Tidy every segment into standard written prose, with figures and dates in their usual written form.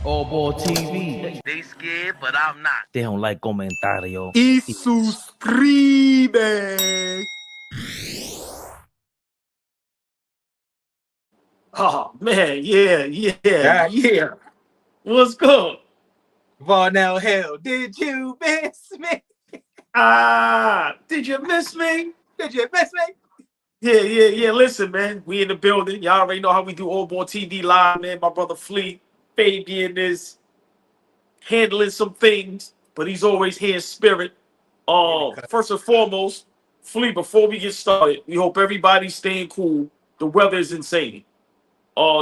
AllBall TV. They scared, but I'm not. They don't like comentario. Y suscribe. Oh man, yeah. What's good? Varnell Hill, did you miss me? Did you miss me? Did you miss me? Yeah. Listen, man, we in the building. Y'all already know how we do AllBall TV live, man. My brother Flea, Fabian is handling some things, but he's always here in spirit. First and foremost, Flea, before we get started, we hope everybody's staying cool. The weather is insane.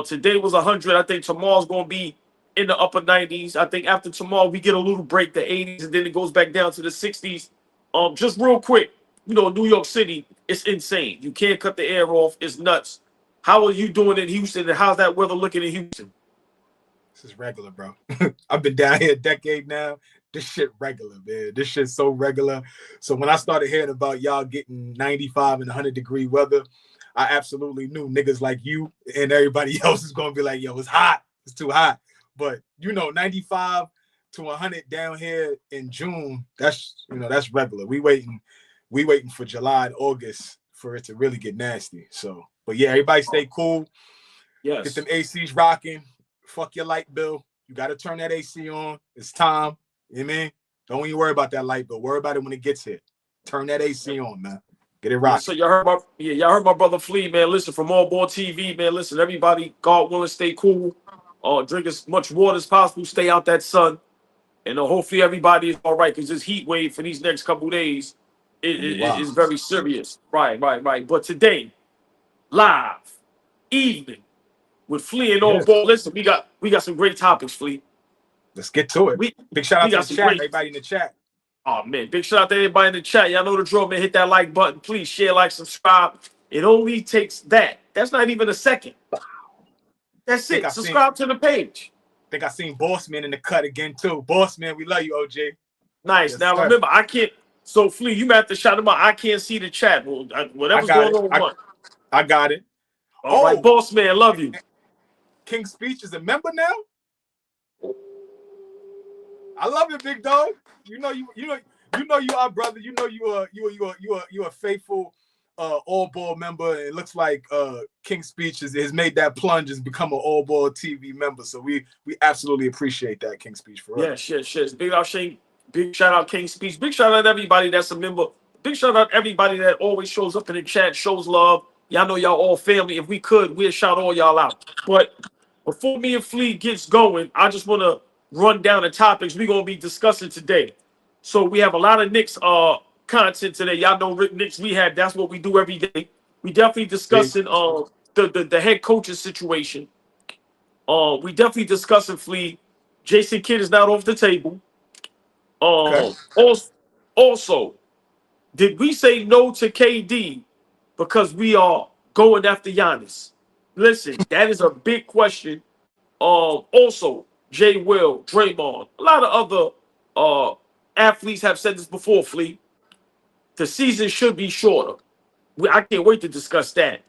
Today was 100. I think tomorrow's gonna be in the upper 90s. I think after tomorrow we get a little break, the 80s, and then it goes back down to the 60s. Just real quick, New York City, it's insane. You can't cut the air off. It's nuts. How are you doing in Houston, and how's that weather looking in Houston? This is regular, bro. I've been down here a decade now. This shit regular, man. This shit's so regular. So when I started hearing about y'all getting 95 and 100-degree weather, I absolutely knew niggas like you and everybody else is gonna be like, yo, it's hot. It's too hot. But 95 to 100 down here in June, that's regular. We waiting for July and August for it to really get nasty. So, but yeah, everybody stay cool. Yes. Get them ACs rocking. Fuck your light bill. You got to turn that AC on. It's time. You know what I mean? Don't even worry about that light bill. Worry about it when it gets here. Turn that AC on, man. Get it rocking. So y'all heard my brother Flea, man. Listen, from AllBall TV, man. Listen, everybody, God willing, stay cool. Drink as much water as possible. Stay out that sun, and hopefully everybody is all right, because this heat wave for these next couple days is very serious. Right. But today, live evening with Flea and AllBall. Listen, we got some great topics, Flea. Let's get to it. Big shout out to the chat, everybody in the chat. Oh, man. Big shout out to everybody in the chat. Y'all know the drill, man. Hit that like button. Please share, like, subscribe. It only takes that. That's not even a second. That's it. Subscribe to the page. I think I seen Bossman in the cut again, too. Bossman, we love you, OJ. Nice. Yes, now, sir. Remember, I can't. So, Flea, you might have to shout him out. I can't see the chat. Well, whatever's going on. I got it. All right, Bossman, love you. King's Speech is a member now? I love it, big dog. You know you our brother. You a faithful AllBall member. And it looks like King's Speech has made that plunge and become an AllBall TV member. So we absolutely appreciate that, King's Speech, for us. Yes. Big shout out King's Speech. Big shout out everybody that's a member. Big shout out everybody that always shows up in the chat, shows love. Y'all know y'all all family. If we could, we'd shout all y'all out. But before me and Flea gets going, I just want to run down the topics we're going to be discussing today. So we have a lot of Knicks content today. Y'all know Knicks Rehab. That's what we do every day. We definitely discussing the head coach's situation. We definitely discussing Flea. Jason Kidd is not off the table. Also, did we say no to KD because we are going after Giannis? Listen, that is a big question. Also, Jay Will, Draymond, a lot of other athletes have said this before, Flea. The season should be shorter. I can't wait to discuss that.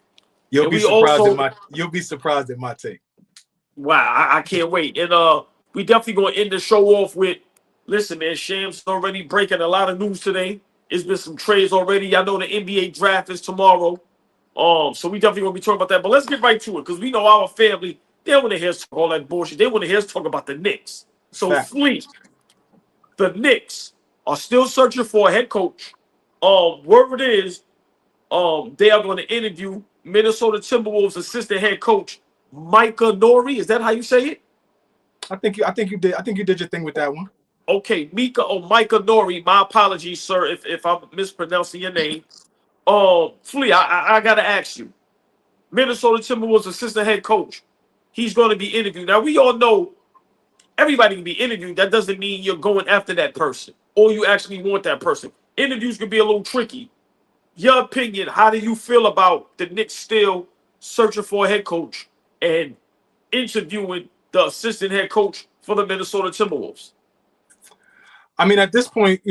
You'll be surprised at my take. Wow, I can't wait. And we definitely going to end the show off with, listen, man, Shams already breaking a lot of news today. It's been some trades already. I know the NBA draft is tomorrow. So we definitely going to be talking about that. But let's get right to it, because we know our family, they don't want to hear us talk all that bullshit. They want to hear us talk about the Knicks. So, Flea, the Knicks are still searching for a head coach. Word is, they are going to interview Minnesota Timberwolves assistant head coach Micah Nori. Is that how you say it? I think you did your thing with that one. Okay, Micah Nori. My apologies, sir, if I'm mispronouncing your name. Flea, I gotta ask you. Minnesota Timberwolves assistant head coach. He's going to be interviewed. Now, we all know everybody can be interviewed. That doesn't mean you're going after that person or you actually want that person. Interviews can be a little tricky. Your opinion, how do you feel about the Knicks still searching for a head coach and interviewing the assistant head coach for the Minnesota Timberwolves? I mean, at this point,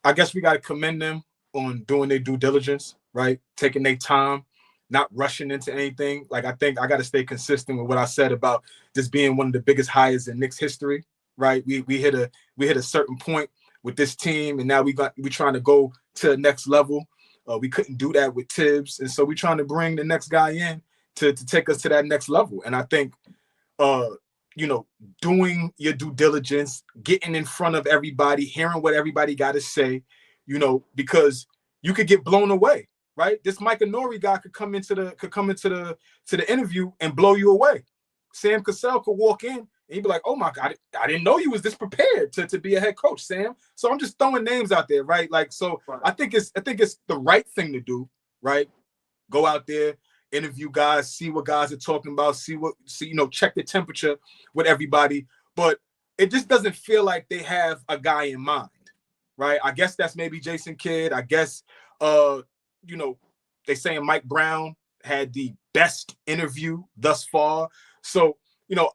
I guess we got to commend them on doing their due diligence, right? Taking their time, not rushing into anything. Like, I think I got to stay consistent with what I said about this being one of the biggest hires in Knicks history, right? We hit a certain point with this team, and now we trying to go to the next level. We couldn't do that with Tibbs, and so we're trying to bring the next guy in to take us to that next level. And I think, doing your due diligence, getting in front of everybody, hearing what everybody got to say, because you could get blown away, right? This Mike Nori guy could come into the interview and blow you away. Sam Cassell could walk in and he'd be like, "Oh my God, I didn't know you was this prepared to be a head coach, Sam." So I'm just throwing names out there, right? Like, so right. I think it's the right thing to do, right? Go out there, interview guys, see what guys are talking about, check the temperature with everybody. But it just doesn't feel like they have a guy in mind, right? I guess that's maybe Jason Kidd. I guess, they saying Mike Brown had the best interview thus far. So,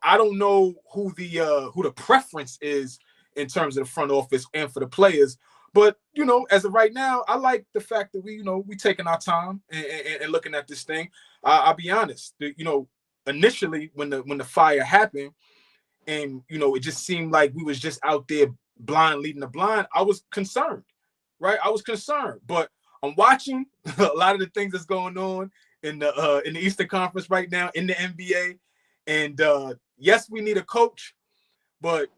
I don't know who the preference is in terms of the front office and for the players. But, as of right now, I like the fact that we taking our time and looking at this thing. I'll be honest, initially when the fire happened and, it just seemed like we was just out there blind leading the blind, I was concerned, right? I was concerned, but I'm watching a lot of the things that's going on in the Eastern Conference right now in the NBA. And yes, we need a coach, but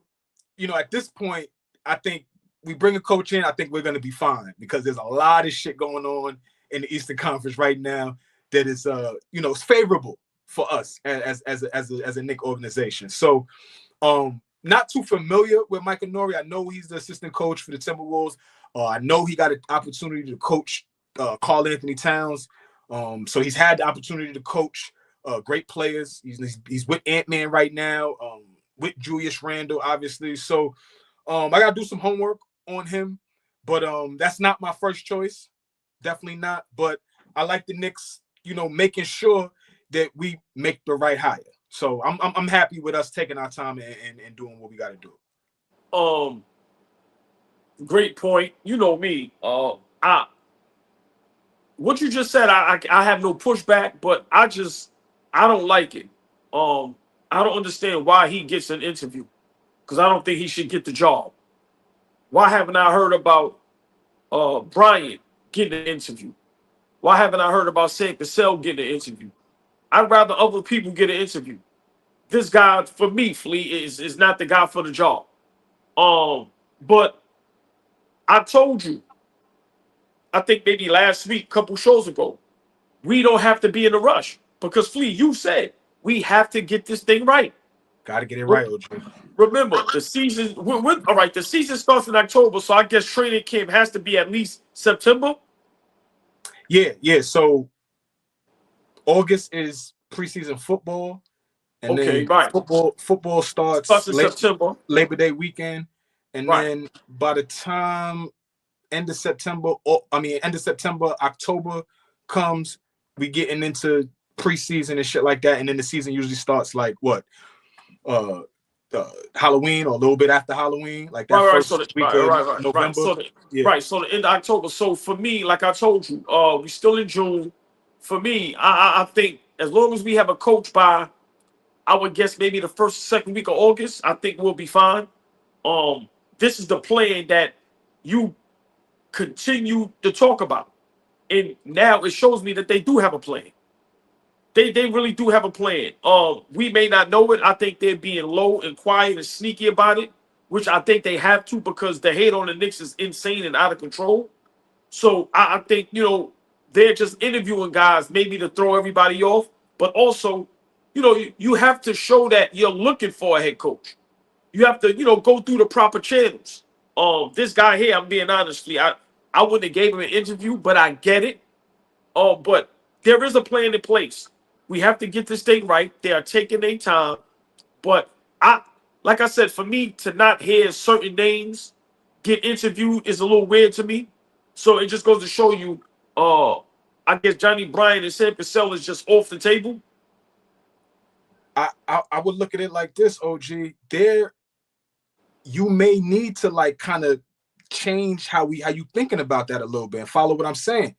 at this point, I think we bring a coach in. I think we're going to be fine because there's a lot of shit going on in the Eastern Conference right now that is, it's favorable for us as a Knicks organization. So, not too familiar with Mike Nori. I know he's the assistant coach for the Timberwolves. I know he got an opportunity to coach Karl Anthony Towns. So he's had the opportunity to coach great players. He's with Ant-Man right now, with Julius Randle, obviously. So I got to do some homework on him, but that's not my first choice. Definitely not. But I like the Knicks, making sure that we make the right hire. So I'm happy with us taking our time and doing what we got to do. Great point. You know me. What you just said, I have no pushback, but I don't like it. I don't understand why he gets an interview because I don't think he should get the job. Why haven't I heard about Bryant getting an interview? Why haven't I heard about Sam Cassell getting an interview? I'd rather other people get an interview. This guy, for me, Flea, is not the guy for the job. But I told you, I think maybe last week, a couple shows ago, we don't have to be in a rush because Flea, you said we have to get this thing right. Got to get it right, OJ. Remember, the season. All right, the season starts in October, so I guess training camp has to be at least September. Yeah. So August is preseason football, and then right. football starts in September, Labor Day weekend, and then by the time end of September, October comes, we getting into preseason and shit like that, and then the season usually starts like what, Halloween or a little bit after Halloween, like that first week of November. So the end of October. So for me, like I told you, we still in June. For me, I think as long as we have a coach by, I would guess maybe the first or second week of August, I think we'll be fine. This is the plan that you continue to talk about, and now it shows me that they do have a plan. They really do have a plan. We may not know it. I think they're being low and quiet and sneaky about it, which I think they have to because the hate on the Knicks is insane and out of control. So I think they're just interviewing guys maybe to throw everybody off, but also you have to show that you're looking for a head coach. You have to go through the proper channels. This guy here, I'm being honestly, I wouldn't have gave him an interview, but I get it. But there is a plan in place. We have to get this thing right. They are taking their time. But like I said, for me to not hear certain names get interviewed is a little weird to me. So it just goes to show you, I guess Johnny Bryant and Sam Cassell is just off the table. I would look at it like this, OG. You may need to like kind of change how you thinking about that a little bit and follow what I'm saying.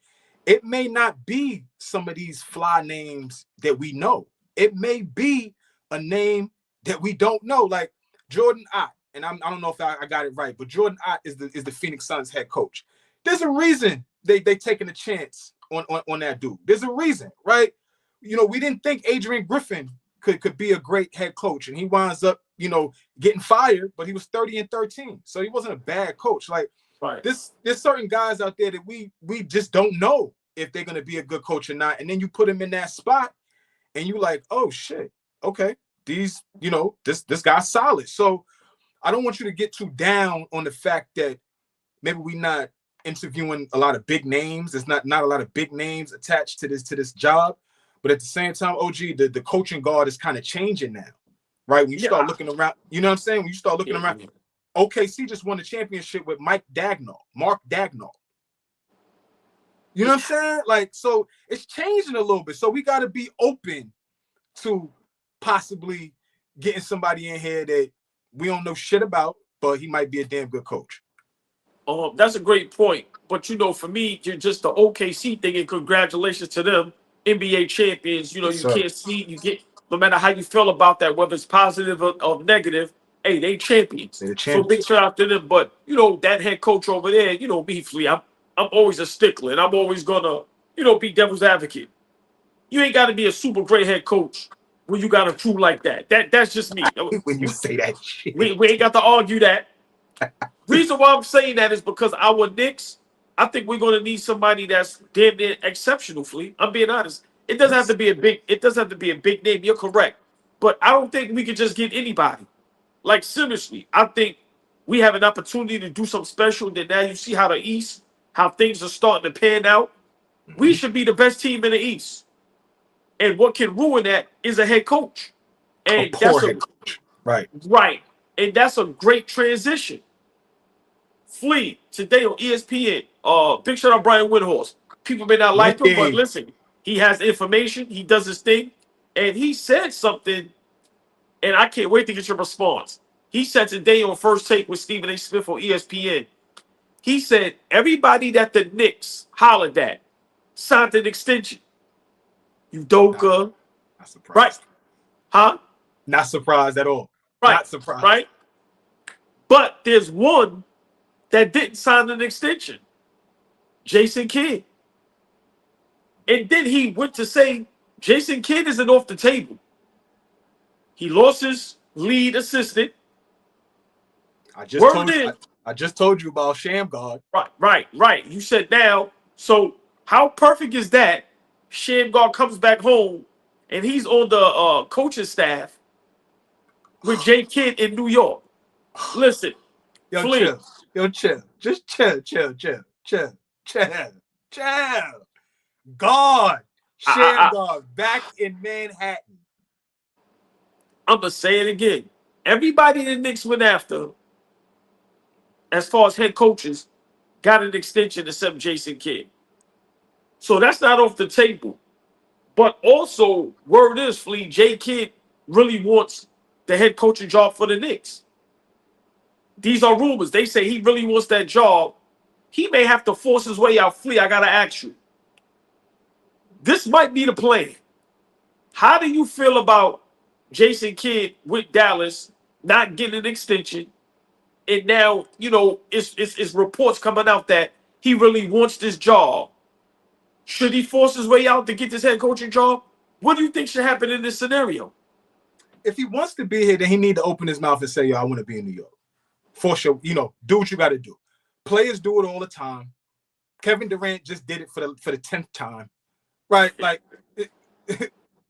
It may not be some of these fly names that we know. It may be a name that we don't know. Like Jordan Ott, and I don't know if I got it right, but Jordan Ott is the Phoenix Suns head coach. There's a reason they taking a chance on that dude. There's a reason, right? You know, we didn't think Adrian Griffin could be a great head coach, and he winds up, you know, getting fired, but he was 30-13. So he wasn't a bad coach. Like there's certain guys out there that we just don't know if they're gonna be a good coach or not. And then you put him in that spot and you like, oh shit, okay, these, you know, this guy's solid. So I don't want you to get too down on the fact that maybe we're not interviewing a lot of big names. There's not a lot of big names attached to this job. But at the same time, OG, the coaching guard is kind of changing now, right? When you start looking around, you know what I'm saying? When you start looking around, OKC just won the championship with Mark Dagnall. You know what I'm saying? Like, so it's changing a little bit. So we got to be open to possibly getting somebody in here that we don't know shit about, but he might be a damn good coach. That's a great point. But, you know, for me, you're just the OKC thing, and congratulations to them. NBA champions, you know, you can't see, you get, no matter how you feel about that, whether it's positive or negative, hey, they champions. They're the So big shout out to them. But, you know, that head coach over there, you know, me, Flea, I'm always a stickler, and I'm always gonna, you know, be devil's advocate. You ain't got to be a super great head coach when you got a crew like that. That's just me. When you say that shit. We ain't got to argue that. Reason why I'm saying that is because our Knicks, I think we're going to need somebody that's damn near exceptional, Flea. I'm being honest. It doesn't have to be a big name. You're correct. But I don't think we could just get anybody. Like, seriously, I think we have an opportunity to do something special. That now you see how the East, how things are starting to pan out. We should be the best team in the East. And what can ruin that is a head coach. And that's head coach. Right. And that's a great transition. Flea, today on ESPN, big shout out Brian Windhorst. People may not like him, but listen, he has information, he does his thing, and he said something, and I can't wait to get your response. He said today on First Take with Stephen A. Smith on ESPN, he said everybody that the Knicks hollered at signed an extension. Udoka. Not surprised. Right. Huh? Not surprised at all. Right. Not surprised. Right. But there's one that didn't sign an extension. Jason Kidd. And then he went to say Jason Kidd isn't off the table. He lost his lead assistant. I just told you about Shamgar. Right. You said now, so how perfect is that? Shamgar comes back home and he's on the coaching staff with Jay Kidd in New York. Listen, Yo, Flea. chill. Just chill. God, Shamgar back in Manhattan. I'm going to say it again. Everybody the Knicks went after, as far as head coaches, got an extension except Jason Kidd. So that's not off the table. But also, word is, Flea, Jay Kidd really wants the head coaching job for the Knicks. These are rumors. They say he really wants that job. He may have to force his way out. Flea, I got to ask you. This might be the plan. How do you feel about Jason Kidd with Dallas not getting an extension? And now, you know, it's reports coming out that he really wants this job. Should he force his way out to get this head coaching job? What do you think should happen in this scenario? If he wants to be here, then he need to open his mouth and say, yo, I want to be in New York. For sure. You know, do what you got to do. Players do it all the time. Kevin Durant just did it for the 10th time. Right? Like,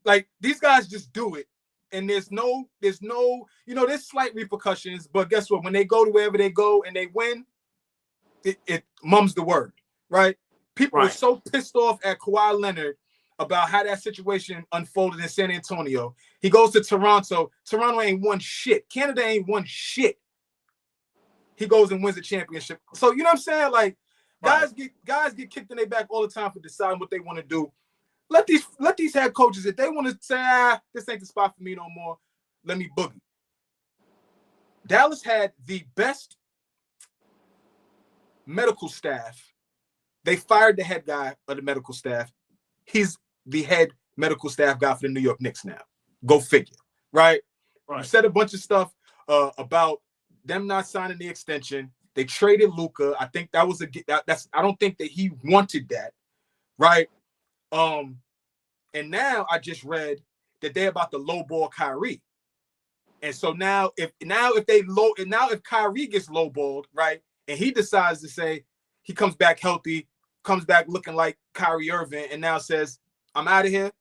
like these guys just do it. And there's no, you know, there's slight repercussions, but guess what? When they go to wherever they go and they win, it mum's the word, right? People were so pissed off at Kawhi Leonard about how that situation unfolded in San Antonio. He goes to Toronto. Toronto ain't won shit. Canada ain't won shit. He goes and wins the championship. So, you know what I'm saying? Like, guys get kicked in their back all the time for deciding what they want to do. Let these head coaches, if they want to say, this ain't the spot for me no more, let me boogie. Dallas had the best medical staff. They fired the head guy of the medical staff. He's the head medical staff guy for the New York Knicks now. Go figure, right? You said a bunch of stuff about them not signing the extension. They traded Luka. I think that was that's. I don't think that he wanted that, right? And now I just read that they're about to lowball Kyrie. And so now if Kyrie gets lowballed, right, and he decides to say he comes back healthy, comes back looking like Kyrie Irving, and now says, I'm out of here.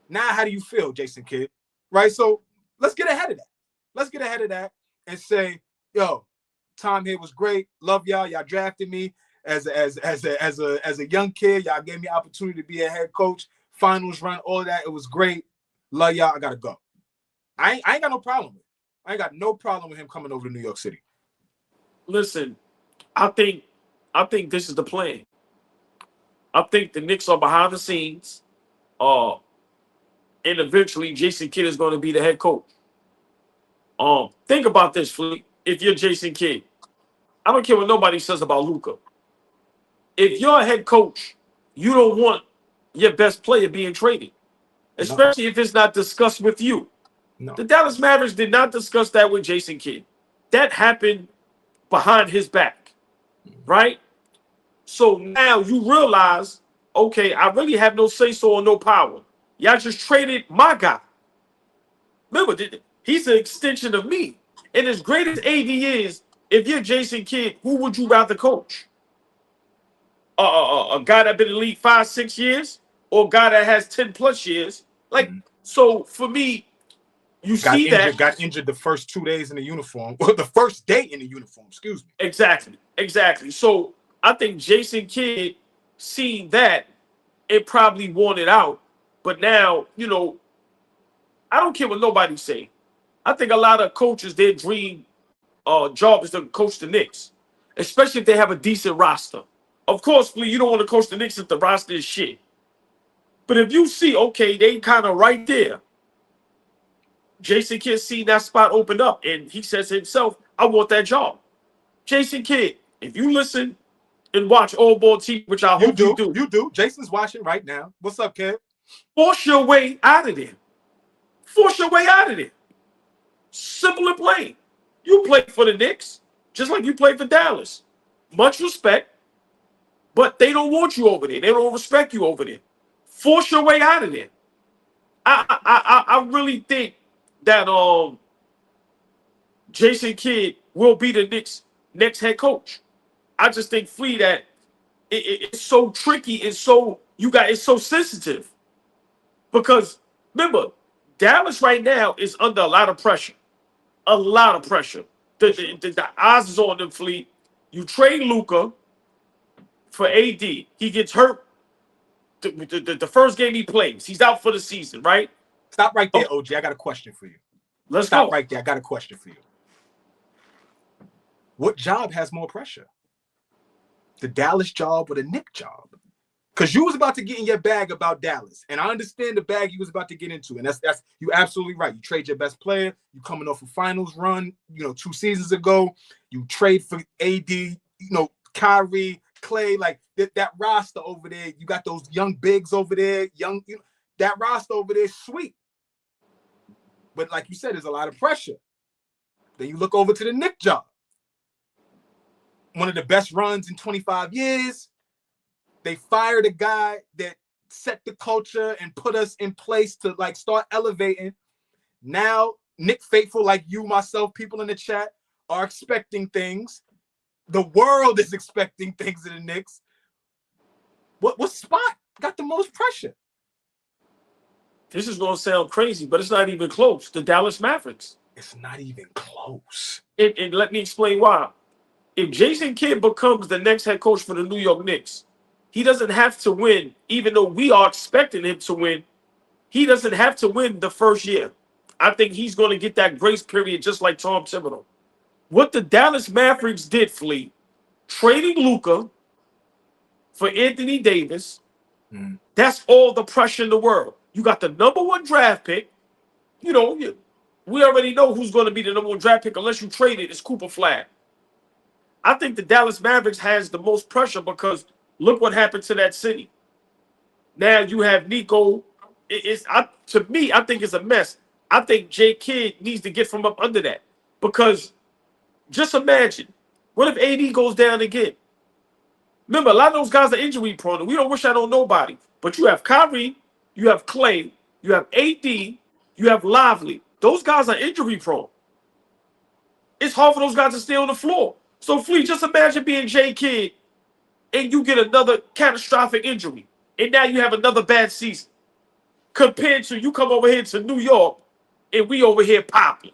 Now, how do you feel, Jason Kidd? Right? So let's get ahead of that. Let's get ahead of that and say, yo, time here was great. Love y'all. Y'all drafted me as a young kid. Y'all gave me opportunity to be a head coach. Finals run, all that. It was great. Love y'all. I gotta go. I ain't got no problem with it. I ain't got no problem with him coming over to New York City. Listen, I think this is the plan. I think the Knicks are behind the scenes. And eventually Jason Kidd is going to be the head coach. Think about this, Fleet. If you're Jason Kidd, I don't care what nobody says about Luka. If you're a head coach, you don't want your best player being traded, especially if it's not discussed with you. No. The Dallas Mavericks did not discuss that with Jason Kidd. That happened behind his back, right? So now you realize, okay, I really have no say-so or no power. Y'all just traded my guy. Remember, he's an extension of me. And as great as AD is, if you're Jason Kidd, who would you rather coach? A guy that been in the league 5-6 years, or a guy that has 10+ years? Like, so for me, got injured the first 2 days in the uniform, or the first day in the uniform, excuse me. Exactly. So I think Jason Kidd seeing that, it probably won it out. But now, I don't care what nobody say. I think a lot of coaches, their dream job is to coach the Knicks, especially if they have a decent roster. Of course, you don't want to coach the Knicks if the roster is shit. But if you see, okay, they kind of right there, Jason Kidd seen that spot open up, and he says to himself, I want that job. Jason Kidd, if you listen and watch AllBall TV, which I hope you do. You do. Jason's watching right now. What's up, kid? Force your way out of there. Force your way out of there. Simple and plain. You play for the Knicks, just like you play for Dallas. Much respect, but they don't want you over there. They don't respect you over there. Force your way out of there. I really think that Jason Kidd will be the Knicks' next head coach. I just think, Flea, that it's so tricky. It's so sensitive. Because remember, Dallas right now is under a lot of pressure. A lot of pressure. The eyes is on them, Flea. You trade Luka for AD. He gets hurt the first game he plays. He's out for the season, right? Stop right there, OG. I got a question for you. Let's Stop go. right there. I got a question for you. What job has more pressure? The Dallas job or the Knicks job? Because you was about to get in your bag about Dallas, and I understand the bag you was about to get into, and that's you absolutely right. You trade your best player. You coming off a finals run, 2 seasons ago. You trade for AD, Kyrie, Clay, like that roster over there. You got those young bigs over there, that roster over there is sweet. But like you said, there's a lot of pressure. Then you look over to the Knicks job. One of the best runs in 25 years. They fired a guy that set the culture and put us in place to start elevating. Now, Nick Faithful, like you, myself, people in the chat are expecting things. The world is expecting things in the Knicks. What spot got the most pressure? This is going to sound crazy, but it's not even close. The Dallas Mavericks. It's not even close. And let me explain why. If Jason Kidd becomes the next head coach for the New York Knicks, he doesn't have to win, even though we are expecting him to win. He doesn't have to win the first year. I think he's going to get that grace period just like Tom Thibodeau. What the Dallas Mavericks did, Flea, trading Luka for Anthony Davis, that's all the pressure in the world. You got the #1 draft pick. We already know who's going to be the #1 draft pick unless you trade it. It's Cooper Flag. I think the Dallas Mavericks has the most pressure because look what happened to that city. Now you have Nico. To me, I think it's a mess. I think J. Kidd needs to get from up under that. Because just imagine, what if AD goes down again? Remember, a lot of those guys are injury prone. We don't wish that on nobody. But you have Kyrie, you have Clay, you have AD, you have Lively. Those guys are injury prone. It's hard for those guys to stay on the floor. So, Flea, just imagine being J. Kidd and you get another catastrophic injury. And now you have another bad season. Compared to you come over here to New York and we over here popping.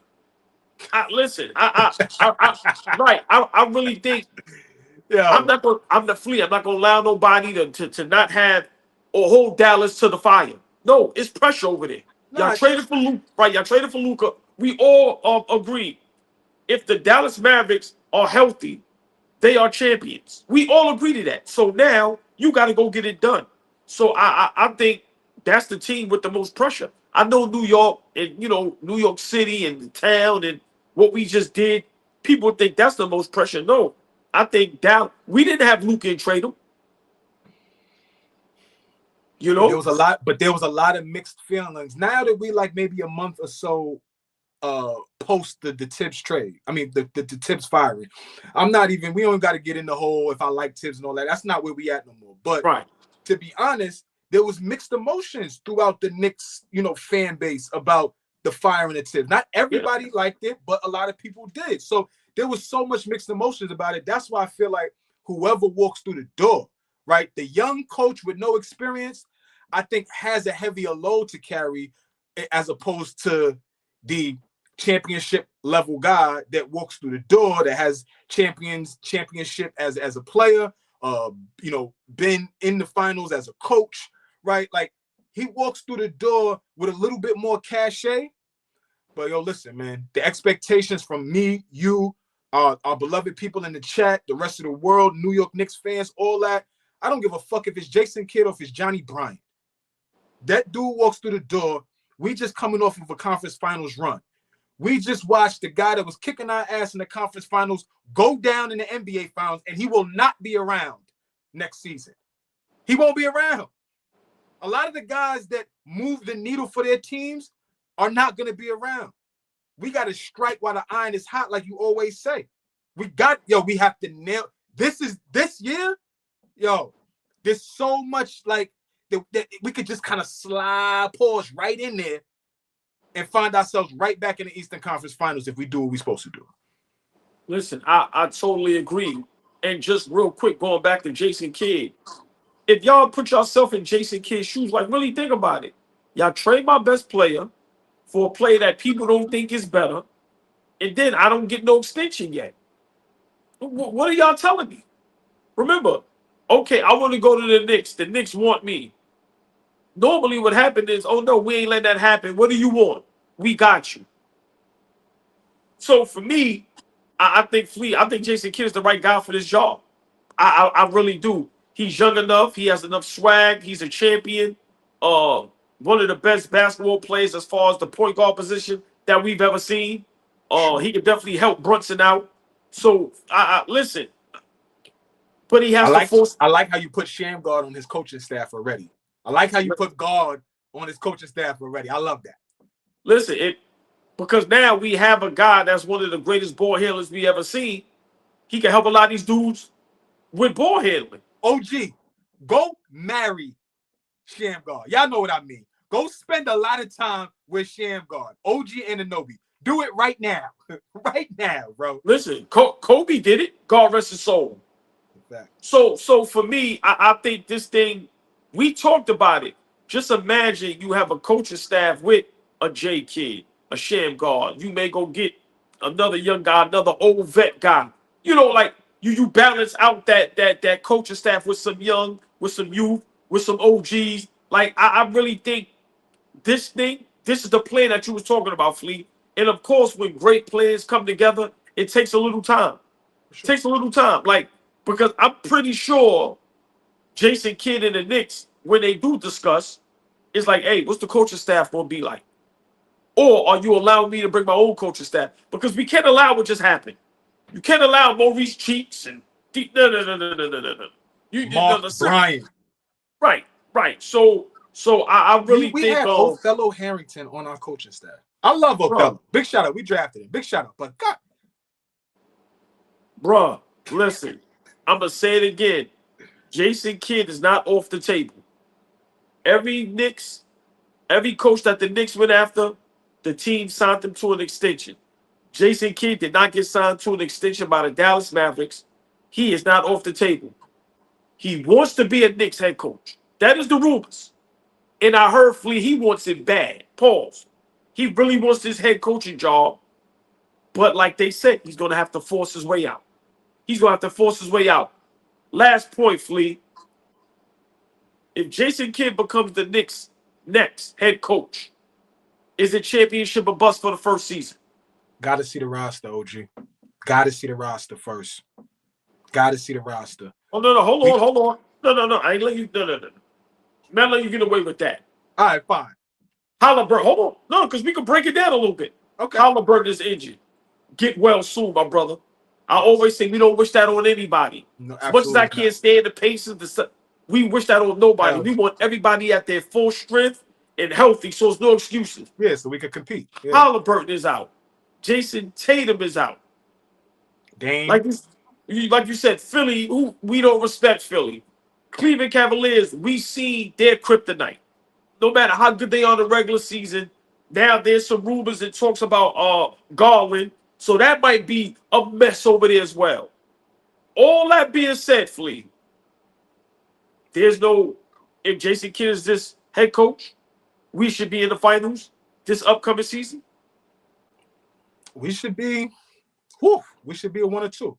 Listen, I really think I'm not gonna allow nobody to not have or hold Dallas to the fire. No, it's pressure over there. Y'all traded for Luka, right? Y'all traded for Luka. We all agree. If the Dallas Mavericks are healthy, they are champions. We all agree to that. So now you got to go get it done. So I think that's the team with the most pressure. I know New York and New York City and the town and what we just did. People think that's the most pressure. No, I think we didn't have Luka and trade him. There was a lot of mixed feelings. Now that we like maybe a month or so post the Tibbs trade. I mean the Tibbs firing. We don't got to get in the whole if I like Tibbs and all that. That's not where we at no more. But to be honest, there was mixed emotions throughout the Knicks, fan base about the firing of Tibbs. Not everybody liked it, but a lot of people did. So there was so much mixed emotions about it. That's why I feel like whoever walks through the door, right? The young coach with no experience, I think has a heavier load to carry as opposed to the championship level guy that walks through the door that has championship as a player, been in the finals as a coach, right? Like he walks through the door with a little bit more cachet. But listen, man, the expectations from me, you, our beloved people in the chat, the rest of the world, New York Knicks fans, all that. I don't give a fuck if it's Jason Kidd or if it's Johnny Bryant. That dude walks through the door. We just coming off of a conference finals run. We just watched the guy that was kicking our ass in the conference finals go down in the NBA finals, and he will not be around next season. He won't be around. A lot of the guys that move the needle for their teams are not going to be around. We got to strike while the iron is hot, like you always say. We have to nail this year. There's so much like that we could just kind of pause right in there and find ourselves right back in the Eastern Conference Finals if we do what we're supposed to do. Listen, I totally agree. And just real quick, going back to Jason Kidd, if y'all put yourself in Jason Kidd's shoes, like really think about it. Y'all trade my best player for a player that people don't think is better, and then I don't get no extension yet. What are y'all telling me? Remember, okay, I want to go to the Knicks. The Knicks want me. Normally what happened is, oh no, we ain't letting that happen. What do you want? We got you. So for me, I think Jason Kidd is the right guy for this job. I really do. He's young enough. He has enough swag. He's a champion. One of the best basketball players as far as the point guard position that we've ever seen. He could definitely help Brunson out. So listen. But he has to force. I like how you put Shamgar on his coaching staff already. I like how you put guard on his coaching staff already. I love that. Listen, because now we have a guy that's one of the greatest ball handlers we ever seen. He can help a lot of these dudes with ball handling. OG, go marry Shamgar. Y'all know what I mean. Go spend a lot of time with Shamgar. OG Anunoby. Do it right now. Right now, bro. Listen, Kobe did it. God rest his soul. So for me, I think this thing, we talked about it. Just imagine you have a coaching staff with a J Kidd, a Shamgar. You may go get another young guy, another old vet guy. Like you balance out that coaching staff with some young, with some youth, with some OGs. Like I really think this is the plan that you was talking about, Fleet. And of course, when great players come together, it takes a little time. It takes a little time. Like, because I'm pretty sure Jason Kidd and the Knicks, when they do discuss, it's like, hey, what's the coaching staff going to be like? Or are you allowing me to bring my own coaching staff? Because we can't allow what just happened. You can't allow Maurice Cheeks and no. Mark Bryant. Right. So I really we think had Othello Harrington on our coaching staff. I love Othello. Big shout out. We drafted him. Big shout out. But God. Bruh, listen. I'm going to say it again. Jason Kidd is not off the table. Every coach that the Knicks went after, the team signed him to an extension. Jason Kidd did not get signed to an extension by the Dallas Mavericks. He is not off the table. He wants to be a Knicks head coach. That is the rumors. And I heard Flea, he wants it bad. Pause. He really wants this head coaching job. But like they said, he's going to have to force his way out. He's going to have to force his way out. Last point, Flea. If Jason Kidd becomes the Knicks' next head coach, is it championship or bust for the first season? Got to see the roster, OG. Got to see the roster first. Got to see the roster. Oh, no. Hold on. No. I ain't letting you. No. Man, let you get away with that. All right, fine. Halliburton. Hold on. No, because we can break it down a little bit. Okay. Halliburton is injured. Get well soon, my brother. I always say we don't wish that on anybody. No, as much as I can't stand the pace of the we wish that on nobody. We want everybody at their full strength and healthy, so it's no excuses. Yeah, so we can compete. Yeah. Halliburton is out. Jason Tatum is out. Dame. Like you said, Philly, we don't respect Philly. Cleveland Cavaliers, we see their kryptonite. No matter how good they are in the regular season, now there's some rumors and talks about Garland. So that might be a mess over there as well. All that being said, Flea, if Jason Kidd is this head coach, we should be in the finals this upcoming season. We should be a 1 or 2.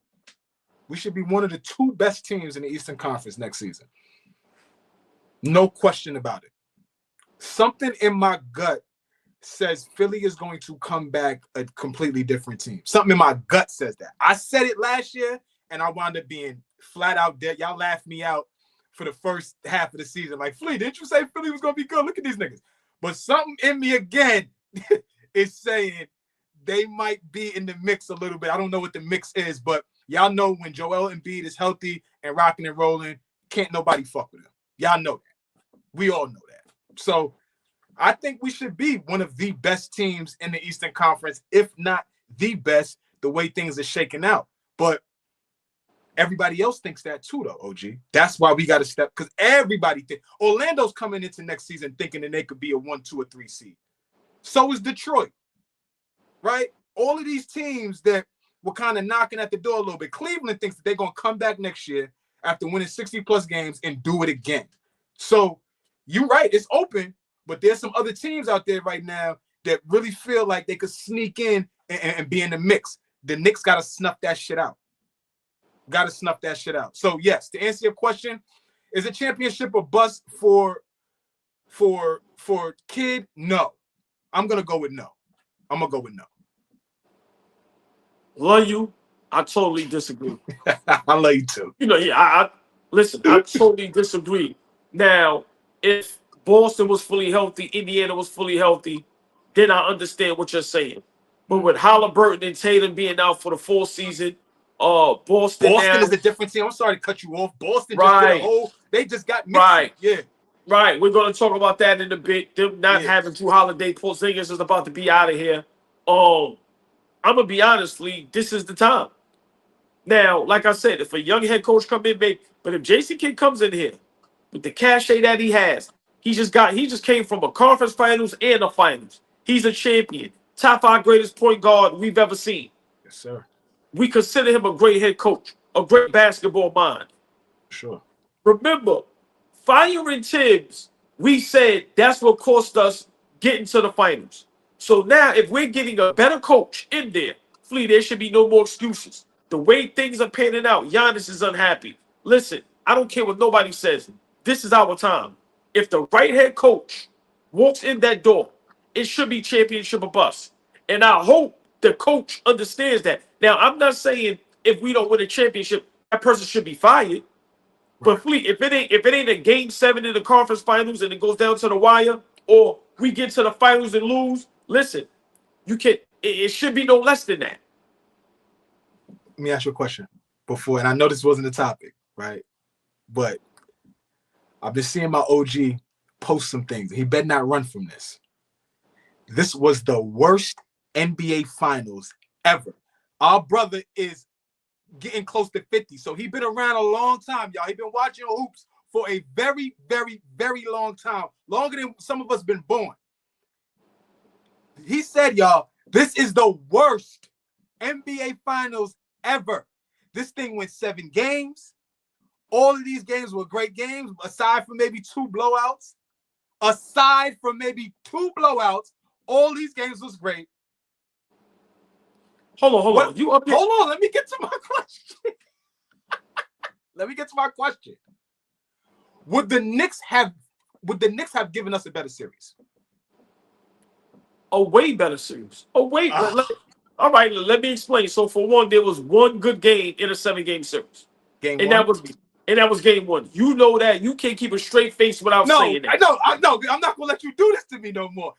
We should be one of the 2 best teams in the Eastern Conference next season. No question about it. Something in my gut says Philly is going to come back a completely different team. Something in my gut says that. I said it last year, and I wound up being flat out dead. Y'all laughed me out for the first half of the season. Like, Flea, didn't you say Philly was going to be good? Look at these niggas. But something in me again is saying they might be in the mix a little bit. I don't know what the mix is, but y'all know when Joel Embiid is healthy and rocking and rolling, can't nobody fuck with him. Y'all know that. We all know that. So I think we should be one of the best teams in the Eastern Conference, if not the best, the way things are shaking out. But everybody else thinks that too, though, OG. That's why we got to step, because everybody thinks. Orlando's coming into next season thinking that they could be a 1, 2, or 3 seed. So is Detroit, right? All of these teams that were kind of knocking at the door a little bit. Cleveland thinks that they're going to come back next year after winning 60-plus games and do it again. So you're right. It's open, but there's some other teams out there right now that really feel like they could sneak in and be in the mix. The Knicks got to snuff that shit out. Got to snuff that shit out. So, yes, to answer your question, is it championship or bust for Kidd? No. I'm going to go with no. Love you. I totally disagree. I love you too. Listen, I totally disagree. Now, if Boston was fully healthy, Indiana was fully healthy, then I understand what you're saying. But with Halliburton and Tatum being out for the full season, Boston is a different team. I'm sorry to cut you off. Boston just did a whole, they just got mixed. Right. Yeah. Right. We're going to talk about that in a bit. Them not having Drew Holiday. Porzingis is about to be out of here. I'm going to be honest, Lee, this is the time. Now, like I said, if a young head coach come in, maybe, but if Jason Kidd comes in here with the cachet that he has, he just came from a conference finals and a finals. He's a champion. Top 5 greatest point guard we've ever seen. Yes, sir. We consider him a great head coach, a great basketball mind. Sure. Remember, firing Tibbs, we said that's what cost us getting to the finals. So now, if we're getting a better coach in there, Flea, there should be no more excuses. The way things are panning out, Giannis is unhappy. Listen, I don't care what nobody says. This is our time. If the right head coach walks in that door, it should be championship or bust. And I hope the coach understands that. Now, I'm not saying if we don't win a championship, that person should be fired. Right. But Flea, if it ain't a game 7 in the conference finals and it goes down to the wire, or we get to the finals and lose, listen, it should be no less than that. Let me ask you a question before, and I know this wasn't the topic, right? But I've been seeing my OG post some things. He better not run from this. This was the worst NBA Finals ever. Our brother is getting close to 50, so he's been around a long time, y'all. He's been watching hoops for a very, very, very long time, longer than some of us been born. He said, y'all, this is the worst NBA Finals ever. This thing went 7 games. All of these games were great games, aside from maybe 2 blowouts. Aside from maybe 2 blowouts, all these games was great. Hold on. You up here? Hold on. Let me get to my question. Would the Knicks have given us a better series? A way better series. All right, let me explain. So for one, there was one good game in a 7-game series. That was game 1. You know that. You can't keep a straight face without saying that. I know. I'm not gonna let you do this to me no more.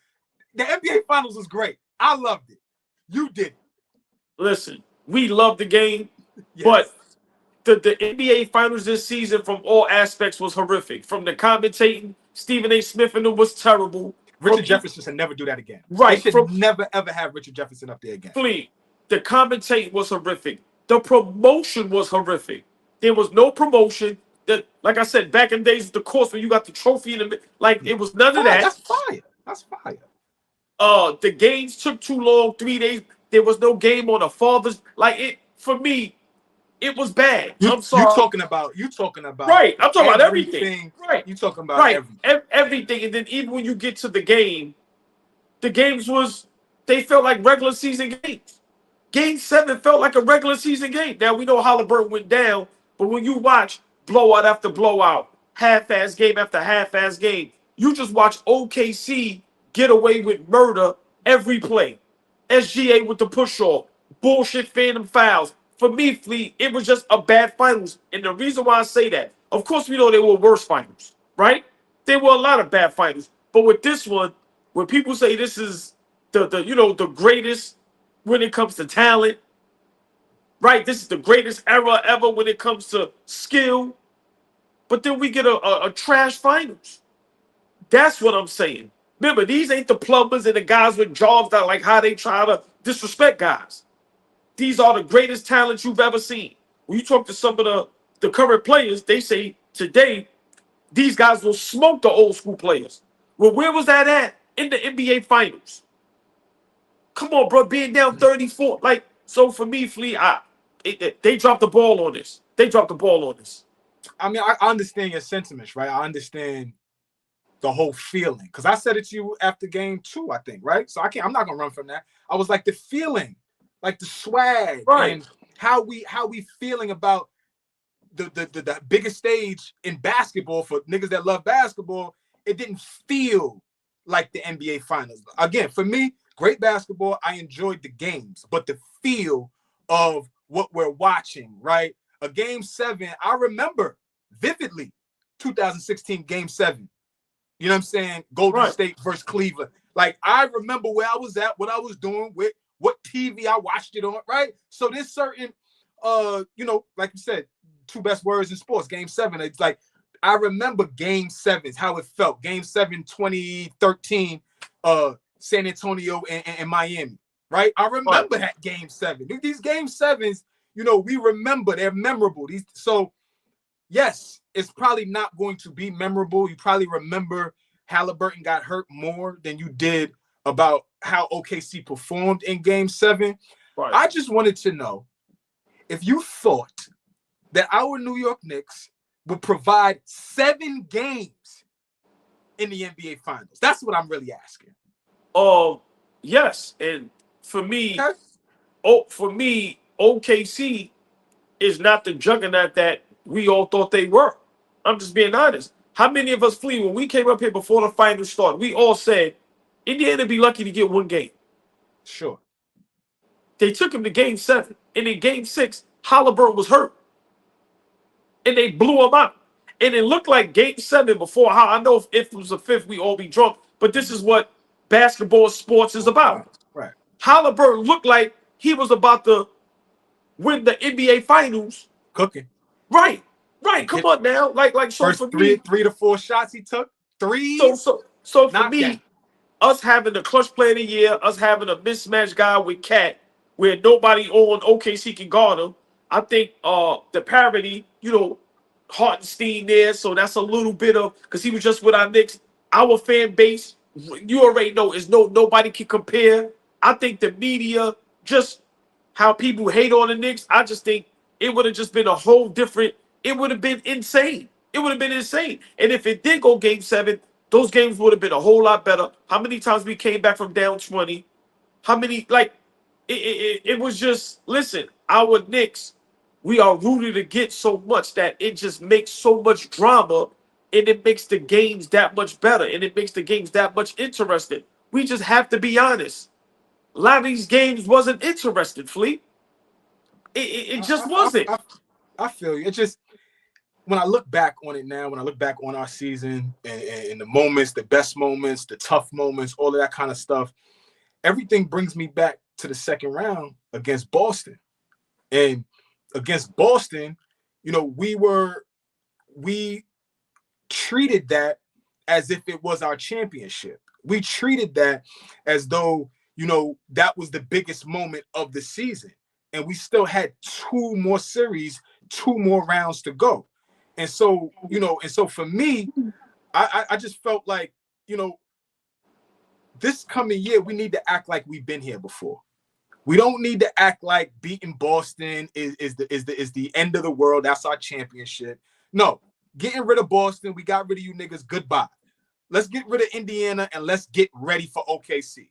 The NBA Finals was great. I loved it. You did it. Listen, we love the game, Yes. but the NBA Finals this season from all aspects was horrific. From the commentating, Stephen A. Smith and it was terrible. Richard Jefferson should never do that again. Right. They should never, ever have Richard Jefferson up there again. Please. The commentating was horrific. The promotion was horrific. There was no promotion. Like I said, back in the days of the course when you got the trophy in the it was none of that. That's fire. The games took too long, 3 days. There was no game on the Father's. For me, it was bad. I'm sorry. You talking about right. I'm talking about everything. Right. You talking about everything. And then even when you get to the games they felt like regular season games. Game 7 felt like a regular season game. Now we know Halliburton went down, but when you watch blowout after blowout, half-ass game after half-ass game, you just watch OKC get away with murder every play. SGA with the push-off, bullshit phantom fouls. For me, Fleet, it was just a bad finals. And the reason why I say that, of course we know they were worse finals, right? There were a lot of bad finals. But with this one, when people say this is the greatest when it comes to talent, right? This is the greatest era ever when it comes to skill. But then we get a trash finals. That's what I'm saying. Remember, these ain't the plumbers and the guys with jobs that like how they try to disrespect guys. These are the greatest talents you've ever seen. When you talk to some of the current players, they say today, these guys will smoke the old school players. Well, where was that at? In the NBA Finals. Come on, bro, being down 34. So for me, Flea, they dropped the ball on this. I mean, I understand your sentiments, right? I understand the whole feeling. Because I said it to you after game 2, I think, right? So I'm not gonna run from that. I was like the feeling, like the swag, right, and how we feeling about the biggest stage in basketball for niggas that love basketball. It didn't feel like the NBA Finals. Again, for me, great basketball. I enjoyed the games, but the feel of what we're watching, right? A game 7, I remember vividly 2016 game 7. You know what I'm saying? Golden State versus Cleveland. Like, I remember where I was at, what I was doing, with what TV I watched it on, right? So there's certain, like you said, 2 best words in sports, game 7. It's like, I remember game 7s, how it felt. Game 7, 2013, San Antonio and Miami, right? I remember that game 7. These game 7s, we remember, they're memorable. So, yes, it's probably not going to be memorable. You probably remember Halliburton got hurt more than you did about how OKC performed in game 7. Right. I just wanted to know if you thought that our New York Knicks would provide 7 games in the NBA Finals. That's what I'm really asking. Yes, and for me, OKC is not the juggernaut that we all thought they were. I'm just being honest. How many of us, when we came up here before the finals started, we all said Indiana be lucky to get 1 game. Sure. They took him to game 7, and in game 6, Halliburton was hurt, and they blew him out. And it looked like game 7 before. How I know if it was a 5th, we all be drunk. But this is what basketball sports is about. Right. Halliburton looked like he was about to win the NBA Finals. Cooking. Right. Come on now. Like so first for 3 me, 3 to 4 shots he took. 3. So for me, us having the clutch player of the year, us having a mismatched guy with Cat, where nobody on OKC can guard him. I think the parity, you know, Hartenstein there, so that's a little bit of because he was just with our Knicks. Our fan base, you already know, is nobody can compare. I think the media, just how people hate on the Knicks, I just think it would have just been a whole different. It would have been insane. It would have been insane. And if it did go Game 7, those games would have been a whole lot better. How many times we came back from down 20? How many it was just listen. Our Knicks, we are rooted against so much that it just makes so much drama, and it makes the games that much better, and it makes the games that much interesting. We just have to be honest. A lot of these games wasn't interesting, Fleet. It just wasn't. I feel you. It just when I look back on it now, when I look back on our season and the moments, the best moments, the tough moments, all of that kind of stuff, everything brings me back to the second round against Boston. And against Boston, you know, we treated that as if it was our championship. We treated that as though, you know, that was the biggest moment of the season. And we still had 2 more series, 2 more rounds to go. And so, you know, and so for me, I just felt like, you know, this coming year, we need to act like we've been here before. We don't need to act like beating Boston is the end of the world. That's our championship. No, getting rid of Boston, we got rid of you niggas. Goodbye. Let's get rid of Indiana and let's get ready for OKC.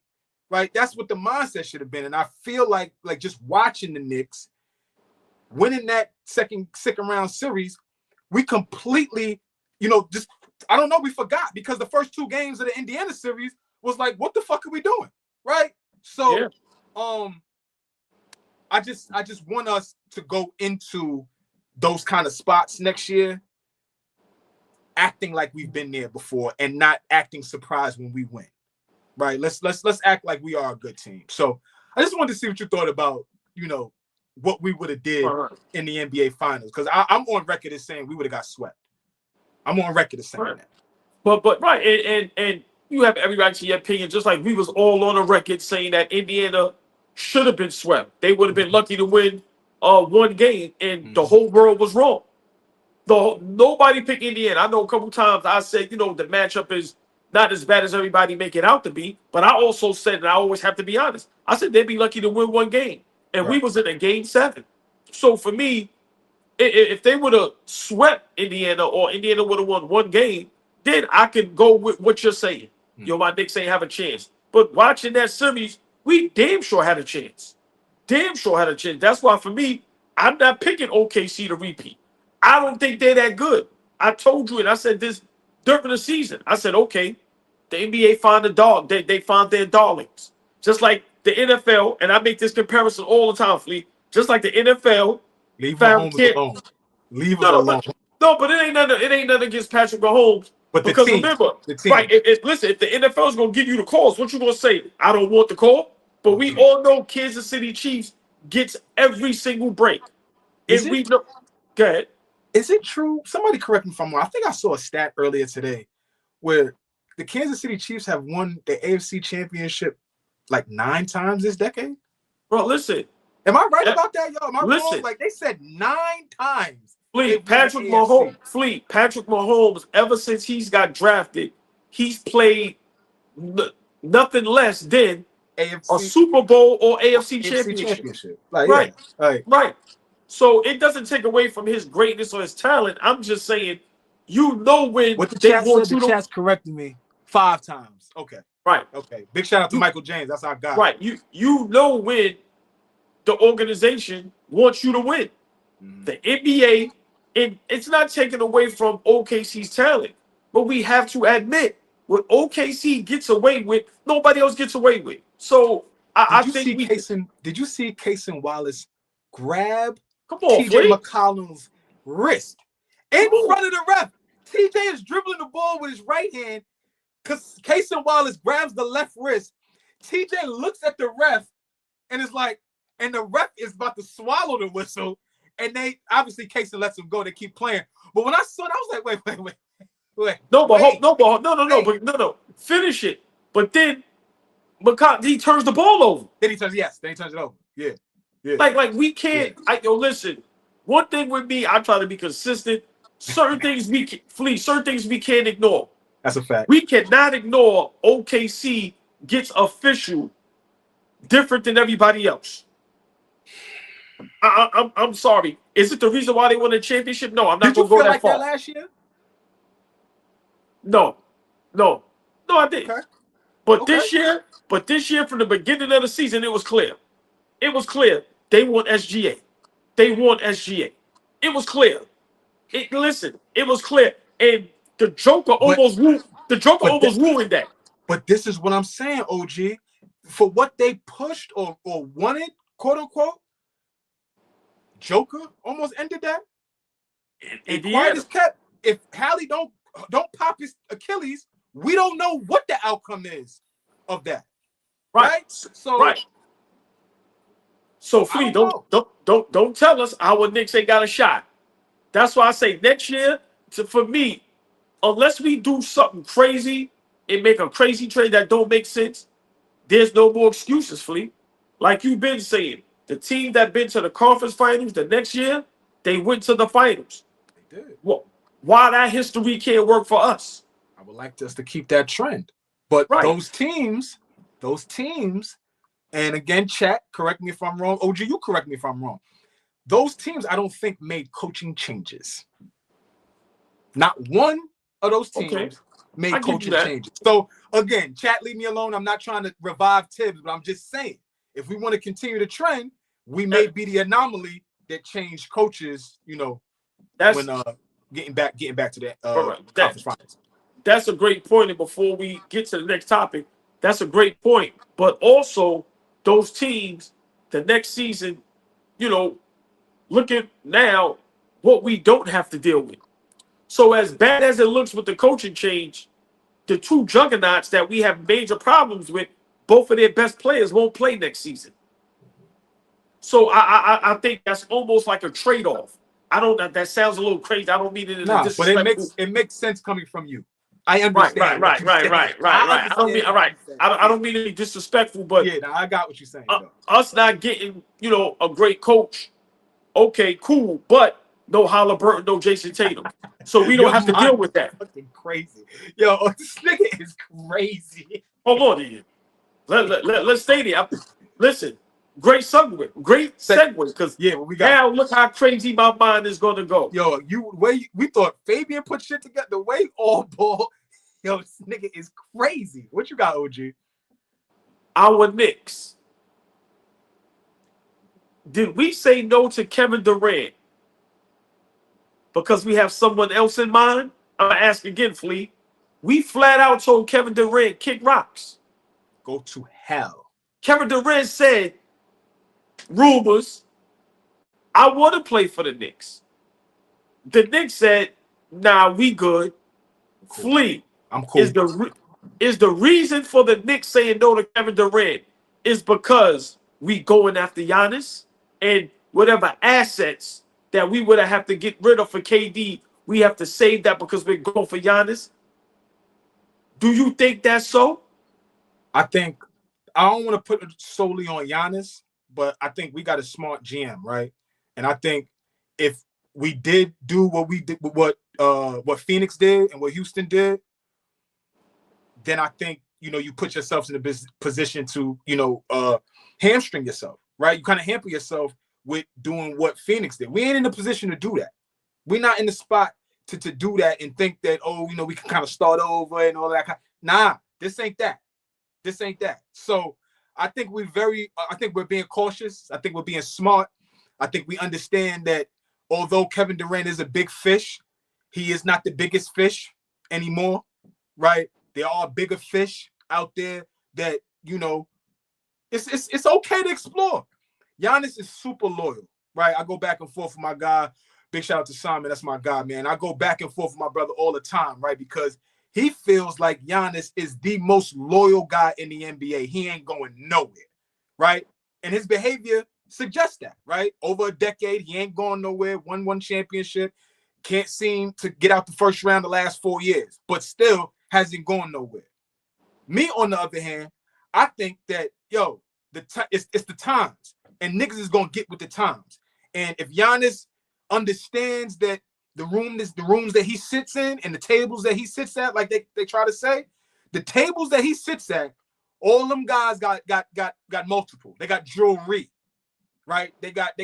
Right? That's what the mindset should have been. And I feel like just watching the Knicks winning that second round series, we completely, you know, just I don't know, we forgot because the first 2 games of the Indiana series was like, what the fuck are we doing? Right? So Yeah. I just want us to go into those kind of spots next year acting like we've been there before and not acting surprised when we win. Right? Let's act like we are a good team. So I just wanted to see what you thought about, you know, what we would have did in the NBA Finals, because I'm on record as saying we would have got swept. I'm on record as saying that. But right, and you have every right to your opinion, just like we was all on the record saying that Indiana should have been swept. They would have been lucky to win 1 game, and the whole world was wrong. Nobody picked Indiana. I know a couple times I said, you know, the matchup is not as bad as everybody make it out to be, but I also said, and I always have to be honest, I said they'd be lucky to win 1 game, and we was in a Game 7. So for me, if they would have swept Indiana or Indiana would have won 1 game, then I could go with what you're saying. Yo, my Knicks ain't have a chance. But watching that series, we damn sure had a chance. Damn sure had a chance. That's why for me, I'm not picking OKC to repeat. I don't think they're that good. I told you, and I said this during the season. I said, okay, the NBA find a dog. They find their darlings. Just like the NFL, and I make this comparison all the time, Fleet. Just like the NFL. Leave Mahomes alone. Leave him alone. No, but it ain't nothing against Patrick Mahomes. But because team, remember, right? Listen, if the NFL is gonna give you the calls, what you gonna say? I don't want the call. But we all know Kansas City Chiefs gets every single break. And we know. Go ahead. Is it true? Somebody correct me if I'm wrong. I think I saw a stat earlier today where the Kansas City Chiefs have won the AFC Championship like 9 times this decade. Bro, listen. Am I right about that, y'all? Am I listen, wrong? Like they said 9 times. Patrick Mahomes, ever since he's got drafted, he's played nothing less than a Super Bowl or AFC championship. Like, right. So it doesn't take away from his greatness or his talent. I'm just saying, you know when what the chat said, the chat's correcting me 5 times. Okay. Right. Okay. Big shout out to Michael James. That's our guy. Right. You know when the organization wants you to win. The NBA, and it's not taken away from OKC's talent, but we have to admit what OKC gets away with, nobody else gets away with. So I think did you see Cason Wallace grab TJ McCollum's wrist in front of the ref? TJ is dribbling the ball with his right hand because Cason Wallace grabs the left wrist. TJ looks at the ref and is like, and the ref is about to swallow the whistle. And they obviously Cason lets him go. They keep playing. But when I saw it, I was like, wait. No. Finish it. but then he turns the ball over. Then he turns it over. Yeah. Like we can't. Listen. One thing with me, I try to be consistent. Certain things certain things we can't ignore. That's a fact. We cannot ignore OKC gets official different than everybody else. I'm sorry. Is it the reason why they won the championship? No, I'm not going to go that far. That last year? No, I didn't. Okay. But this year, from the beginning of the season, it was clear. It was clear they want SGA. It was clear. It was clear, and the Joker almost ruined that. But this is what I'm saying, OG. For what they pushed or wanted, quote unquote, Joker almost ended that. And quiet as kept. If Hallie don't pop his Achilles, we don't know what the outcome is of that. Right? So Flea, don't tell us our Knicks ain't got a shot. That's why I say next year, for me, unless we do something crazy and make a crazy trade that don't make sense, there's no more excuses, Flea. Like you've been saying, the team that been to the conference finals the next year, they went to the finals. They did. Well, why that history can't work for us? I would like us to keep that trend. But those teams, and again, chat, correct me if I'm wrong. OG, you correct me if I'm wrong. Those teams, I don't think, made coaching changes. Not one of those teams made coaching changes. So, again, chat, leave me alone. I'm not trying to revive Tibbs, but I'm just saying, if we want to continue the trend, we may be the anomaly that changed coaches, when getting back to that conference finals. That's a great point. And before we get to the next topic, that's a great point. But also, those teams, the next season, look at now what we don't have to deal with. So as bad as it looks with the coaching change, the two juggernauts that we have major problems with, both of their best players won't play next season. So I think that's almost like a trade-off. That sounds a little crazy. I don't mean it in a disrespectful. But it makes sense coming from you. I understand. Right. I don't mean to be disrespectful, but I got what you're saying. Us not getting, a great coach, okay, cool, but no Halliburton, no Jason Tatum. So we don't have to deal with that. Fucking crazy. Yo, this nigga is crazy. Hold on, Ian. Let's stay there. Listen, great segue, because now look how crazy my mind is going to go. Yo, we thought Fabian put shit together. The way AllBall, yo, this nigga is crazy. What you got, OG? Our Knicks. Did we say no to Kevin Durant because we have someone else in mind? I'm going to ask again, Flea. We flat out told Kevin Durant, kick rocks. Go to hell. Kevin Durant said, rumors, I want to play for the Knicks. The Knicks said, nah, we good. Cool. Flea. I'm cool. Is the reason for the Knicks saying no to Kevin Durant is because we going after Giannis and whatever assets that we would have to get rid of for KD, we have to save that because we're going for Giannis? Do you think that's so? I don't want to put it solely on Giannis, but I think we got a smart GM, right? And I think if we did do what we did, what Phoenix did and what Houston did, then I think, you put yourselves in a position to, hamstring yourself, right? You kind of hamper yourself with doing what Phoenix did. We ain't in a position to do that. We're not in the spot to do that and think that, we can kind of start over and all that. Nah, this ain't that. So I think we're being cautious. I think we're being smart. I think we understand that although Kevin Durant is a big fish, he is not the biggest fish anymore, right? There are bigger fish out there that, it's okay to explore. Giannis is super loyal, right? I go back and forth with my guy. Big shout out to Simon. That's my guy, man. I go back and forth with my brother all the time, right? Because he feels like Giannis is the most loyal guy in the NBA. He ain't going nowhere, right? And his behavior suggests that, right? Over a decade, he ain't going nowhere. Won one championship. Can't seem to get out the first round the last 4 years, but still hasn't gone nowhere. Me, on the other hand, I think that, yo, it's the times. And niggas is going to get with the times. And if Giannis understands that the rooms that he sits in and the tables that he sits at, like they try to say, the tables that he sits at, all them guys got multiple. They got jewelry, right? They got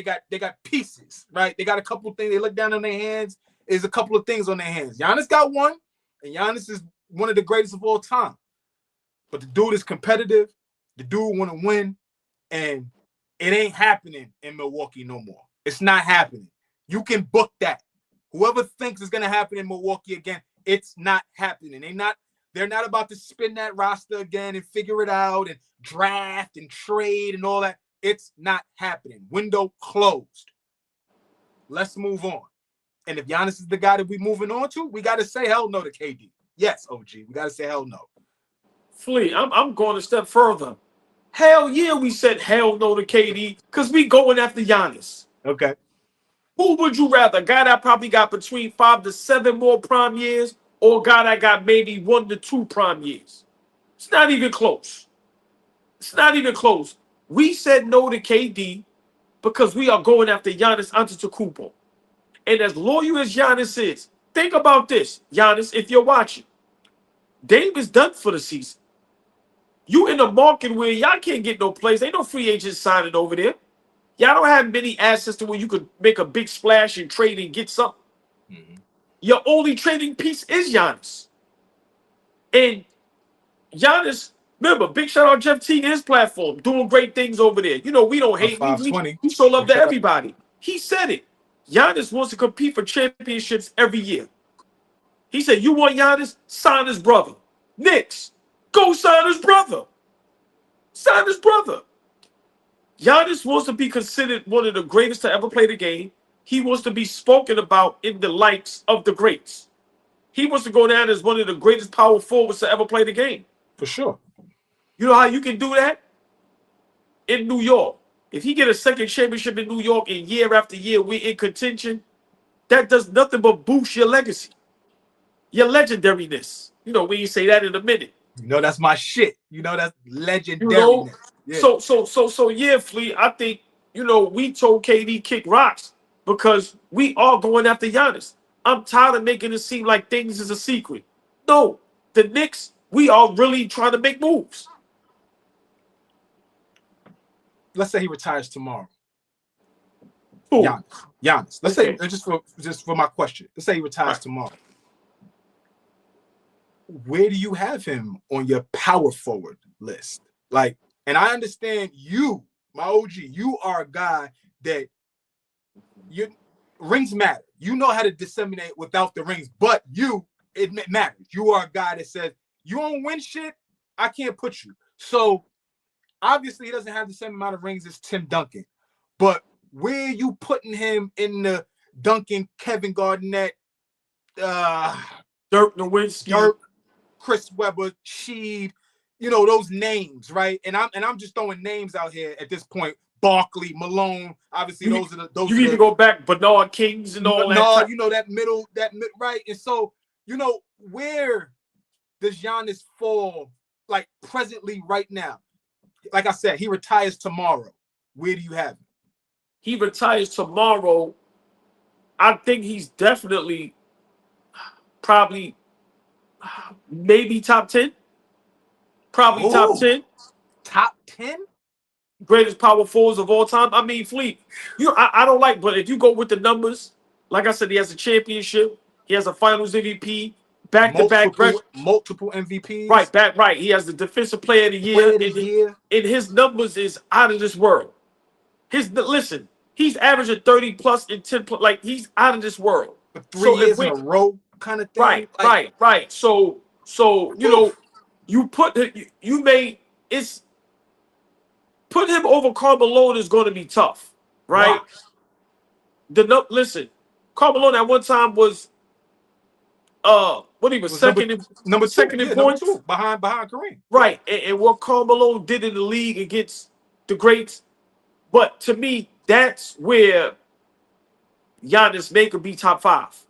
pieces, right? They got a couple of things. They look down on their hands. There's a couple of things on their hands. Giannis got one, and Giannis is one of the greatest of all time. But the dude is competitive. The dude want to win, and it ain't happening in Milwaukee no more. It's not happening. You can book that. Whoever thinks it's gonna happen in Milwaukee again, it's not happening. They're not about to spin that roster again and figure it out and draft and trade and all that. It's not happening. Window closed. Let's move on. And if Giannis is the guy that we're moving on to, we got to say hell no to KD. Yes, OG. We got to say hell no. Flea, I'm going a step further. Hell yeah, we said hell no to KD because we going after Giannis. Okay. Who would you rather? A guy that probably got between 5 to 7 more prime years, or a guy that got maybe 1 to 2 prime years? It's not even close. It's not even close. We said no to KD because we are going after Giannis Antetokounmpo. And as loyal as Giannis is, think about this, Giannis, if you're watching. Dame is done for the season. You in a market where y'all can't get no plays. Ain't no free agents signing over there. Y'all don't have many assets to where you could make a big splash and trade and get something. Mm-hmm. Your only trading piece is Giannis. And Giannis, remember, big shout out Jeff T and his platform, doing great things over there. You know, we don't hate. We show love to everybody. He said it. Giannis wants to compete for championships every year. He said, you want Giannis? Sign his brother. Knicks, go sign his brother. Sign his brother. Giannis wants to be considered one of the greatest to ever play the game. He wants to be spoken about in the likes of the greats. He wants to go down as one of the greatest power forwards to ever play the game. For sure. You know how you can do that? In New York. If he get a second championship in New York and year after year we're in contention, that does nothing but boost your legacy. Your legendariness. You know, we say that in a minute. You know, that's my shit. You know, that's legendariness. You know? Yeah. So yeah, Flea, I think, you know, we told KD kick rocks because we are going after Giannis. I'm tired of making it seem like things is a secret. No, the Knicks, we are really trying to make moves. Let's say he retires tomorrow. Who? Giannis. Let's say just for my question. Let's say he retires tomorrow. Where do you have him on your power forward list? Like, and I understand you, my OG, you are a guy that rings matter. You know how to disseminate without the rings, but it matters. You are a guy that says, you don't win shit, I can't put you. So obviously he doesn't have the same amount of rings as Tim Duncan, but where are you putting him in the Duncan, Kevin Garnett, Dirk Nowitzki, Chris Webber, Sheed, you know, those names, right? And I'm just throwing names out here at this point. Barkley, Malone, obviously those. You need to go back, Bernard Kings and all that. No, you know that middle, right? And so, you know, where does Giannis fall, like presently right now? Like I said, he retires tomorrow. Where do you have him? He retires tomorrow. I think he's definitely probably maybe top 10. Probably top 10. Top 10? Greatest power forwards of all time. I mean, Fleet, I don't like, but if you go with the numbers, like I said, he has a championship, he has a finals MVP, back-to-back multiple MVPs. Right. He has the defensive player of the year. And his numbers is out of this world. Listen, he's averaging 30 plus and 10 plus, like he's out of this world. For 3 years in a row kind of thing. Right. So you know, put him over Carmelo is going to be tough, right? Wow. Listen, Carmelo at one time was second in points, behind Kareem. Right, and what Carmelo did in the league against the greats, but to me, that's where Giannis could be top 5.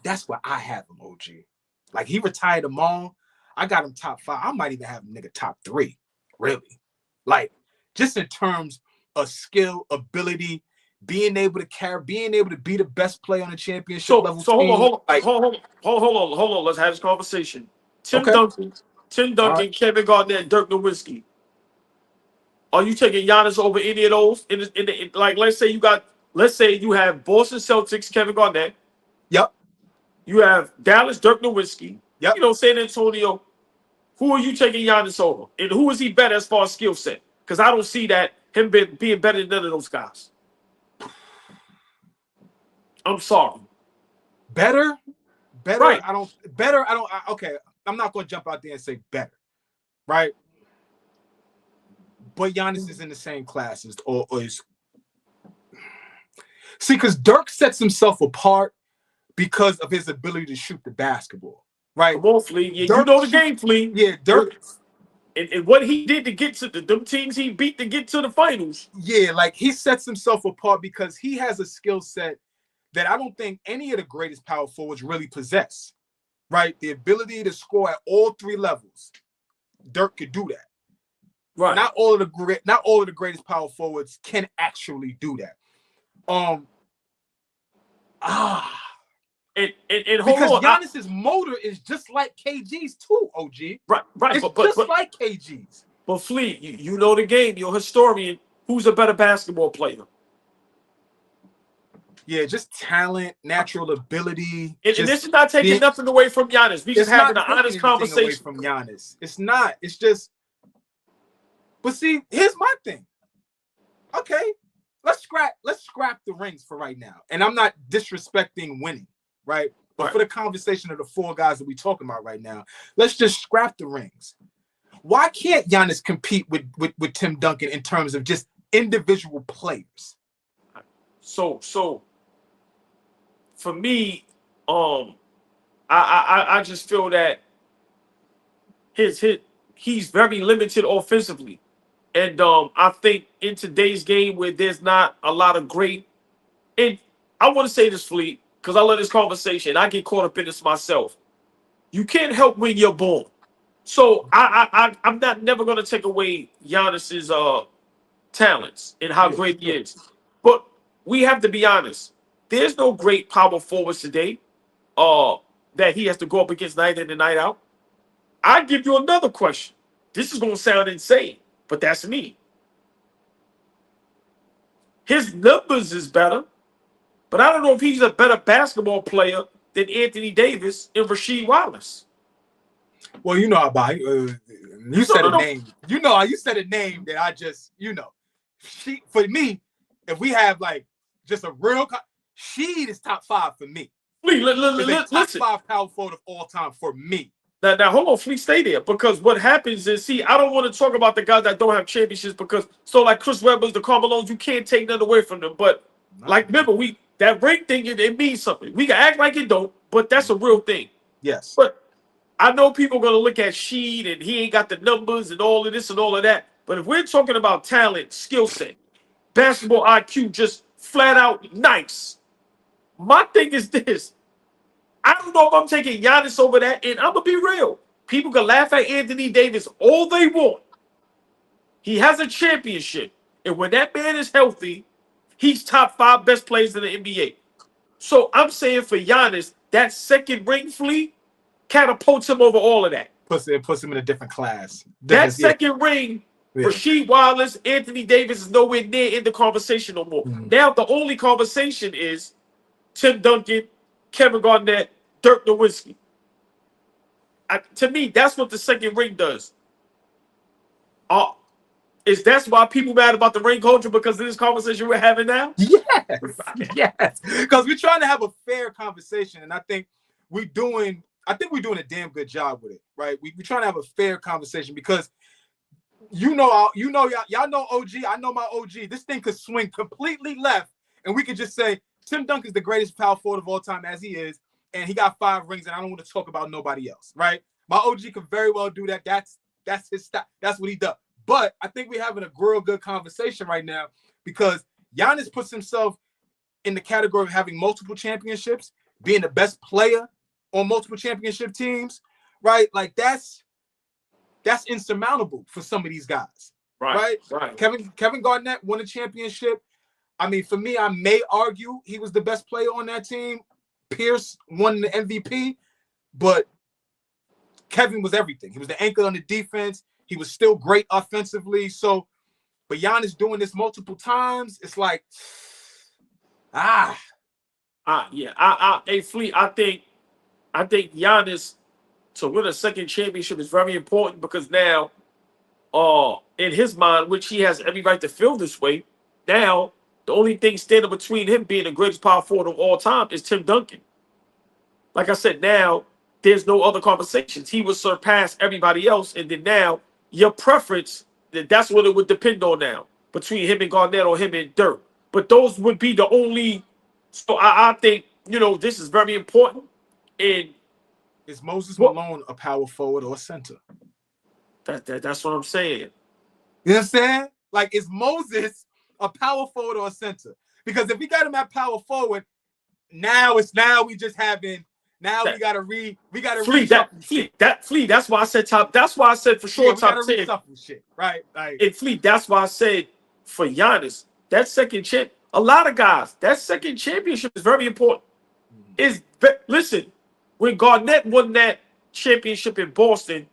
That's where I have him, OG. Like he retired tomorrow. I got him top 5. I might even have him nigga top 3. Really, like just in terms of skill, ability, being able to carry, being able to be the best player on the championship level. So team. hold Like, on. Let's have this conversation. Tim okay. Duncan, All right. Kevin Garnett, Dirk Nowitzki. Are you taking Giannis over any of those? Like, let's say you have Boston Celtics, Kevin Garnett. Yep. You have Dallas, Dirk Nowitzki. Yep. You know, San Antonio. Who are you taking Giannis over? And who is he better as far as skill set? Because I don't see that him being better than none of those guys. I'm sorry. Better. Right. Okay, I'm not going to jump out there and say better. Right. But Giannis is in the same class as, or is. See, because Dirk sets himself apart because of his ability to shoot the basketball. Right. Come on, Flea. Yeah, you know the game, Flea. Yeah, Dirk. And what he did to get to them teams he beat to get to the finals. Yeah, like he sets himself apart because he has a skill set that I don't think any of the greatest power forwards really possess. Right? The ability to score at all 3 levels. Dirk could do that. Right. Not all of the greatest power forwards can actually do that. And because Giannis's motor is just like KG's too, OG. Right. It's just like KG's. But Flea, you know the game. You're a historian. Who's a better basketball player? Yeah, just talent, natural ability. And this is not taking nothing away from Giannis. We just having an honest conversation. Away from Giannis. It's not. It's just. But see, here's my thing. Okay, let's scrap the rings for right now. And I'm not disrespecting winning, right? But for the conversation of the 4 guys that we're talking about right now, let's just scrap the rings. Why can't Giannis compete with Tim Duncan in terms of just individual players? So for me, I just feel that he's very limited offensively. And I think in today's game where there's not a lot of great, and I want to say this, Fleet, because I love this conversation. I get caught up in this myself. You can't help when you're born. So I'm never going to take away Giannis's talents and how great he is. But we have to be honest. There's no great power forwards today that he has to go up against night in and night out. I give you another question. This is going to sound insane, but that's me. His numbers is better, but I don't know if he's a better basketball player than Anthony Davis and Rasheed Wallace. Well, you know about you said a name. You said a name that I just, for me, if we have like just a real, Sheed is top 5 for me. Listen. Top 5 power forward of all time for me. Now, hold on, Fleet, stay there. Because what happens is, I don't want to talk about the guys that don't have championships because, like Chris Webber's, the Carmelones, you can't take nothing away from them. But, remember, that ring thing, it means something. We can act like it don't, but that's a real thing. Yes. But I know people are going to look at Sheed and he ain't got the numbers and all of this and all of that. But if we're talking about talent, skill set, basketball IQ, just flat out nice. My thing is this. I don't know if I'm taking Giannis over that, and I'm going to be real. People can laugh at Anthony Davis all they want. He has a championship, and when that man is healthy, he's top 5 best players in the NBA. So I'm saying for Giannis, that second ring, Fleet, catapults him over all of that. Puts him in a different class. That second ring, Rasheed Wallace, Anthony Davis is nowhere near in the conversation no more. Mm-hmm. Now the only conversation is Tim Duncan, Kevin Garnett, Dirk Nowitzki. To me, that's what the second ring does. That's why people mad about the ring culture because of this conversation we're having now? Yes. Because we're trying to have a fair conversation, and I think we're doing a damn good job with it, right? We're trying to have a fair conversation because y'all know OG, I know my OG. This thing could swing completely left, and we could just say Tim Duncan's the greatest power forward of all time as he is, and he got 5 rings, and I don't want to talk about nobody else, right? My OG could very well do that. That's his style. That's what he does. But I think we're having a real good conversation right now because Giannis puts himself in the category of having multiple championships, being the best player on multiple championship teams, right? Like that's that's insurmountable for some of these guys. Right? Kevin Garnett won a championship. I mean, for me, I may argue he was the best player on that team. Pierce won the MVP, but Kevin was everything. He was the anchor on the defense. He was still great offensively. So, but Giannis doing this multiple times, it's like, yeah. Hey, Fleet, I think Giannis to win a second championship is very important because now, in his mind, which he has every right to feel this way, now the only thing standing between him being the greatest power forward of all time is Tim Duncan. Like I said, now there's no other conversations. He will surpass everybody else, and then now your preference, that's what it would depend on now, between him and Garnett or him and Dirk. But those would be the only. So I think, this is very important. And is Moses Malone a power forward or a center? That's what I'm saying. You know what I'm saying? Like, is Moses a power forward or a center? Because if we got him at power forward, we just having. Now we gotta reshuffle that's why I said top. That's why I said for sure top 10. Shit, right? Like, and Fleet, that's why I said for Giannis, that second champ. A lot of guys, that second championship is very important. Listen, when Garnett won that championship in Boston,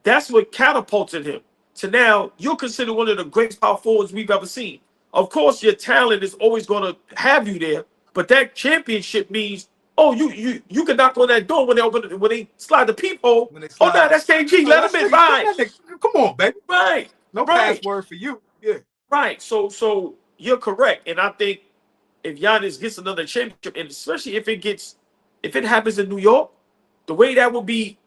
that's what catapulted him to now you're considered one of the greatest power forwards we've ever seen. Of course, your talent is always going to have you there, but that championship means, oh, you can knock on that door when they slide the peephole. Oh, no, that's KG. Let him in. Right. Come on, baby. Right. No password for you. Yeah. Right. So you're correct, and I think if Giannis gets another championship, and especially if it happens in New York, the way that will be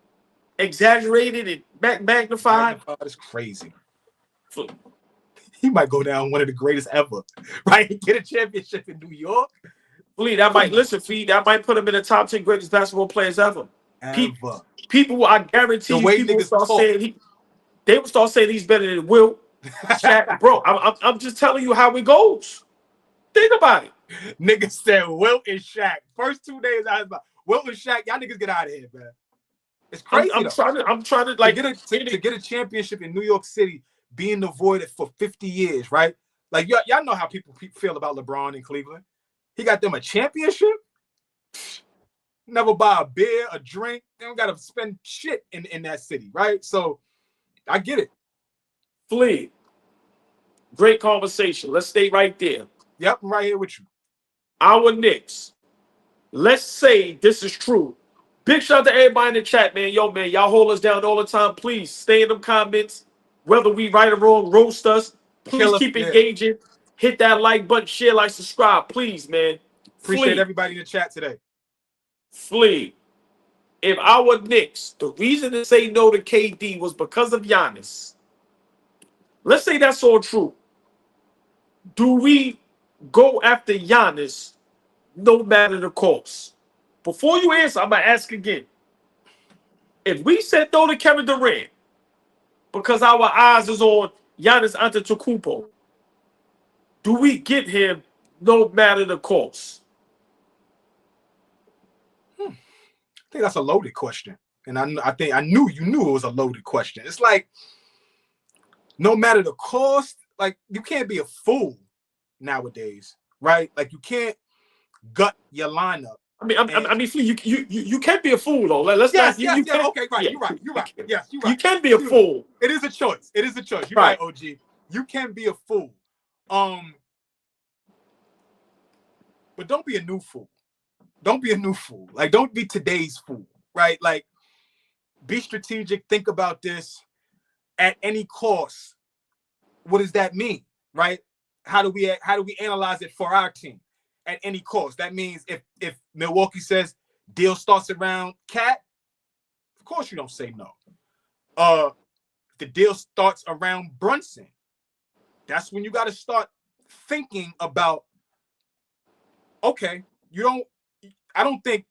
exaggerated and magnified is crazy. He might go down one of the greatest ever, right? Get a championship in New York. Fleet, that might put him in the top 10 greatest basketball players ever. People, I guarantee you, people will start saying they will start saying he's better than Will. Shaq, bro, I'm just telling you how it goes. Think about it. Niggas said Wilt and Shaq. First 2 days I was about Wilt and Shaq. Y'all niggas get out of here, man. It's crazy. I'm trying to like to get a championship in New York City, being the void for 50 years, right? Like y'all know how people feel about LeBron in Cleveland. He got them a championship. Never buy a beer, a drink. They don't gotta spend shit in that city, right? So I get it. Fleet. Great conversation. Let's stay right there. Yep, I'm right here with you. Our Knicks. Let's say this is true. Big shout out to everybody in the chat, man. Yo, man, y'all hold us down all the time. Please stay in them comments. Whether we right or wrong, roast us. Please keep engaging. Hit that like button, share, like, subscribe. Please, man. Appreciate everybody in the chat today. Flee. If our Knicks, the reason to say no to KD was because of Giannis. Let's say that's all true. Do we go after Giannis no matter the cost? Before you answer, I'm going to ask again. If we said no to Kevin Durant because our eyes is on Giannis Antetokounmpo, do we get him no matter the cost? I think that's a loaded question. And I think I knew you knew it was a loaded question. It's like, no matter the cost, like, you can't be a fool nowadays, right? Like, you can't gut your lineup. I mean, you can't be a fool though. Let's yes, not. Okay, right. You're right. Yes, you're right. You can be a fool. It is a choice. You're right, OG. You can be a fool. But don't be a new fool. Like, don't be today's fool, right? Like, be strategic. Think about this at any cost. What does that mean, right? How do we analyze it for our team? At any cost. That means if Milwaukee says deal starts around Cat, of course you don't say no. If the deal starts around Brunson, that's when you got to start thinking about, okay, I don't think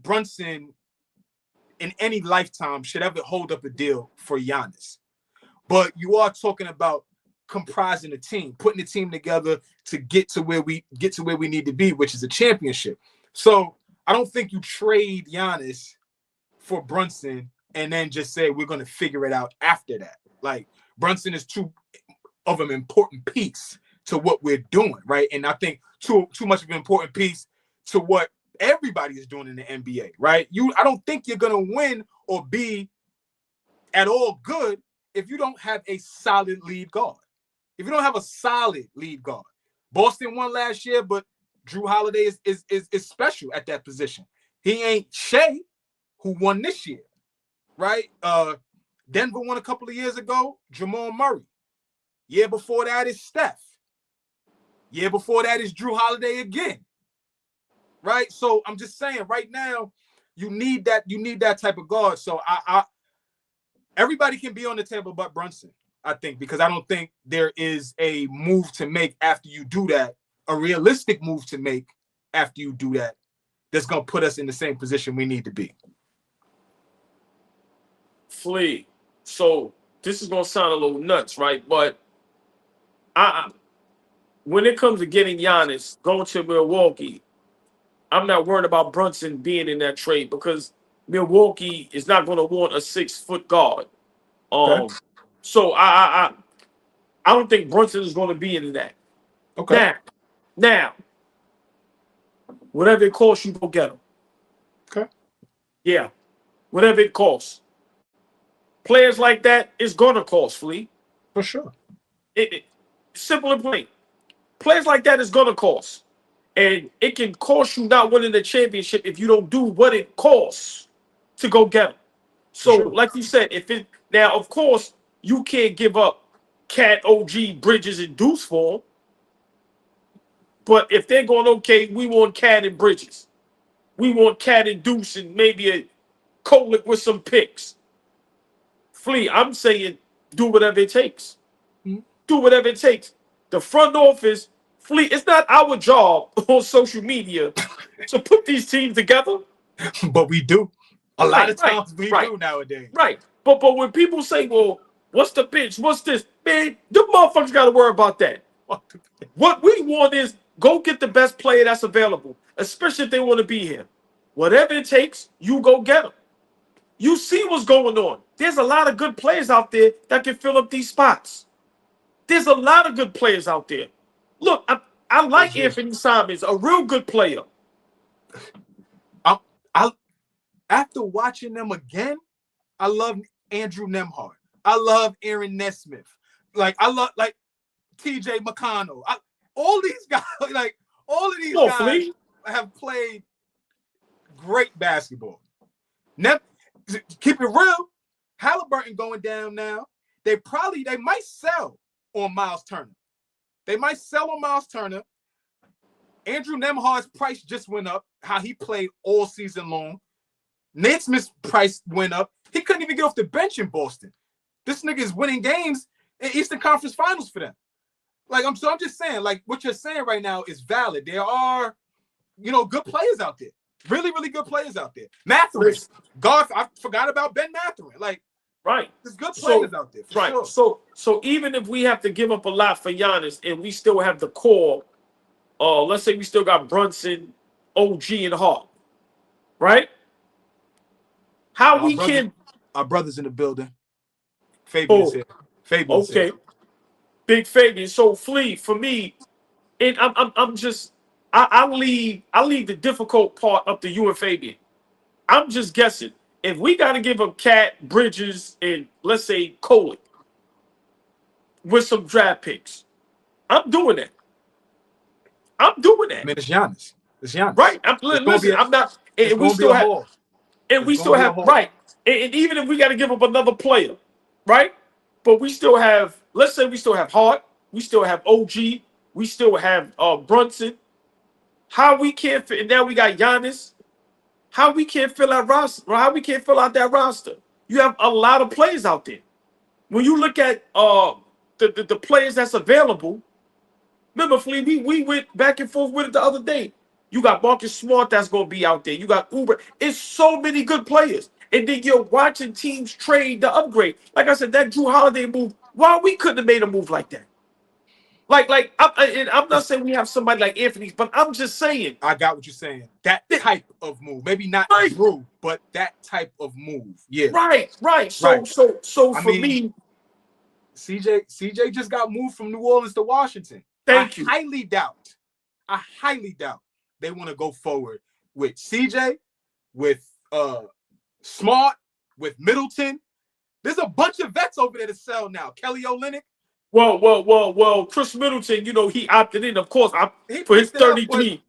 Brunson in any lifetime should ever hold up a deal for Giannis. But you are talking about comprising a team, putting the team together to get to where we need to be, which is a championship. So I don't think you trade Giannis for Brunson and then just say we're going to figure it out after that. Like Brunson is too of an important piece to what we're doing, right? And I think too much of an important piece to what everybody is doing in the NBA, right? I don't think you're going to win or be at all good if you don't have a solid lead guard. If you don't have a solid lead guard. Boston won last year, but Drew Holiday is special at that position. He ain't Shea, who won this year, right? Denver won a couple of years ago, Jamal Murray. Year before that is Steph. Year before that is Drew Holiday again, right? So I'm just saying, right now, you need that type of guard. So everybody can be on the table but Brunson, I think, because I don't think there is a move to make after you do that, a realistic move to make after you do that, that's going to put us in the same position we need to be. Flea. So this is going to sound a little nuts, right? But when it comes to getting Giannis, going to Milwaukee, I'm not worried about Brunson being in that trade because Milwaukee is not going to want a 6-foot guard. Okay. So I don't think Brunson is going to be in that. Okay. Now, whatever it costs, you go get him. Okay. Yeah, whatever it costs. Players like that is going to cost, Flea. For sure. Simple and plain. Players like that is going to cost. And it can cost you not winning the championship if you don't do what it costs to go get them. So, Sure. like you said, now, of course, you can't give up Cat, OG, Bridges, and Deuce for them. But if they're going, okay, we want Cat and Bridges. We want Cat and Deuce and maybe a Kolick with some picks. Flea, I'm saying do whatever it takes. Mm-hmm. Do whatever it takes. The front office, Flea, it's not our job on social media to put these teams together. But we do. A lot of times we right. do nowadays. Right. But when people say, well, what's the bench? What's this? Man, the motherfuckers got to worry about that. What we want is go get the best player that's available, especially if they want to be here. Whatever it takes, you go get them. You see what's going on. There's a lot of good players out there that can fill up these spots. There's a lot of good players out there. Look, I like Anthony Simons, a real good player. After watching them again, I love Andrew Nembhard. I love Aaron Nesmith. I love TJ McConnell. All these guys, all of these guys Flea have played great basketball. Keep it real. Halliburton going down now. They might sell on Miles Turner. They might sell on Miles Turner. Andrew Nembhard's price just went up, how he played all season long. Nate Smith's price went up. He couldn't even get off the bench in Boston. This nigga is winning games in Eastern Conference Finals for them. I'm just saying, what you're saying right now is valid. There are, good players out there. Really, really good players out there. Mathurin. Garth, I forgot about Ben Mathurin. Right. There's good players out there. Right. Sure. So even if we have to give up a lot for Giannis and we still have the core, let's say we still got Brunson, OG, and Hart, right? Our brothers in the building. Fabian's here. Fabian's okay. Here. Big Fabian. So Flea, for me, and I leave the difficult part up to you and Fabian. I'm just guessing. If we got to give up Cat, Bridges, and let's say Kolick with some draft picks, I'm doing that. I mean, it's Giannis. Right. I'm not. And we still have. And we still have, right. And even if we got to give up another player, right? But we still have, let's say we still have Hart, we still have OG, we still have Brunson. How we can't fit, and now we got Giannis. How we can't fill out roster, or how we can't fill out that roster? You have a lot of players out there. When you look at the players that's available, remember, Flea, we went back and forth with it the other day. You got Marcus Smart that's going to be out there. You got Uber. It's so many good players. And then you're watching teams trade the upgrade. Like I said, that Drew Holiday move, why we couldn't have made a move like that? I'm not saying we have somebody like Anthony, but I'm just saying. I got what you're saying. That type of move, maybe not Right. Drew, but that type of move. Yeah. Right. So I for mean, me, CJ just got moved from New Orleans to Washington. Thank you. I highly doubt they want to go forward with CJ, with Smart, with Middleton. There's a bunch of vets over there to sell now. Kelly Olynyk. Well, Chris Middleton, you know, he opted in, of course, for his 33.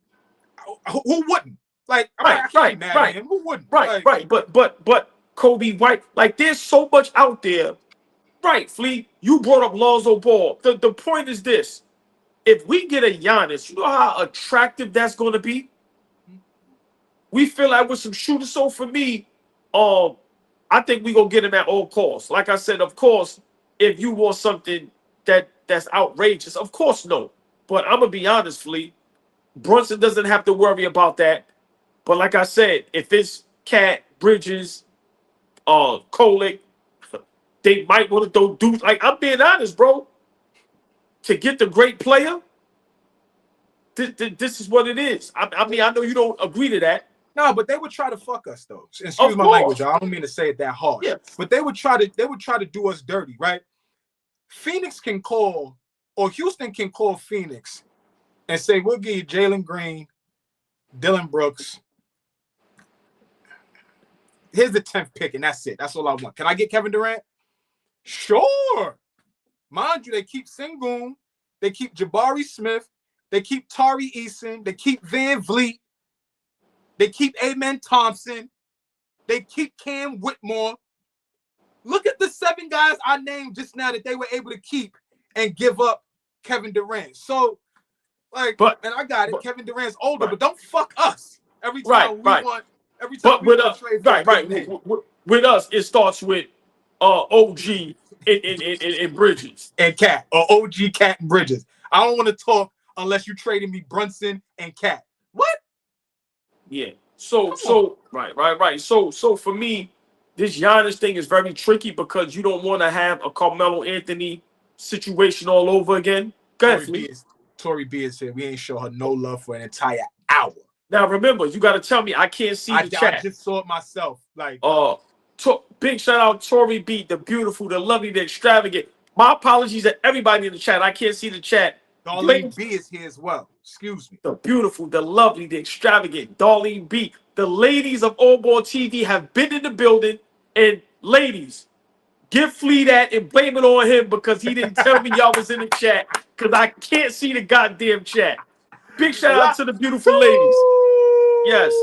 Who wouldn't? Like, I can't be mad at him. Who wouldn't? Right. But Kobe White, like, there's so much out there. Right, Flea, you brought up Lonzo Ball. The point is this. If we get a Giannis, you know how attractive that's going to be? We feel like with some shooters. So for me, I think we're going to get him at all costs. Like I said, of course, if you want something that's outrageous, of course, no. But I'm going to be honest, Flea. Brunson doesn't have to worry about that. But like I said, if it's Cat, Bridges, Kolick, they might want to throw dudes. Like, I'm being honest, bro. To get the great player, this is what it is. I mean, I know you don't agree to that. No, but they would try to fuck us though. Excuse my language, I don't mean to say it that harsh. Yeah. But they would try to do us dirty, right? Phoenix can call, or Houston can call Phoenix and say, we'll give you Jalen Green, Dylan Brooks. Here's the 10th pick, and that's it. That's all I want. Can I get Kevin Durant? Sure. Mind you, they keep Sengun, they keep Jabari Smith, they keep Tari Eason, they keep Van Vliet, they keep Amen Thompson, they keep Cam Whitmore. Look at the 7 guys I named just now that they were able to keep and give up Kevin Durant. So, like, and I got it. Kevin Durant's older, but don't fuck us every time we want. Every time we want to trade for with us, it starts with OG and Bridges and Cat, or OG, Cat, and Bridges. I don't want to talk unless you traded me Brunson and Cat. What? Yeah. So right. So for me, this Giannis thing is very tricky because you don't want to have a Carmelo Anthony situation all over again. Go ahead, Tori B is here. We ain't show her no love for an entire hour. Now remember, you got to tell me I can't see the chat. I just saw it myself. Like, big shout out Tori B, the beautiful, the lovely, the extravagant. My apologies to everybody in the chat. I can't see the chat. Darlene B is here as well. Excuse me. The beautiful, the lovely, the extravagant Darlene B. The ladies of AllBall TV have been in the building. And ladies, give Flea that and blame it on him because he didn't tell me y'all was in the chat because I can't see the goddamn chat. Big shout out to the beautiful ladies. Yes.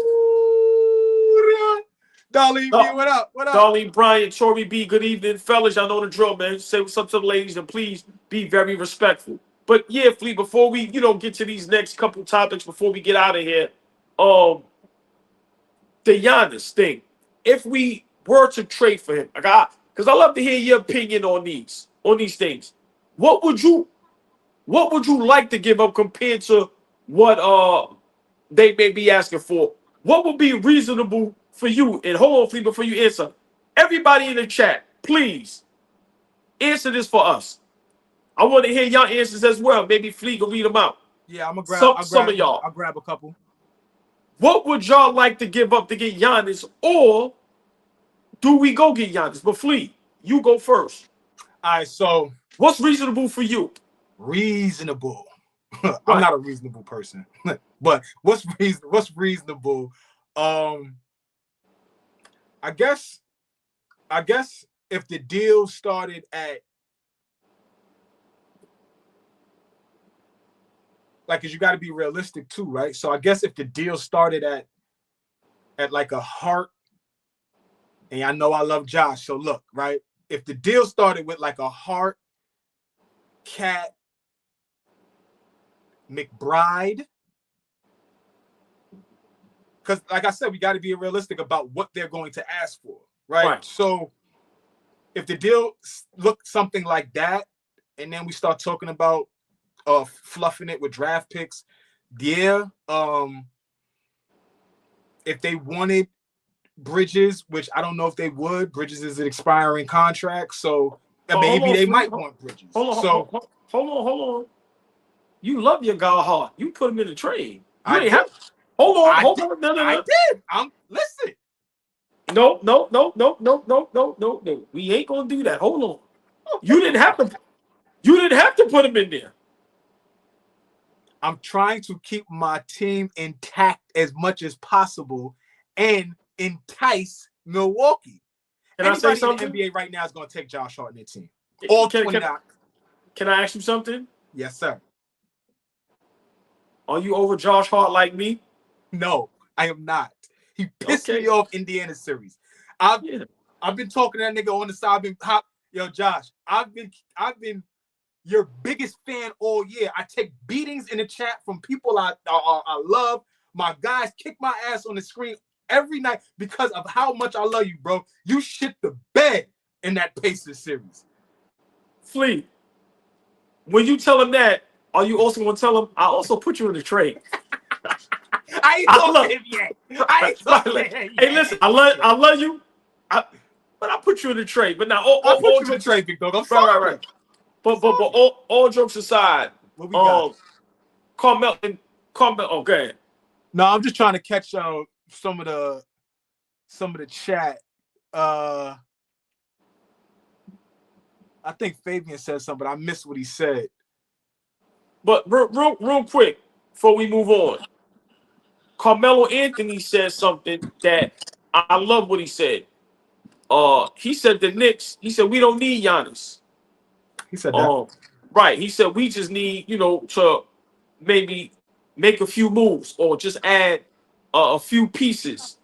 Darlene B, what up? What up? Darlene Bryant, Tori B, good evening. Fellas, y'all know the drill, man. Say what's up to the ladies and please be very respectful. But yeah, Flea, before we, get to these next couple topics, before we get out of here, the Giannis thing. If we were to trade for him, because I love to hear your opinion on these things. What would you like to give up compared to what they may be asking for? What would be reasonable for you? And hold on, Flea, before you answer, everybody in the chat, please answer this for us. I want to hear y'all answers as well. Maybe Flea can read them out. Yeah, I'm gonna grab some of y'all. I'll grab a couple. What would y'all like to give up to get Giannis, or do we go get Giannis? But Flea, you go first. All right, so what's reasonable for you? Reasonable. I'm not a reasonable person, but what's reasonable? I guess if the deal started at because you got to be realistic too, right? So I guess if the deal started at like a Hart, and I know I love Josh, so look, right? If the deal started with like a Hart, Cat, McBride, because like I said, we got to be realistic about what they're going to ask for, right? So if the deal looked something like that, and then we start talking about fluffing it with draft picks, yeah. If they wanted Bridges, which I don't know if they would. Bridges is an expiring contract, so maybe they might want Bridges. Hold on. You love your guy hard. You put him in the trade. You I ain't did. have. Hold on. I Hold did. on. No. I did. Listen. No. We ain't gonna do that. Hold on. You didn't have to. You didn't have to put him in there. I'm trying to keep my team intact as much as possible and entice Milwaukee. Can I say Anybody something? in the NBA right now is going to take Josh Hart in their team. All 29. Can I ask you something? Yes, sir. Are you over Josh Hart like me? No, I am not. He pissed me off Indiana series. I've been talking to that nigga on the side. Yo, Josh, I've been your biggest fan all year. I take beatings in the chat from people I love. My guys kick my ass on the screen every night because of how much I love you, bro. You shit the bed in that Pacers series. Flea, when you tell him that, are you also going to tell him, I also put you in the trade? I ain't talking to him yet. Hey, listen, I love you, but I put you in the trade. But now, I put you in the trade, big dog. I'm sorry. Right. But all jokes aside, what we got? Carmel. Okay. No, I'm just trying to catch some of the chat. I think Fabian said something, but I missed what he said. But real quick before we move on, Carmelo Anthony said something that I love what he said. He said the Knicks. He said we don't need Giannis. He said that. Right. He said we just need to maybe make a few moves or just add a few pieces.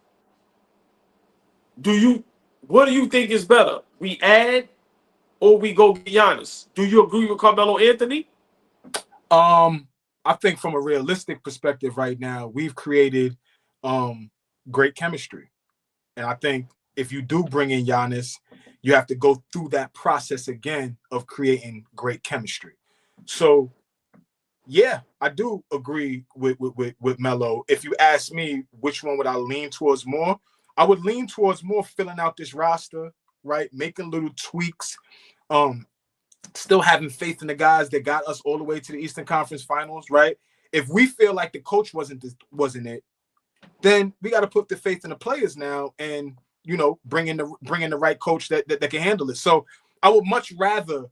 What do you think is better? We add or we go get Giannis? Do you agree with Carmelo Anthony? I think from a realistic perspective right now, we've created great chemistry. And I think if you do bring in Giannis, you have to go through that process again of creating great chemistry. So, yeah, I do agree with Melo. If you ask me which one would I lean towards more, I would lean towards more filling out this roster, right? Making little tweaks, still having faith in the guys that got us all the way to the Eastern Conference Finals, right? If we feel like the coach wasn't it, then we got to put the faith in the players now, and bring in the right coach that can handle it. So I would much rather,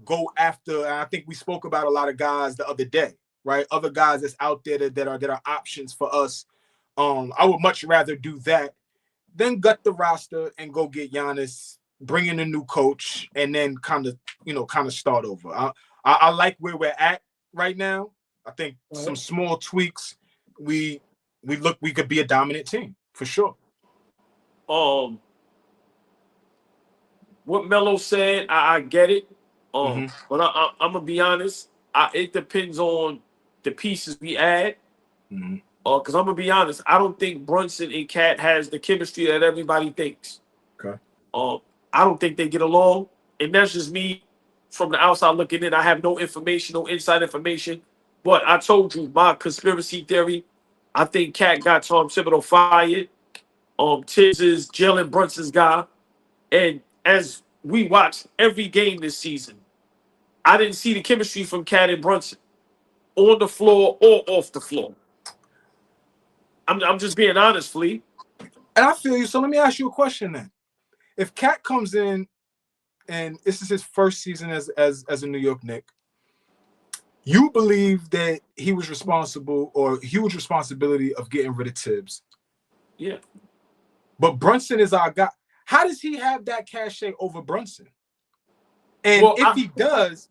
go after. And I think we spoke about a lot of guys the other day, right? Other guys that's out there that are options for us. I would much rather do that than gut the roster and go get Giannis, bring in a new coach, and then kind of start over. I like where we're at right now. I think some small tweaks, we could be a dominant team for sure. What Melo said, I get it. But I'm gonna be honest. It depends on the pieces we add. Because I'm gonna be honest, I don't think Brunson and Cat has the chemistry that everybody thinks. Okay. I don't think they get along, and that's just me from the outside looking in. I have no information, no inside information. But I told you my conspiracy theory. I think Cat got Tom Thibodeau fired. Tiz is Jalen Brunson's guy, and as we watched every game this season, I didn't see the chemistry from Cat and Brunson on the floor or off the floor. I'm just being honest, Flea. And I feel you. So let me ask you a question then. If Cat comes in and this is his first season as a New York Knick, you believe that he was responsible or huge responsibility of getting rid of Tibbs? Yeah. But Brunson is our guy. How does he have that cachet over Brunson? And if he does,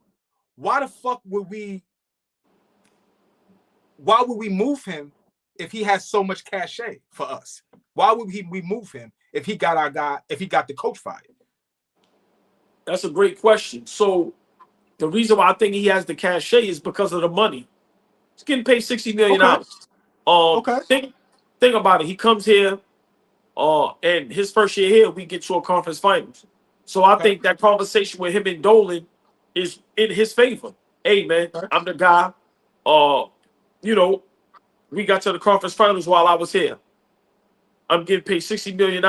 why the fuck would we move him if he has so much cachet for us? Why would we move him if he got our guy, if he got the coach fired? That's a great question. So the reason why I think he has the cachet is because of the money. He's getting paid $60 million. Okay. Think about it. He comes here, and his first year here, we get to a conference finals. So I think that conversation with him and Dolan is in his favor. Hey, man, I'm the guy. We got to the conference finals while I was here. I'm getting paid $60 million.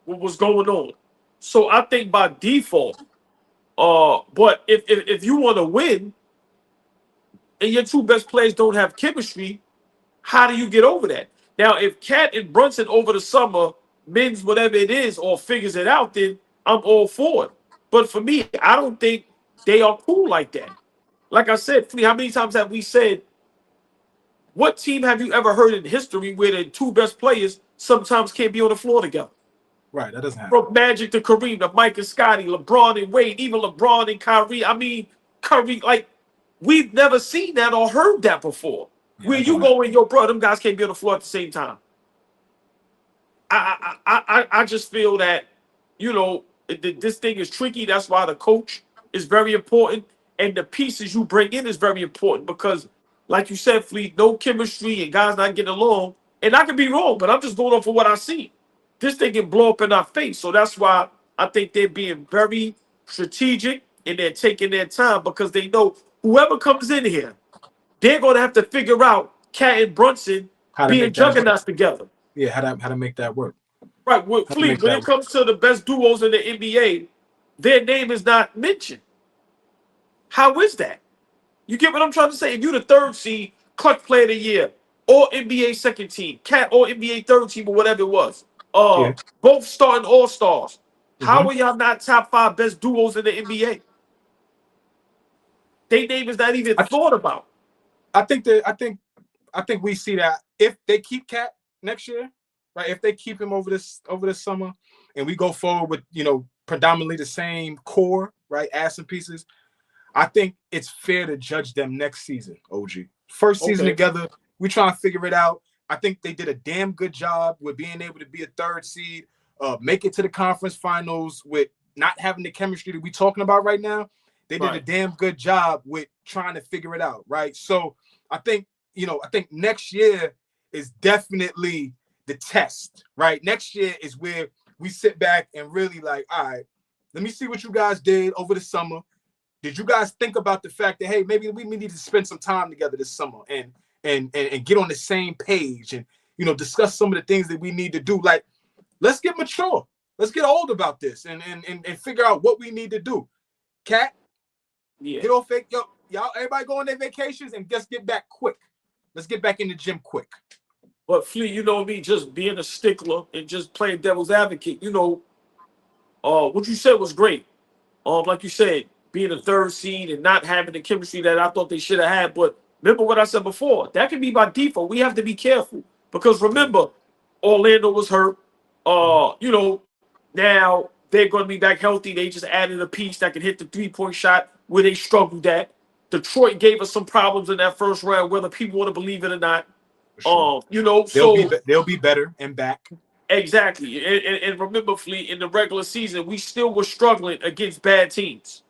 What was going on? So I think by default, but if you want to win, and your two best players don't have chemistry, how do you get over that? Now, if Cat and Brunson over the summer mends whatever it is or figures it out, then I'm all for it. But for me, I don't think they are cool like that. Like I said, Flea, how many times have we said, what team have you ever heard in history where the two best players sometimes can't be on the floor together? Right, that doesn't happen. From Magic to Kareem to Mike and Scotty, LeBron and Wade, even LeBron and Kyrie. I mean, Curry, like, we've never seen that or heard that before. Yeah, Where you go and your bro, them guys can't be on the floor at the same time. I just feel that, you know, this thing is tricky. That's why the coach is very important. And the pieces you bring in is very important because, like you said, Fleet, no chemistry and guys not getting along. And I could be wrong, but I'm just going off of what I see. This thing can blow up in our face. So that's why I think they're being very strategic and they're taking their time because they know whoever comes in here, they're going to have to figure out Cat and Brunson being juggernauts together. Yeah, how to make that work. Right, with Fleet, when it comes to the best duos in the NBA, their name is not mentioned. How is that? You get what I'm trying to say? If you're the third seed, clutch player of the year, or NBA second team, Cat or NBA third team, or whatever it was, both starting all-stars, how are y'all not top 5 best duos in the NBA? Their name is not even thought about. I think we see that if they keep Cat next year, right? If they keep him over this summer, and we go forward with, you know, predominantly the same core, right? Add some pieces. I think it's fair to judge them next season. OG, first season together, we try and figure it out. I think they did a damn good job with being able to be a third seed, make it to the conference finals with not having the chemistry that we're talking about right now. They did a damn good job with trying to figure it out, right? So I think next year is definitely the test, right? Next year is where we sit back and really like, all right, let me see what you guys did over the summer. Did you guys think about the fact that, hey, maybe we need to spend some time together this summer and get on the same page and, you know, discuss some of the things that we need to do? Like, let's get mature. Let's get old about this and figure out what we need to do. Cat, get off it. Yo, y'all, everybody go on their vacations and just get back quick. Let's get back in the gym quick. But Flea, you know me, just being a stickler and just playing devil's advocate, you know, what you said was great. Like you said, being a third seed and not having the chemistry that I thought they should have had. But remember what I said before, that can be by default. We have to be careful because remember, Orlando was hurt. You know, now they're going to be back healthy. They just added a piece that can hit the 3-point shot where they struggled at. Detroit gave us some problems in that first round, whether people want to believe it or not. Sure. You know, they'll be better and back. Exactly. And remember, Fleet, in the regular season, we still were struggling against bad teams.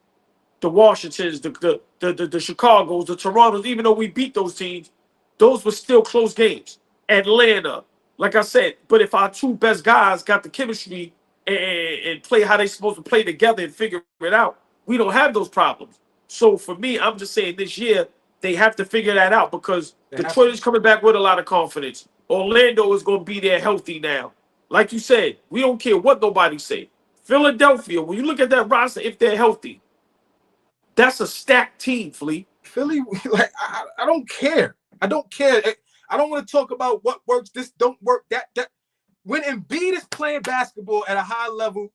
The Washingtons, the Chicago's, the Toronto's, even though we beat those teams, those were still close games. Atlanta, like I said, but if our two best guys got the chemistry and play how they supposed to play together and figure it out, we don't have those problems. So for me, I'm just saying this year, they have to figure that out because Detroit is coming back with a lot of confidence. Orlando is going to be there healthy now. Like you said, we don't care what nobody say. Philadelphia, when you look at that roster, if they're healthy, that's a stacked team, Flea. Philly, like, I don't care. I don't care. I don't want to talk about what works, this don't work, that. When Embiid is playing basketball at a high level,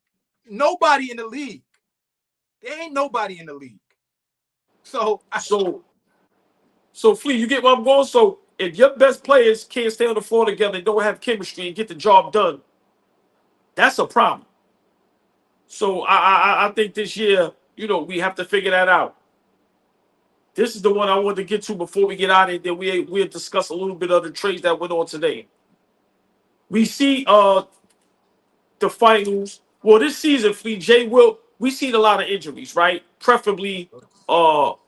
nobody in the league. There ain't nobody in the league. So Flea, you get where I'm going? So if your best players can't stay on the floor together and don't have chemistry and get the job done, that's a problem. So I think this year, you know, we have to figure that out. This is the one I wanted to get to before we get out of it. Then we'll discuss a little bit of the trades that went on today. We see the finals. Well, this season, Flea, we seen a lot of injuries, right? Preferably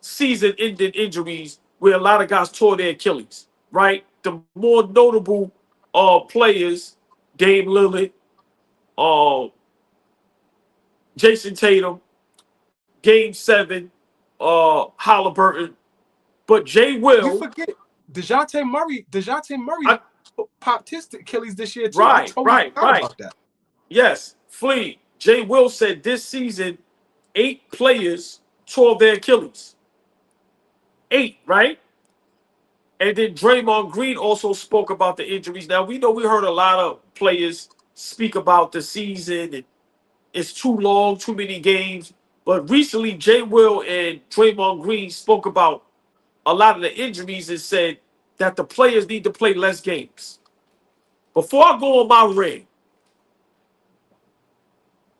season-ending injuries where a lot of guys tore their Achilles, right? The more notable players, Dame Lillard, Jason Tatum, Game 7, Halliburton. But Jay Will. You forget DeJounte Murray popped his Achilles this year too. Right. About that. Yes, Flea. Jay Will said this season 8 players tore their Achilles. 8, right? And then Draymond Green also spoke about the injuries. Now, we know we heard a lot of players speak about the season and it's too long, too many games. But recently, Jay Will and Draymond Green spoke about a lot of the injuries and said that the players need to play less games. Before I go on my rant,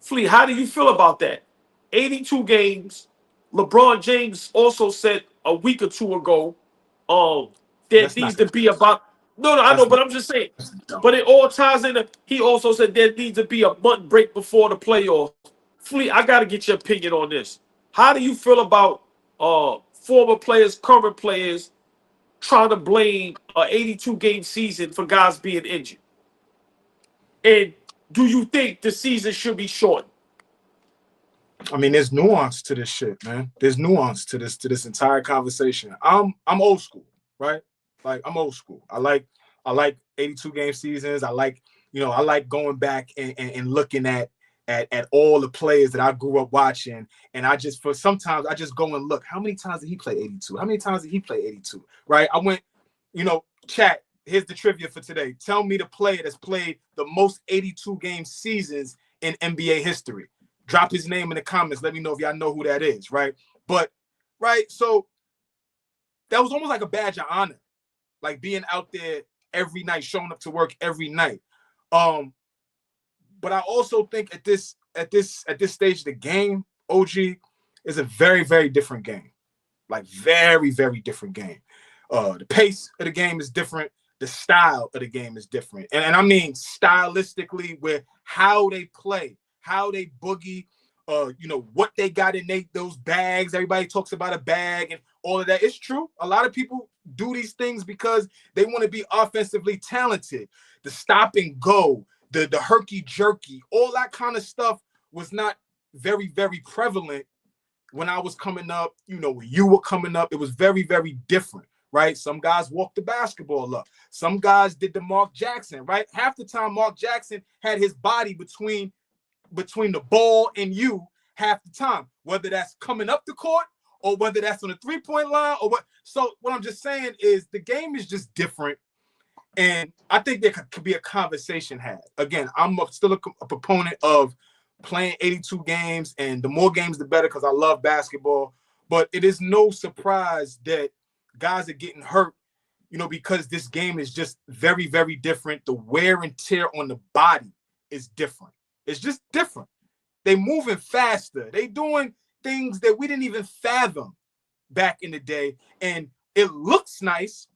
Flea, how do you feel about that? 82 games. LeBron James also said a week or two ago, there That's needs not to the be about no, I know, that's but not I'm just saying. dumb. But it all ties in. He also said there needs to be a month break before the playoffs. Flea, I gotta get your opinion on this. How do you feel about former players, current players trying to blame a 82 game season for guys being injured? And do you think the season should be shortened? I mean, there's nuance to this shit, man. There's nuance to this entire conversation. I'm old school, right? Like I'm old school. I like 82 game seasons. I like, I like going back and looking at all the players that I grew up watching. And sometimes I just go and look, how many times did he play 82? How many times did he play 82? Right? I went, chat, here's the trivia for today. Tell me the player that's played the most 82 game seasons in NBA history. Drop his name in the comments. Let me know if y'all know who that is, right? But, right, so that was almost like a badge of honor, like being out there every night, showing up to work every night. But I also think at this stage of the game, OG is a very, very different game. Like very, very different game. The pace of the game is different. The style of the game is different. And I mean stylistically with how they play, how they boogie, what they got in those bags. Everybody talks about a bag and all of that. It's true. A lot of people do these things because they want to be offensively talented. The stop and go, the herky jerky, all that kind of stuff was not very, very prevalent when I was coming up. When you were coming up, it was very, very different. Right? Some guys walked the basketball up. Some guys did the Mark Jackson, right? Half the time, Mark Jackson had his body between the ball and you half the time, whether that's coming up the court or whether that's on the three-point line or what. So what I'm just saying is the game is just different. And I think there could be a conversation had. Again, I'm still a proponent of playing 82 games, and the more games, the better, because I love basketball. But it is no surprise that guys are getting hurt, because this game is just very, very different. The wear and tear on the body is different. It's just different. They moving faster. They doing things that we didn't even fathom back in the day. And it looks nice,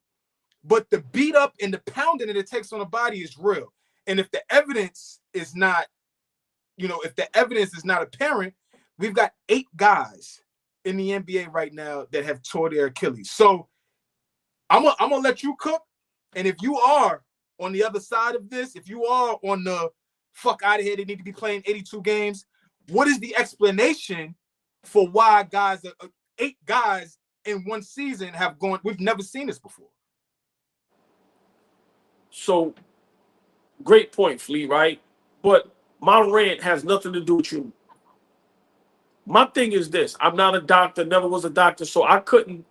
but the beat up and the pounding that it takes on the body is real. And if the evidence is not, apparent, we've got 8 guys in the NBA right now that have tore their Achilles. So I'm gonna let you cook. And if you are on the other side of this, if you are on the fuck out of here, they need to be playing 82 games, what is the explanation for why 8 guys in one season have gone? We've never seen this before. So, great point, Flea, right? But my rant has nothing to do with you. My thing is this. I'm not a doctor, never was a doctor, so I couldn't.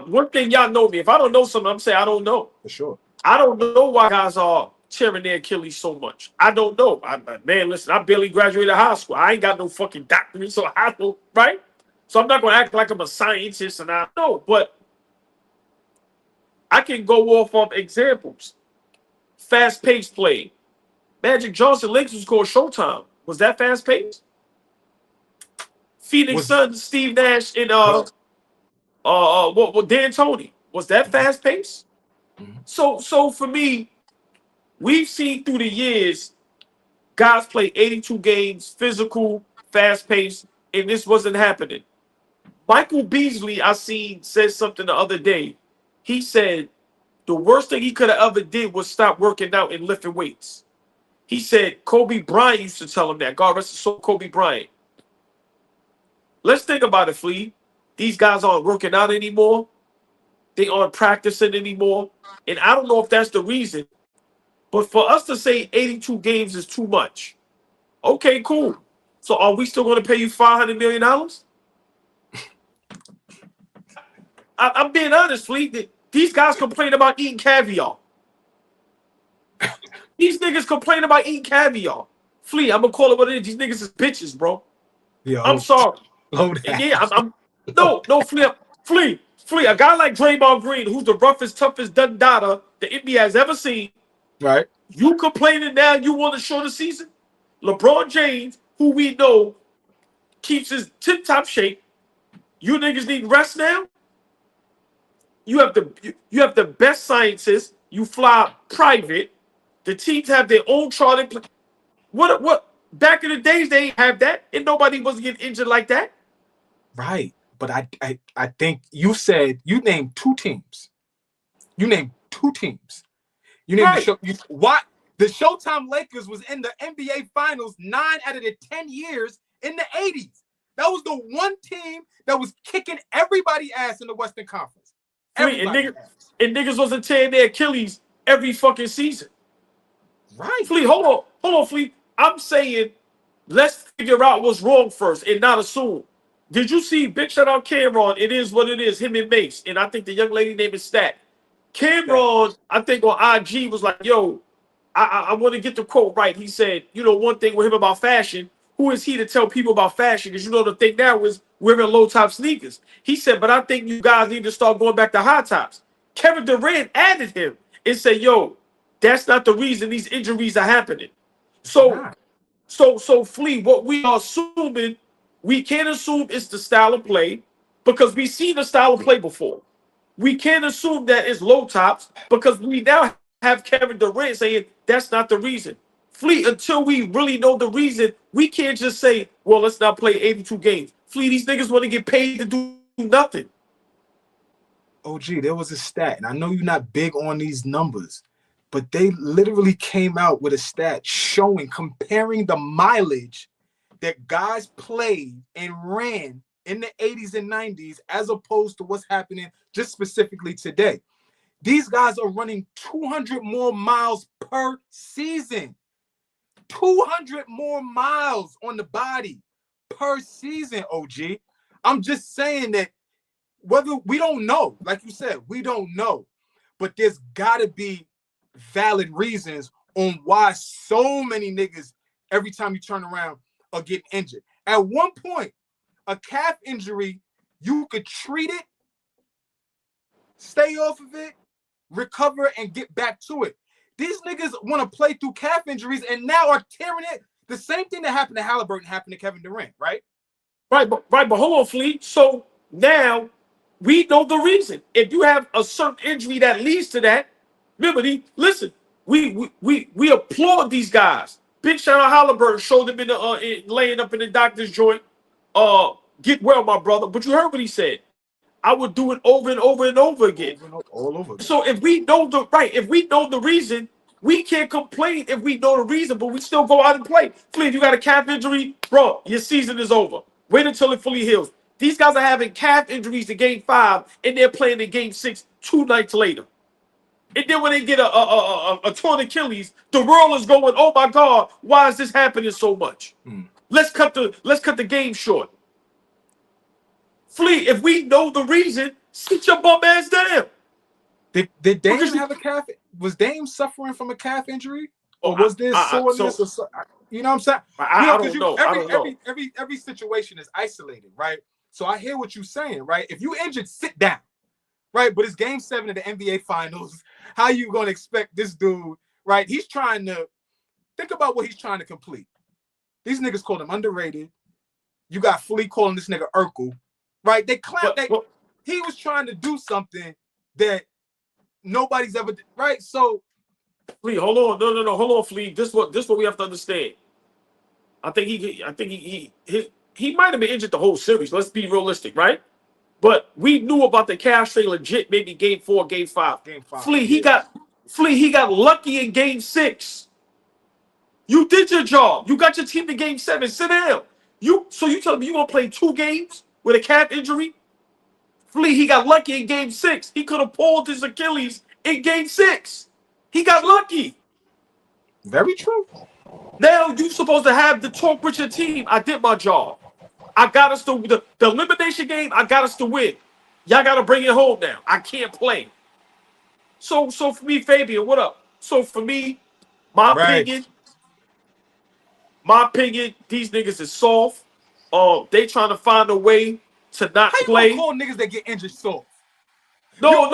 One thing y'all know me. If I don't know something, I'm saying I don't know. For sure. I don't know why guys are tearing their Achilles so much. I don't know. Man, listen, I barely graduated high school. I ain't got no fucking doctorate, so I don't, right? So I'm not going to act like I'm a scientist and I know, but I can go off of examples. Fast-paced play. Magic Johnson Lakers was called Showtime. Was that fast-paced? Phoenix Suns, Steve Nash, and Dan Tony. Was that fast-paced? Mm-hmm. So for me, we've seen through the years guys play 82 games, physical, fast-paced, and this wasn't happening. Michael Beasley, I seen, said something the other day. He said the worst thing he could have ever did was stop working out and lifting weights. He said Kobe Bryant used to tell him that. God rest his soul, Kobe Bryant. Let's think about it, Flea. These guys aren't working out anymore. They aren't practicing anymore. And I don't know if that's the reason. But for us to say 82 games is too much. Okay, cool. So are we still going to pay you $500 million? I'm being honest, Flea. These guys complain about eating caviar. These niggas complain about eating caviar. Flea, I'm gonna call it what it is. These niggas is bitches, bro. Yo, I'm sorry. hold And that. yeah, no, Flea. A guy like Draymond Green, who's the roughest, toughest dundada the NBA has ever seen. Right. You complaining now you want to show the season? LeBron James, who we know keeps his tip-top shape. You niggas need rest now? You have the best scientists. You fly private. The teams have their own charting. What? Back in the days, they ain't have that, and nobody was getting injured like that. Right. But I think you said you named two teams. You named two teams. You named Right. the Showtime Lakers was in the NBA Finals 9 out of the 10 years in the 80s. That was the one team that was kicking everybody's ass in the Western Conference. And niggas wasn't tearing their Achilles every fucking season. Right. Flea, hold on, Flea. I'm saying let's figure out what's wrong first and not assume. Did you see big shout out Cameron? It is what it is, him and Mace. And I think the young lady name is Stat. Cameron, I think on IG was like, yo, I want to get the quote right. He said, one thing with him about fashion, who is he to tell people about fashion? Because the thing now is wearing low top sneakers. He said, but I think you guys need to start going back to high tops. Kevin Durant added him and said, yo, that's not the reason these injuries are happening. So Flea, what we are assuming, we can't assume it's the style of play because we've seen the style of play before. We can't assume that it's low tops because we now have Kevin Durant saying that's not the reason. Flea, until we really know the reason, we can't just say, well, let's not play 82 games. Flea, these niggas want to get paid to do nothing. OG, there was a stat, and I know you're not big on these numbers, but they literally came out with a stat comparing the mileage that guys played and ran in the 80s and 90s as opposed to what's happening just specifically today. These guys are running 200 more miles per season. 200 more miles on the body per season, OG. I'm just saying that whether we don't know, like you said, we don't know, but there's got to be valid reasons on why so many niggas, every time you turn around, are getting injured. At one point, a calf injury, you could treat it, stay off of it, recover, and get back to it. These niggas want to play through calf injuries and now are tearing it. The same thing that happened to Halliburton happened to Kevin Durant, right? Right, but hold on, Flea. So now we know the reason. If you have a certain injury that leads to that, remember, listen, we applaud these guys. Big shout out Halliburton, showed him in the laying up in the doctor's joint. Get well, my brother. But you heard what he said. I would do it over and over and over again. All over. So if we know the reason, we can't complain if we know the reason, but we still go out and play. Flea, you got a calf injury, bro, your season is over. Wait until it fully heals. These guys are having calf injuries in game 5, and they're playing in game 6 2 nights later. And then when they get a torn Achilles, the world is going, oh my God, why is this happening so much? Let's cut the game short. Flea, if we know the reason, sit your bum ass down. Did Dame have a calf? Was Dame suffering from a calf injury? Or was there soreness? You know what I'm saying? I don't know. Every situation is isolated, right? So I hear what you're saying, right? If you injured, sit down, right? But it's game 7 of the NBA Finals. How you going to expect this dude, right? He's trying to think about what he's trying to complete. These niggas called him underrated. You got Flea calling this nigga Urkel, right? They clown. He was trying to do something that nobody's ever did, right? So, Flea, hold on, no, hold on, Flea. This what we have to understand. I think he might have been injured the whole series. Let's be realistic, right? But we knew about the calf strain legit maybe game 4, game 5. Flea, he got lucky in game 6. You did your job. You got your team to game 7. Sit down. So you telling me you gonna play 2 games with a calf injury? Flea, he got lucky in game 6. He could have pulled his Achilles in game 6. He got lucky. Very true. Now you supposed to have the talk with your team. I did my job. I got us to the elimination game. I got us to win. Y'all got to bring it home now. I can't play. So for me, Fabian, what up? So for me, my Right. opinion, these niggas is soft. They trying to find a way to not How you gonna play. call niggas that get injured soft? No.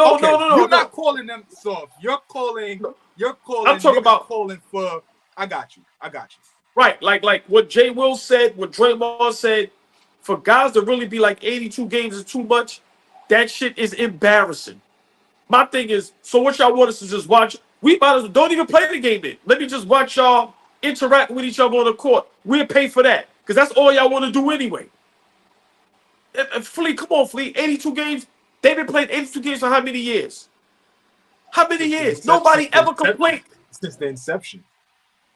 You're not calling them soft. You're calling I'm talking niggas about calling for. I got you. right, like what Jay Will said, what Draymond said. For guys to really be like 82 games is too much. That shit is embarrassing. My thing is, so what y'all want us to just watch? We might as well don't even play the game then. Let me just watch y'all interact with each other on the court. We'll pay for that because that's all y'all want to do anyway. Fleet, come on, Fleet. 82 games. They've been playing 82 games for how many years? How many years? Nobody ever complained. Since the inception.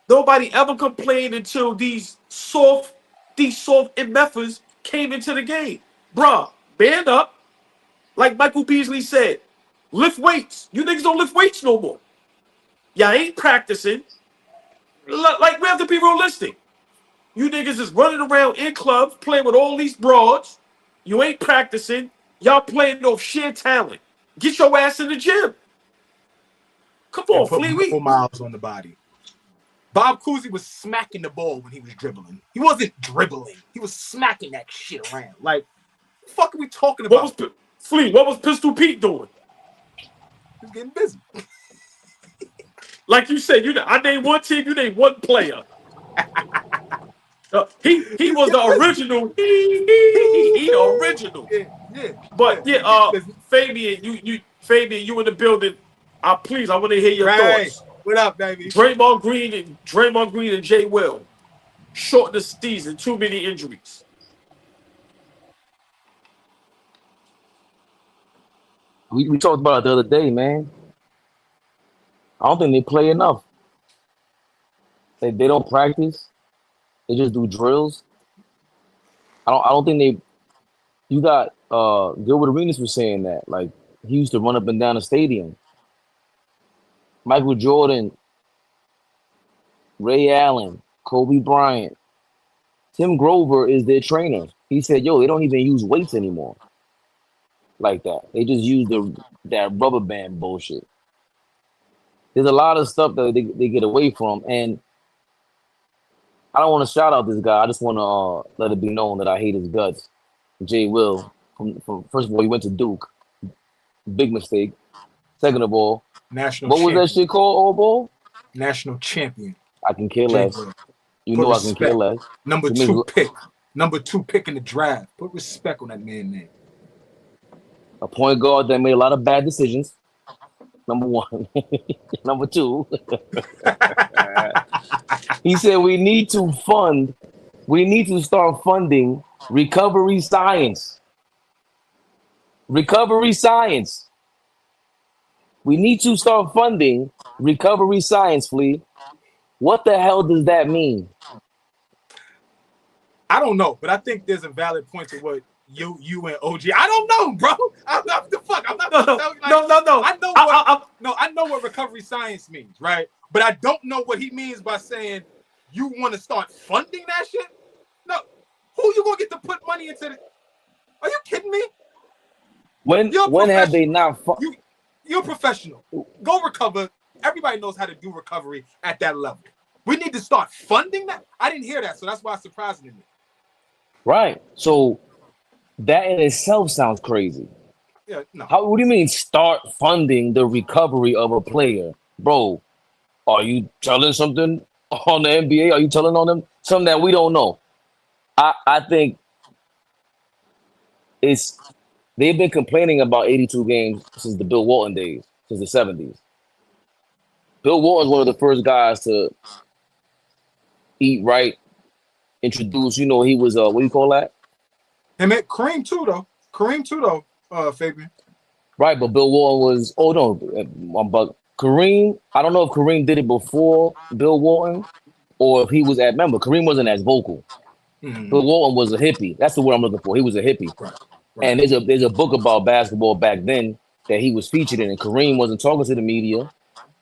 Nobody ever complained until these soft MFers came into the game. Bruh, band up. Like Michael Beasley said, lift weights. You niggas don't lift weights no more. Y'all ain't practicing. Like, we have to be realistic. You niggas is running around in clubs, playing with all these broads. You ain't practicing. Y'all playing off sheer talent. Get your ass in the gym. Come on, And put Flea. more miles on the body. Bob Cousy was smacking the ball when he was dribbling. He wasn't dribbling. He was smacking that shit around. Like, what the fuck are we talking about? What was Pistol Pete doing? He was getting busy. Like you said, I named one team, you named one player. He was the original. He the original. Yeah. But Fabian, you in the building. I want to hear your thoughts. What up, baby? Draymond Green and Jay Will. Short the season, too many injuries. We talked about it the other day, man. I don't think they play enough. They don't practice. They just do drills. I don't think they. You got Gilbert Arenas was saying that, like, he used to run up and down the stadium. Michael Jordan, Ray Allen, Kobe Bryant, Tim Grover is their trainer. He said, "Yo, they don't even use weights anymore like that. They just use that rubber band bullshit." There's a lot of stuff that they get away from, and I don't want to shout out this guy. I just want to let it be known that I hate his guts. Jay Will, from first of all, he went to Duke. Big mistake. Second of all, what was that shit called, AllBall? National champion. I can care less. You know I can care less. Number two pick in the draft. Put respect on that man's name. A point guard that made a lot of bad decisions. Number one. Number two. He said we need to start funding recovery science. Recovery science. We need to start funding recovery science, Flea. What the hell does that mean? I don't know, but I think there's a valid point to what you and OG. I don't know, bro. I'm not the fuck. I'm not no. I know what recovery science means, right? But I don't know what he means by saying you want to start funding that shit. No, who you gonna get to put money into? Are you kidding me? When have they not? You're a professional. Go recover. Everybody knows how to do recovery at that level. We need to start funding that. I didn't hear that, so that's why it's surprising to me. Right. So that in itself sounds crazy. Yeah. No. What do you mean start funding the recovery of a player, bro? Are you telling something on the NBA? Are you telling on them something that we don't know? I think they've been complaining about 82 games since the Bill Walton days, since the 70s. Bill Walton's one of the first guys to eat right, introduce, he was, what do you call that? And Kareem too, though, Fabian. Right, but Bill Walton was, but Kareem, I don't know if Kareem did it before Bill Walton or if he was remember, Kareem wasn't as vocal. Mm-hmm. Bill Walton was a hippie. That's the word I'm looking for. He was a hippie. Right. And there's a book about basketball back then that he was featured in, and Kareem wasn't talking to the media.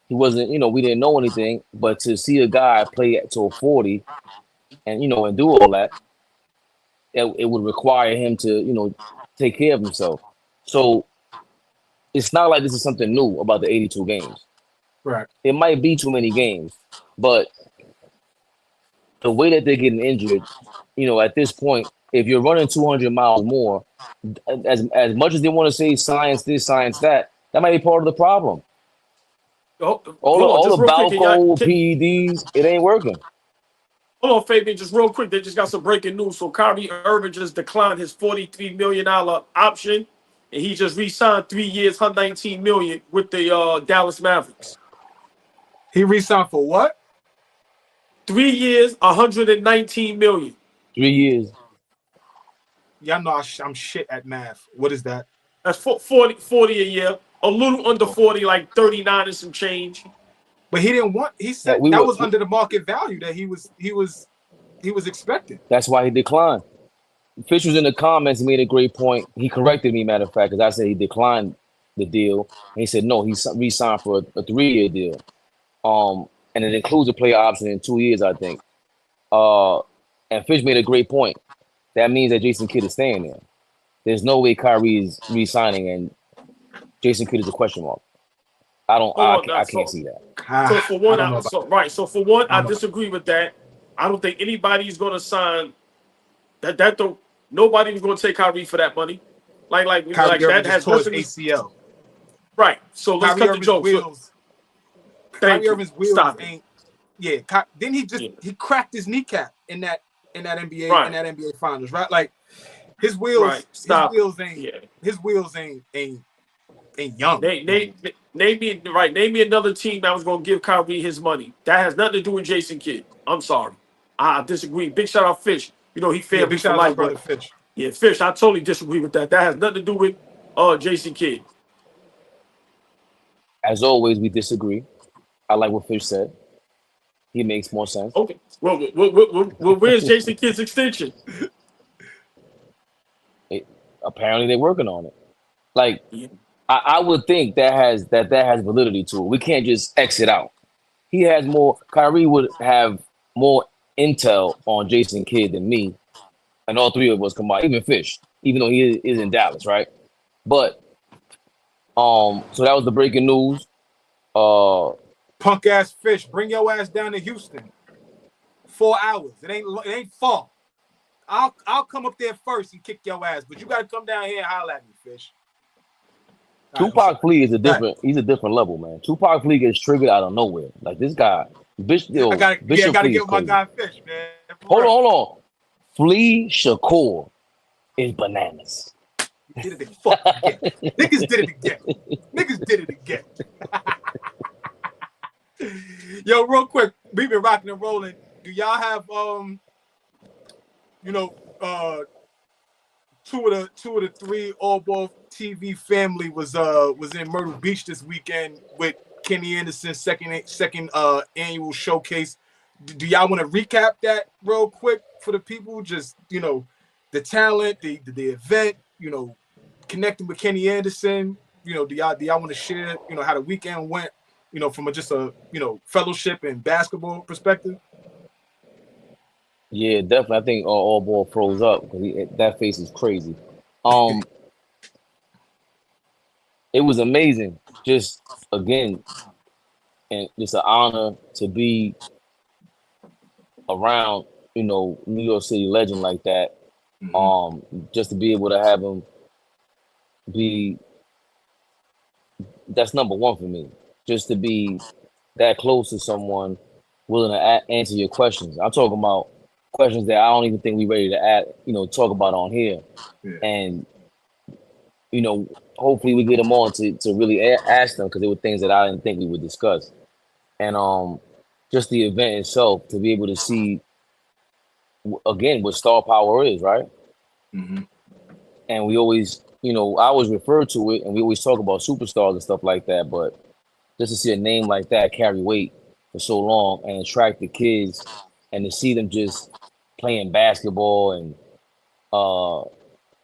He wasn't, we didn't know anything, but to see a guy play till 40 and, and do all that, it would require him to, take care of himself. So it's not like this is something new about the 82 games. Right. It might be too many games, but the way that they're getting injured, at this point, if you're running 200 miles more, as much as they want to say science this, science that, that might be part of the problem. Hold All just the real quick. Balco, PEDs, it ain't working. Hold on, Fabian, just real quick. They just got some breaking news. So Kyrie Irving just declined his $43 million option, and he just re-signed 3 years, $119 million with the Dallas Mavericks. He re-signed for what? 3 years, $119 million. 3 years. Y'all know I'm shit at math. What is that? That's 40 a year. A little under 40, like 39 and some change. But he didn't want. He said that was under the market value that he was expecting. That's why he declined. Fish was in the comments and made a great point. He corrected me, matter of fact, because I said he declined the deal. And he said no, he re-signed for a 3-year deal. And it includes a player option in 2 years, I think. And Fish made a great point. That means that Jason Kidd is staying there. There's no way Kyrie is re-signing and Jason Kidd is a question mark. I can't see that. So for one, I disagree with that. I don't think anybody's going to sign that. Nobody's going to take Kyrie for that money. Like that has nothing. ACL. Right. So let's cut the jokes. Kyrie Irving's wheels ain't. Yeah. Then he cracked his kneecap in that NBA finals, right? Like his wheels. Right. Stop. His wheels ain't young. Name me another team that was going to give Kyrie his money. That has nothing to do with Jason Kidd. I'm sorry. I disagree. Big shout out Fish. He failed me for life. Brother Fish. Yeah, Fish. I totally disagree with that. That has nothing to do with Jason Kidd. As always, we disagree. I like what Fish said. He makes more sense. Okay. Well, where's Jason Kidd's extension? Apparently, they're working on it. Like, yeah. I would think that has validity to it. We can't just exit out. He has more. Kyrie would have more intel on Jason Kidd than me, and all three of us combined. Even Fish, even though he is in Dallas, right? But so that was the breaking news. Punk ass Fish, bring your ass down to Houston. 4 hours. It ain't far. I'll come up there first and kick your ass, but you gotta come down here and holler at me, Fish. Tupac Flea is he's a different level, man. Tupac Flea gets triggered out of nowhere. Like this guy, I gotta get with my guy Fish, man. Hold on. Flea Shakur is bananas. Did it again. Niggas did it again. Yo, real quick, we've been rocking and rolling. Do y'all have two of the three AllBall TV family was in Myrtle Beach this weekend with Kenny Anderson's second annual showcase. Do y'all want to recap that real quick for the people? Just the talent, the event, connecting with Kenny Anderson. Do y'all want to share how the weekend went? From just a fellowship and basketball perspective. Yeah, definitely. I think AllBall froze up because that face is crazy. It was amazing. Just again, and just an honor to be around, New York City legend like that. Mm-hmm. Just to be able to have him that's number one for me. Just to be that close to someone willing to answer your questions. I'm talking about questions that I don't even think we're ready to talk about on here. Yeah. And, hopefully we get them on to really ask them because there were things that I didn't think we would discuss. And just the event itself, to be able to see, again, what star power is, right? Mm-hmm. And we always, I always refer to it and we always talk about superstars and stuff like that, but just to see a name like that carry weight for so long and attract the kids and to see them just playing basketball and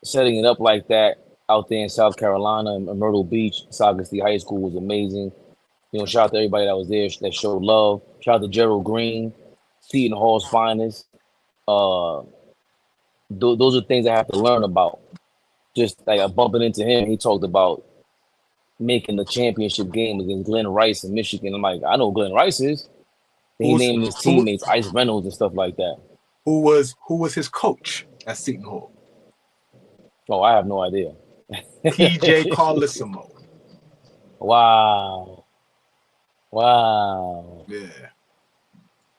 setting it up like that out there in South Carolina and Myrtle Beach, Saugus High School was amazing. Shout out to everybody that was there that showed love. Shout out to Gerald Green, Seton Hall's finest. Those are things I have to learn about. Just like bumping into him, he talked about, making the championship game against Glenn Rice in Michigan. I'm like, I know who Glenn Rice is. Then he named his teammates Ice Reynolds and stuff like that. Who was his coach at Seton Hall? Oh, I have no idea. PJ Carlissimo. Wow. Yeah.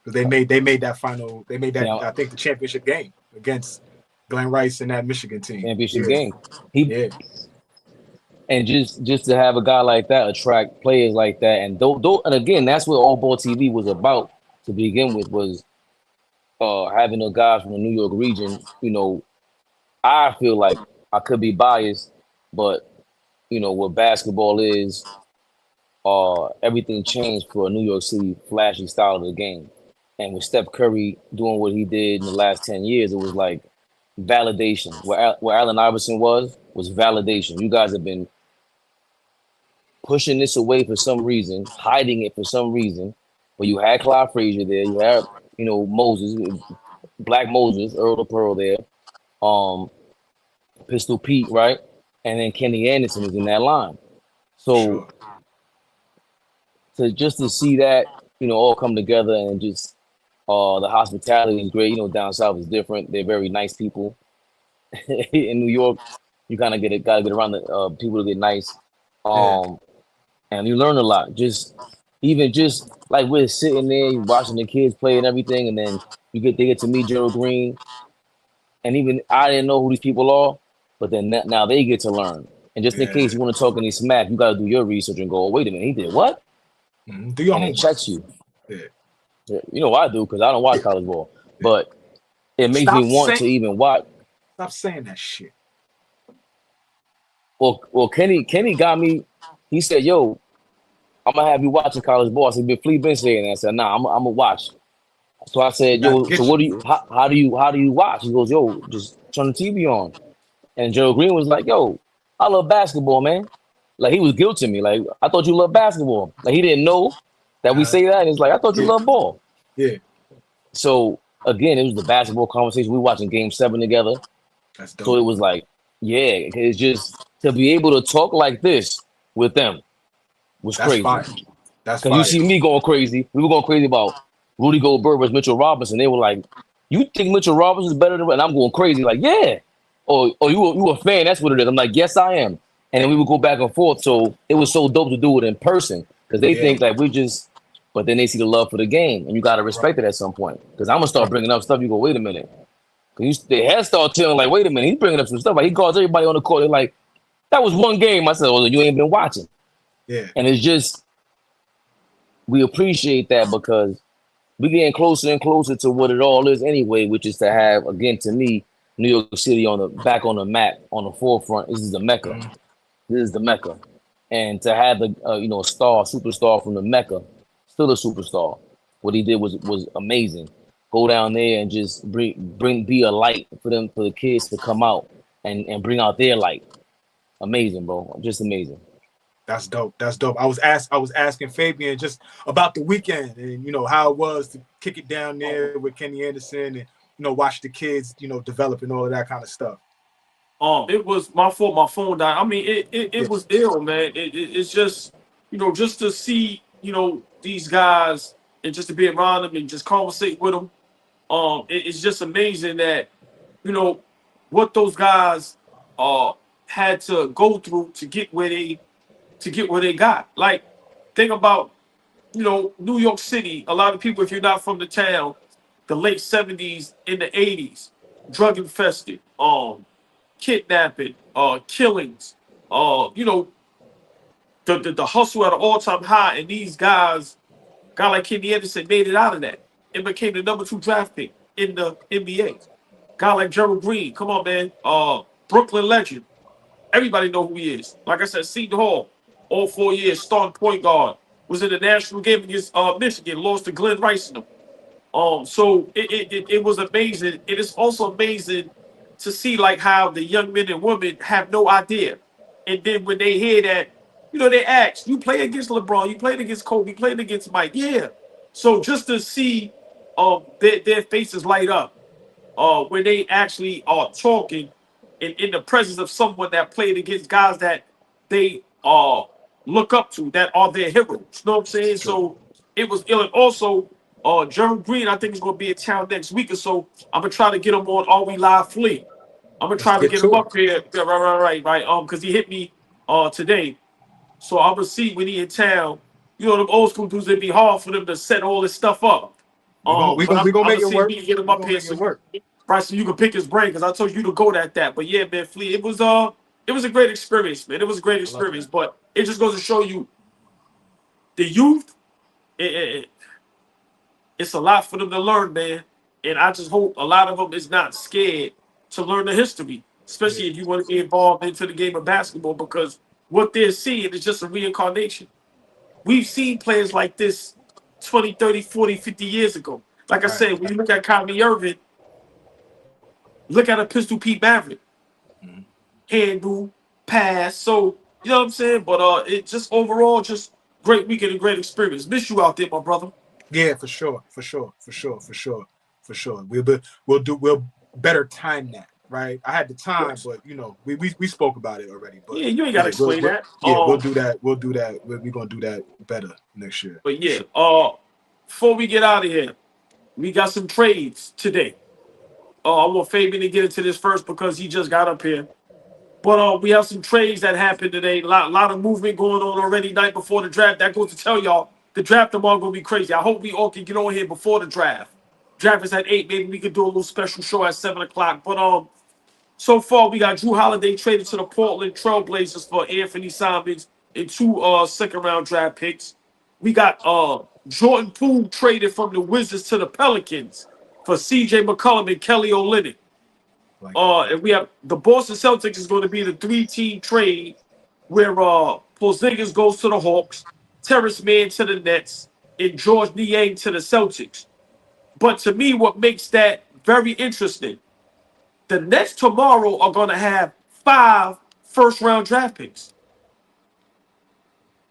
Because they made that final. They made that I think the championship game against Glenn Rice and that Michigan team. Championship game. And just to have a guy like that attract players like that, and and again, that's what AllBall TV was about to begin with, was having those guys from the New York region. You know, I feel like I could be biased, but you know what basketball is. Everything changed for a New York City flashy style of the game, and with Steph Curry doing what he did in the last 10 years, it was like validation. Where Allen Iverson was validation. You guys have been pushing this away for some reason, hiding it for some reason. But you had Clyde Frazier there, you had Moses, Black Moses, Earl the Pearl there, Pistol Pete, right, and then Kenny Anderson is in that line. So to see that all come together, and just the hospitality is great. Down south is different. They're very nice people. In New York, you kind of gotta get around the people to get nice. And you learn a lot. Just like we're sitting there watching the kids play and everything, and then they get to meet Gerald Green, and even I didn't know who these people are, but then now they get to learn. And just in case you want to talk any smack, you got to do your research and go, oh, wait a minute, he did what? Do your and homework. It checks you. Yeah. You know I do, because I don't watch college ball, but it makes me want to even watch. Stop saying that shit. Well, Kenny got me. He said, "Yo, I'm gonna have you watching college ball." I said, "Flea been saying that." I said, "Nah, I'm gonna watch." So I said, "Yo, so what do you? How do you watch?" He goes, "Yo, just turn the TV on." And Gerald Green was like, "Yo, I love basketball, man." Like, he was guilting me. Like, I thought you loved basketball. Like, he didn't know that we say that. And it's like, I thought you loved ball. Yeah. So again, it was the basketball conversation. We were watching Game 7 together. That's dope. So it was like, yeah, it's just to be able to talk like this with them was crazy. Fire. That's fire. Because you see me going crazy. We were going crazy about Rudy Gobert versus Mitchell Robinson. They were like, "You think Mitchell Robinson is better than?" And I'm going crazy, like, "Yeah." Or you a fan? That's what it is. I'm like, "Yes, I am." And then we would go back and forth. So it was so dope to do it in person, because they think like we just. But then they see the love for the game, and you got to respect it at some point. Because I'm gonna start bringing up stuff. You go, "Wait a minute." Because they had start telling like, "Wait a minute," he's bringing up some stuff. Like, he calls everybody on the court. They're like, "That was one game." I said, "Oh, you ain't been watching." Yeah. And it's just, we appreciate that, because we're getting closer and closer to what it all is anyway, which is to have, again, to me, New York City back on the map, on the forefront. This is the Mecca. Mm-hmm. This is the Mecca. And to have a superstar from the Mecca, still a superstar. What he did was amazing. Go down there and just be a light for the kids to come out and bring out their light. Amazing, bro. Just amazing. That's dope. That's dope. I was asking Fabian just about the weekend, and how it was to kick it down there with Kenny Anderson, and watch the kids, develop and all of that kind of stuff. It was my fault. My phone died. I mean, it was ill, man. It's just, just to see, these guys, and just to be around them and just conversate with them. It's just amazing that, what those guys had to go through to get where they got. Like, think about, New York City. A lot of people, if you're not from the town, the late 70s in the 80s, drug infested, kidnapping, killings, the hustle at an all-time high, and these guys, guy like Kenny Anderson, made it out of that and became the number 2 draft pick in the NBA. Guy like Gerald Green, come on, man, Brooklyn legend. Everybody know who he is. Like I said, Seton Hall, all 4 years, starting point guard, was in the national game against Michigan, lost to Glenn Rice in them. So it was amazing. It is also amazing to see like how the young men and women have no idea. And then when they hear that, they ask, "You played against LeBron, you played against Kobe, you played against Mike." Yeah. So just to see their faces light up when they actually are talking in the presence of someone that played against guys that they look up to, that are their heroes. You know what I'm saying? True. So it was ill. And also, Gerald Green, I think, is going to be in town next week or so. I'm going to try to get him on Are We Live Fleet. I'm going to try to get him up here. Yeah, right. Because he hit me today. So I'm going to see when he in town. You know, them old school dudes, it'd be hard for them to set all this stuff up. We gonna make it work. Get him up here so you can pick his brain, because I told you to go at that. But yeah, man, Flea, it was a great experience, man. It was a great experience. But it just goes to show you the youth, it's a lot for them to learn, man. And I just hope a lot of them is not scared to learn the history, especially if you want to be involved into the game of basketball, because what they're seeing is just a reincarnation. We've seen players like this 20, 30, 40, 50 years ago. Like I said, when you look at Kyrie Irving, look at a Pistol Pete Maverick. Handle, pass. So, you know what I'm saying? But it just overall, just great weekend and great experience. Miss you out there, my brother. Yeah, for sure. We'll better time that, right? I had the time, but you know, we spoke about it already. But yeah, you ain't gotta explain that. We'll do that. We're gonna do that better next year. But yeah, before we get out of here, we got some trades today. I want Fabian to get into this first because he just got up here. But we have some trades that happened today. A lot of movement going on already night before the draft. That goes to tell y'all the draft tomorrow gonna be crazy. I hope we all can get on here before the draft. Draft is at 8. Maybe we could do a little special show at 7 o'clock. But so far we got Drew Holiday traded to the Portland Trailblazers for Anthony Simons and 2 second-round draft picks. We got Jordan Poole traded from the Wizards to the Pelicans for C.J. McCollum and Kelly Olynyk. And we have the Boston Celtics is going to be the 3-team trade where Porzingis goes to the Hawks, Terrence Mann to the Nets, and George Niang to the Celtics. But to me, what makes that very interesting, the Nets tomorrow are going to have 5 first-round draft picks.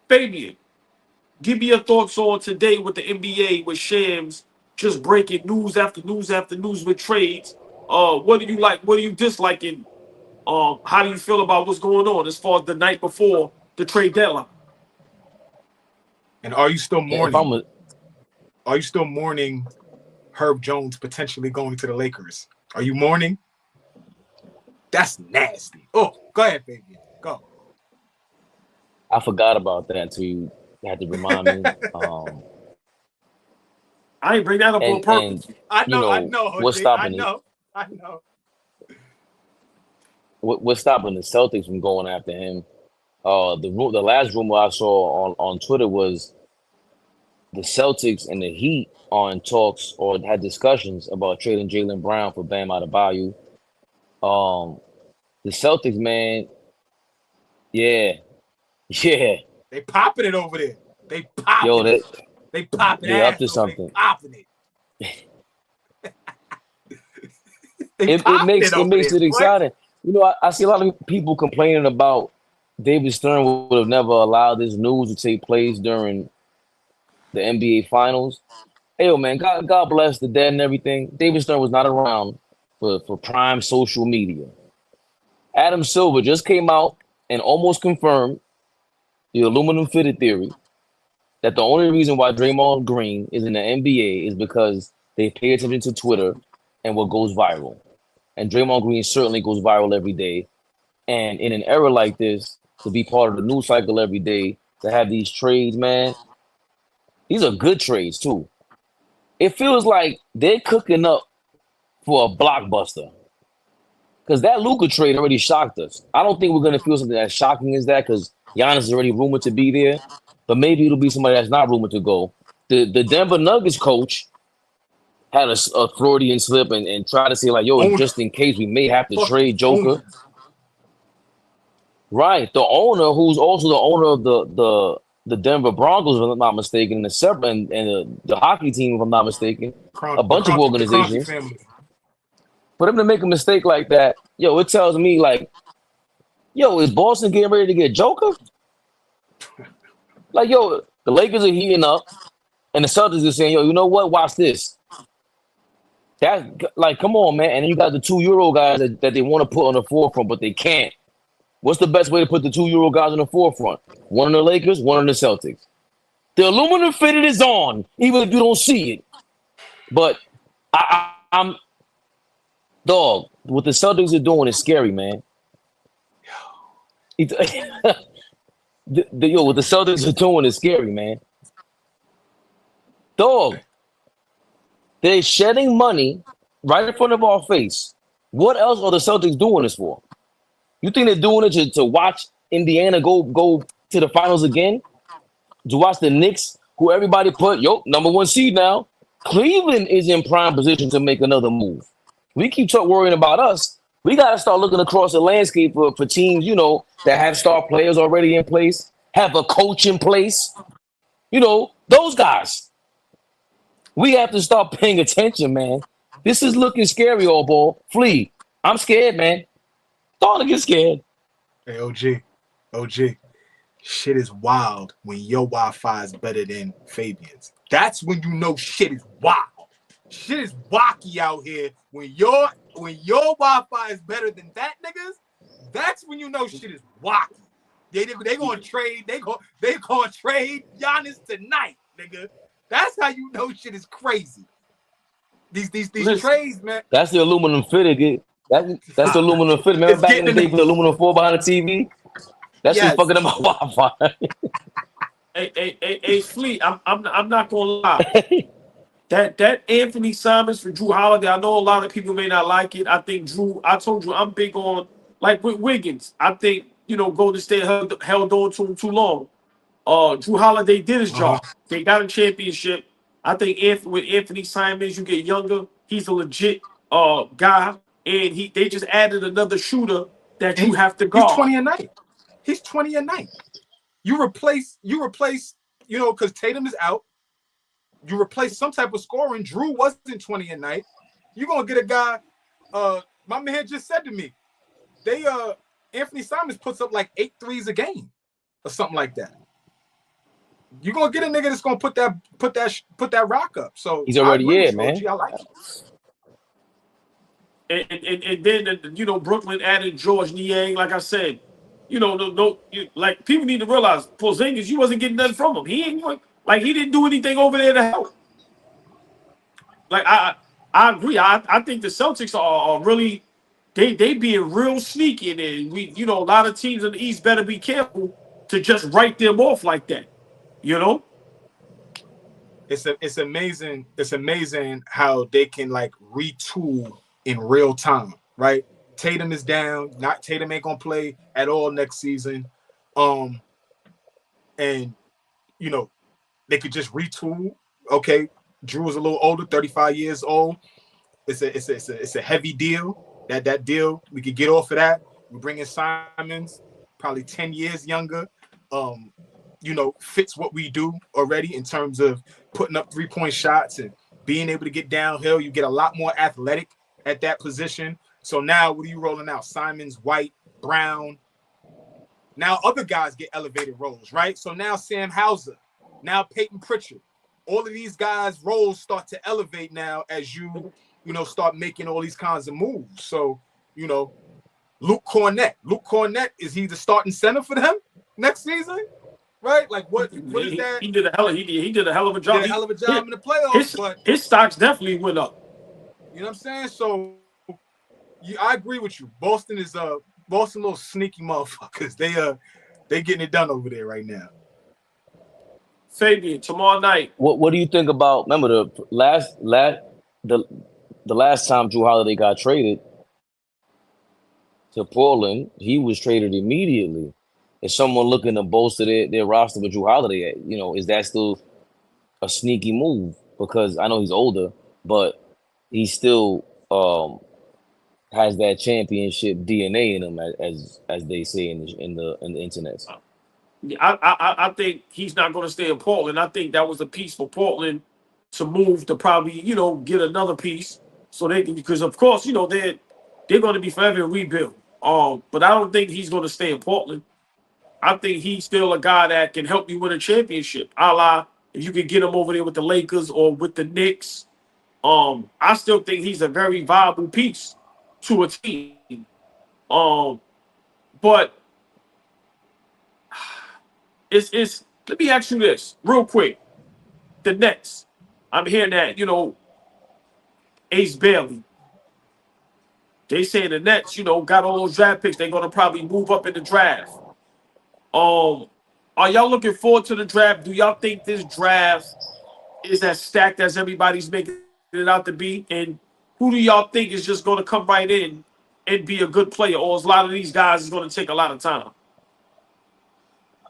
Fabian, give me your thoughts on today with the NBA with Shams just breaking news after news after news with trades. What do you like? What do you dislike? And how do you feel about what's going on as far as the night before the trade deadline? And are you still mourning? Are you still mourning Herb Jones potentially going to the Lakers? Are you mourning? That's nasty. Oh, go ahead, baby. Go. I forgot about that until you had to remind me. I ain't bring that up on purpose. I know. What's stopping I know. What's stopping the Celtics from going after him? The last rumor I saw on Twitter was the Celtics and the Heat are in talks or had discussions about trading Jaylen Brown for Bam Adebayo. The Celtics, man, yeah. They popping it over there. They popping it. They popping it. They up to something. They popping it. It makes it exciting. You know, I see a lot of people complaining about David Stern would have never allowed this news to take place during the NBA Finals. Hey, yo, man, God bless the dead and everything. David Stern was not around for prime social media. Adam Silver just came out and almost confirmed the aluminum fitted theory that the only reason why Draymond Green is in the NBA is because they pay attention to Twitter and what goes viral. And Draymond Green certainly goes viral every day. And in an era like this, to be part of the news cycle every day, to have these trades, man, these are good trades too. It feels like they're cooking up for a blockbuster. Because that Luka trade already shocked us. I don't think we're going to feel something as shocking as that because Giannis is already rumored to be there. But maybe it'll be somebody that's not rumored to go. The Denver Nuggets coach had a Freudian slip and tried to say, like, yo, just in case we may have to trade Joker. Right. The owner, who's also the owner of the Denver Broncos, if I'm not mistaken, and the hockey team, if I'm not mistaken, a bunch of organizations. For them to make a mistake like that, yo, it tells me, like, yo, is Boston getting ready to get Joker? Like, yo, the Lakers are heating up, and the Celtics are saying, yo, you know what? Watch this. That, like, come on, man. And then you got the 2 Euro guys that they want to put on the forefront, but they can't What's the best way to put the 2 Euro guys in the forefront? One on the Lakers, one on the Celtics. The aluminum fitted is on, even if you don't see it. But I'm dog. What the Celtics are doing is scary, man. What the Celtics are doing is scary, man. Dog. They're shedding money right in front of our face. What else are the Celtics doing this for? You think they're doing it to watch Indiana go to the finals again? To watch the Knicks, who everybody put, number 1 seed now. Cleveland is in prime position to make another move. We keep worrying about us. We got to start looking across the landscape for teams, that have star players already in place, have a coach in place. Those guys. We have to start paying attention, man. This is looking scary, AllBall. Flea, I'm scared, man. Starting to get scared. Hey, OG. Shit is wild when your Wi-Fi is better than Fabian's. That's when you know shit is wild. Shit is wacky out here. When your Wi-Fi is better than that, niggas, that's when you know shit is wacky. They gonna trade. They gonna trade Giannis tonight, nigga. That's how you know shit is crazy. These trades, man. That's the aluminum fitted. That's the aluminum fitted. Remember back in the day, put the aluminum foil behind the TV. That's just fucking up my Wi-Fi. Hey, Fleet. I'm not gonna lie. That Anthony Simons for Drew Holiday. I know a lot of people may not like it. I think I told you I'm big on, like with Wiggins. I think Golden State held on to him too long. Drew Holiday did his job. They got a championship. I think with Anthony Simons, you get younger. He's a legit guy, and they just added another shooter that you have to guard. He's 20 a night. He's 20 a night. You replace, because Tatum is out. You replace some type of scoring. Drew wasn't 20 a night. You're gonna get a guy. My man just said to me, Anthony Simons puts up like 8 threes a game or something like that. You're gonna get a nigga that's gonna put that rock up. So he's already man. I like it. And then Brooklyn added George Niang. Like I said, like people need to realize Porzingis, you wasn't getting nothing from him. He didn't do anything over there to help. Like I agree. I think the Celtics are really they being real sneaky, and we a lot of teams in the East better be careful to just write them off like that. It's amazing. It's amazing how they can like retool in real time, right? Tatum is down. Tatum ain't gonna play at all next season. And they could just retool. Okay, Drew is a little older, 35 years old. It's a heavy deal. That deal we could get off of that. We bring in Simons, probably 10 years younger. Fits what we do already in terms of putting up 3-point shots and being able to get downhill. You get a lot more athletic at that position. So now what are you rolling out? Simons, White, Brown. Now other guys get elevated roles, right? So now Sam Hauser, now Peyton Pritchard. All of these guys' roles start to elevate now as you start making all these kinds of moves. So, Luke Cornett. Luke Cornett, is he the starting center for them next season? Right? Like what is that? He did a hell of a job. Did a hell of a job in the playoffs, but his stocks definitely went up. You know what I'm saying? So I agree with you. Boston little sneaky motherfuckers. They getting it done over there right now. Fabian, tomorrow night. What do you think about? Remember the last time Drew Holiday got traded to Portland, he was traded immediately. Is someone looking to bolster their roster with Drew Holiday? Is that still a sneaky move? Because I know he's older, but he still has that championship DNA in him, as they say in the internet. I think he's not going to stay in Portland. I think that was a piece for Portland to move to probably get another piece so they can, because of course they're going to be forever rebuild. But I don't think he's going to stay in Portland. I think he's still a guy that can help you win a championship. A la if you could get him over there with the Lakers or with the Knicks. I still think he's a very viable piece to a team. But It's. Let me ask you this real quick. The Nets. I'm hearing that Ace Bailey. They saying the Nets, got all those draft picks. They're gonna probably move up in the draft. Are y'all looking forward to the draft? Do y'all think this draft is as stacked as everybody's making it out to be? And who do y'all think is just going to come right in and be a good player? Or is a lot of these guys is going to take a lot of time?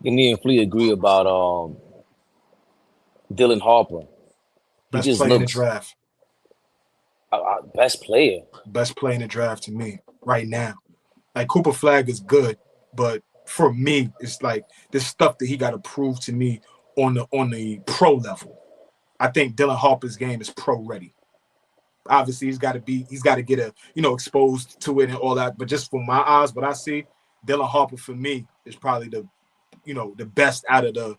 Me and Flea agree about Dylan Harper. He Best just player in the looks draft. Best player. Best player in the draft to me right now. Like Cooper Flag is good, but for me, it's like this stuff that he got to prove to me on the pro level. I think Dylan Harper's game is pro ready. Obviously, he's got to get exposed to it and all that. But just from my eyes, what I see, Dylan Harper for me is probably the best out of the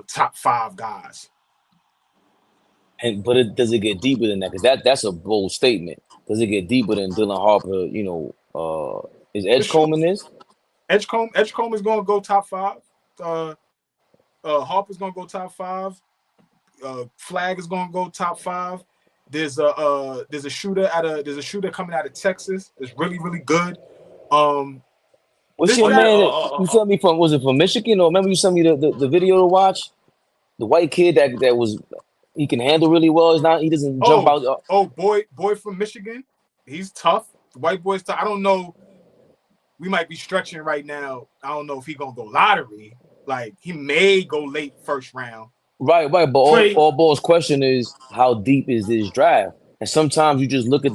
top 5 guys. But does it get deeper than that? Because that's a bold statement. Does it get deeper than Dylan Harper? Is Edgecombe in this? Edgecombe is going to go top 5. Harper's going to go top 5. Flag is going to go top 5. There's a shooter coming out of Texas. It's really, really good. What's your man? You sent me from? Was it from Michigan? Or remember you sent me the video to watch? The white kid that was he can handle really well. He doesn't jump out. Boy from Michigan. He's tough. The white boy's tough. I don't know. We might be stretching right now. I don't know if he's gonna go lottery. Like he may go late first round. Right. But all Ball's question is how deep is this draft? And sometimes you just look at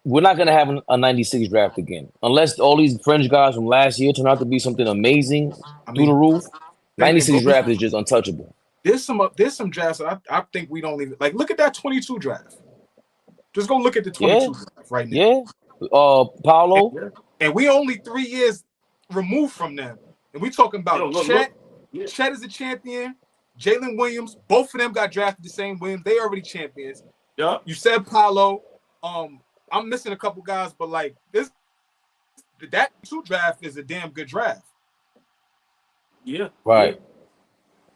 we're not gonna have a 96 draft again. Unless all these French guys from last year turn out to be something amazing through the roof. 96 draft is just untouchable. There's some drafts that I think we don't even like. Look at that 22 draft. Just go look at the 22 draft right now. Yeah. Paolo. And we only 3 years removed from them. And we talking about Chet. Yeah. Chet is a champion. Jalen Williams. Both of them got drafted the same Williams. They already champions. Yeah. You said Paolo. I'm missing a couple guys, but like that 2 draft is a damn good draft. Yeah. Right. Yeah.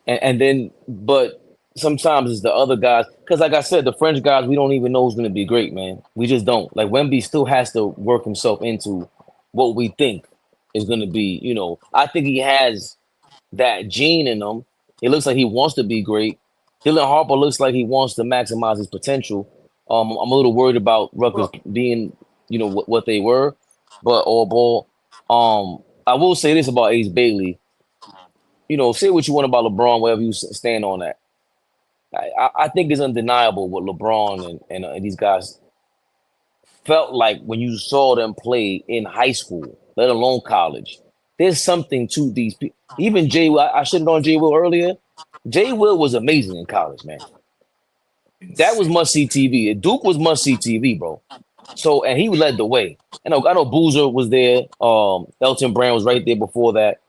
And then, but sometimes it's the other guys. Because like I said, the French guys, we don't even know who's going to be great, man. We just don't. Like Wemby still has to work himself into what we think is going to be, I think he has that gene in him. It looks like he wants to be great. Dylan Harper looks like he wants to maximize his potential. I'm a little worried about Rutgers being, what they were, but AllBall. I will say this about Ace Bailey. Say what you want about LeBron, wherever you stand on that. I think it's undeniable what LeBron and these guys felt like when you saw them play in high school, let alone college. There's something to these people. Even Jay Will, I shitted on Jay Will earlier. Jay Will was amazing in college, man. That was must-see TV. Duke was must-see TV, bro. So, and he led the way. I know Boozer was there. Elton Brand was right there before that.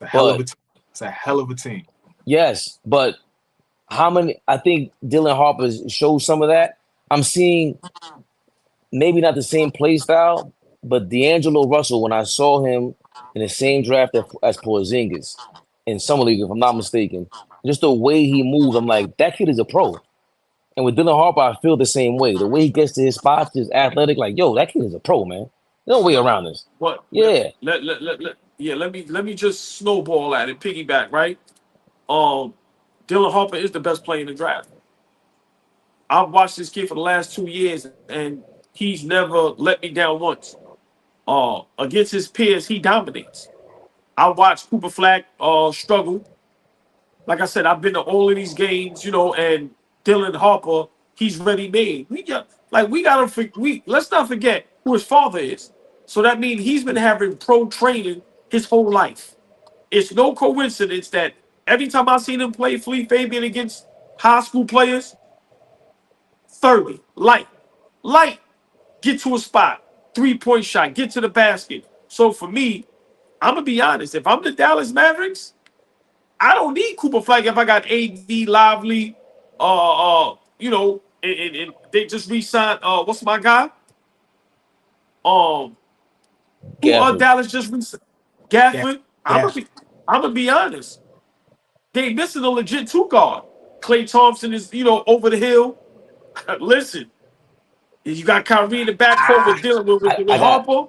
It's a hell of a team. Yes, but how many? I think Dylan Harper shows some of that. I'm seeing maybe not the same play style, but D'Angelo Russell, when I saw him in the same draft as Porzingis in Summer League, if I'm not mistaken, just the way he moves, I'm like, that kid is a pro. And with Dylan Harper, I feel the same way. The way he gets to his spots, is athletic. Like, yo, that kid is a pro, man. There's no way around this. What? Yeah. Let me just snowball at it, piggyback, right? Dylan Harper is the best player in the draft. I've watched this kid for the last 2 years, and he's never let me down once. Against his peers, he dominates. I watched Cooper Flag struggle. Like I said, I've been to all of these games, and Dylan Harper, he's ready-made. Let's not forget who his father is. So that means he's been having pro training his whole life. It's no coincidence that every time I seen him play Fabian against high school players, 30, light, get to a spot, 3-point shot, get to the basket. So for me, I'm going to be honest. If I'm the Dallas Mavericks, I don't need Cooper Flag if I got AD, Lively, and they just re-signed, what's my guy? Dallas just re-signed? Gafford. I'm gonna be honest. they missing a legit two guard. Klay Thompson is, over the hill. Listen, you got Kyrie in the backcourt with dealing with Harper.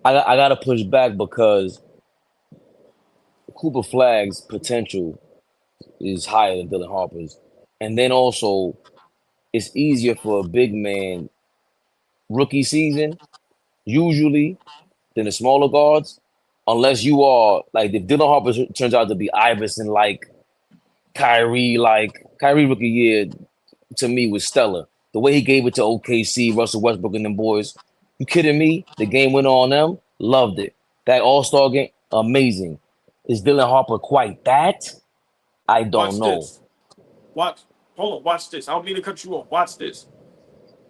I got to push back because Cooper Flagg's potential is higher than Dylan Harper's. And then also, it's easier for a big man rookie season, usually, than the smaller guards, unless you are, like, if Dylan Harper turns out to be Iverson, like Kyrie rookie year, to me, was stellar. The way he gave it to OKC, Russell Westbrook and them boys, you kidding me? The game went on them, loved it. That All-Star game, amazing. Is Dylan Harper quite that? I don't know. This. Watch this. I don't mean to cut you off. Watch this.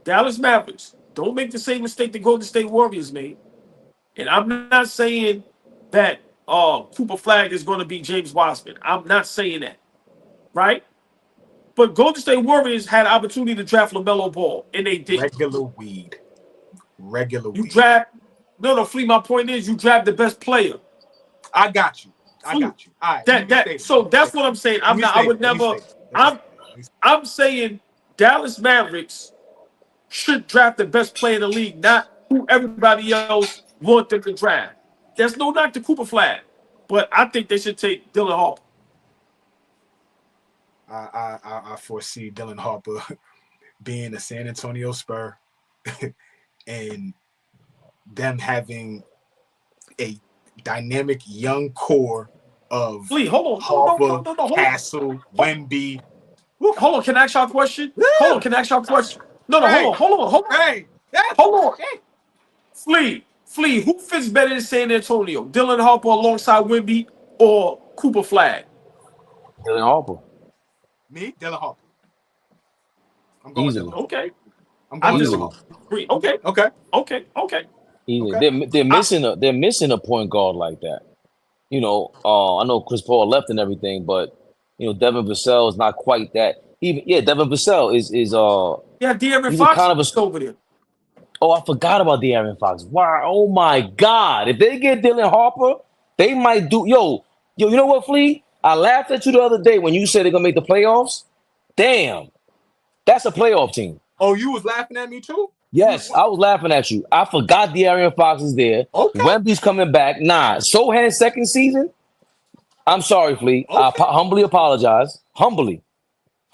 Dallas Mavericks, don't make the same mistake the Golden State Warriors made. And I'm not saying that Cooper Flagg is going to be James Wiseman. I'm not saying that. Right? But Golden State Warriors had an opportunity to draft LaMelo Ball, and they didn't. Regular weed. You draft. No, Flea, my point is you draft the best player. I got you. All right. So that's what I'm saying. I'm saying Dallas Mavericks should draft the best player in the league, not who everybody else wants them to draft. There's no knock to Cooper Flagg, but I think they should take Dylan Harper. I foresee Dylan Harper being a San Antonio Spur and them having a dynamic young core of Harper, Castle, Wemby. Hold on, can I ask y'all a question? Hold on. Hey, hold on. Flea, who fits better than San Antonio? Dylan Harper alongside Wemby or Cooper Flagg? Dylan Harper. Me, Dylan Harper. I'm going easily. Okay. I'm going Dylan Harper. Okay. Easily. Okay. They're missing a point guard like that. I know Chris Paul left and everything, but Devin Vassell is not quite that. Devin Vassell is De'Aaron Fox kind of over there. Oh, I forgot about De'Aaron Fox. Wow, oh my God. If they get Dylan Harper, they might do you know what, Flea? I laughed at you the other day when you said they're gonna make the playoffs. Damn, that's a playoff team. Oh, you was laughing at me too? Yes, I was laughing at you. I forgot De'Aaron Fox is there. Okay. Wemby's coming back. Nah, Sohan's second season. I'm sorry, Flea. Okay. I humbly apologize. Humbly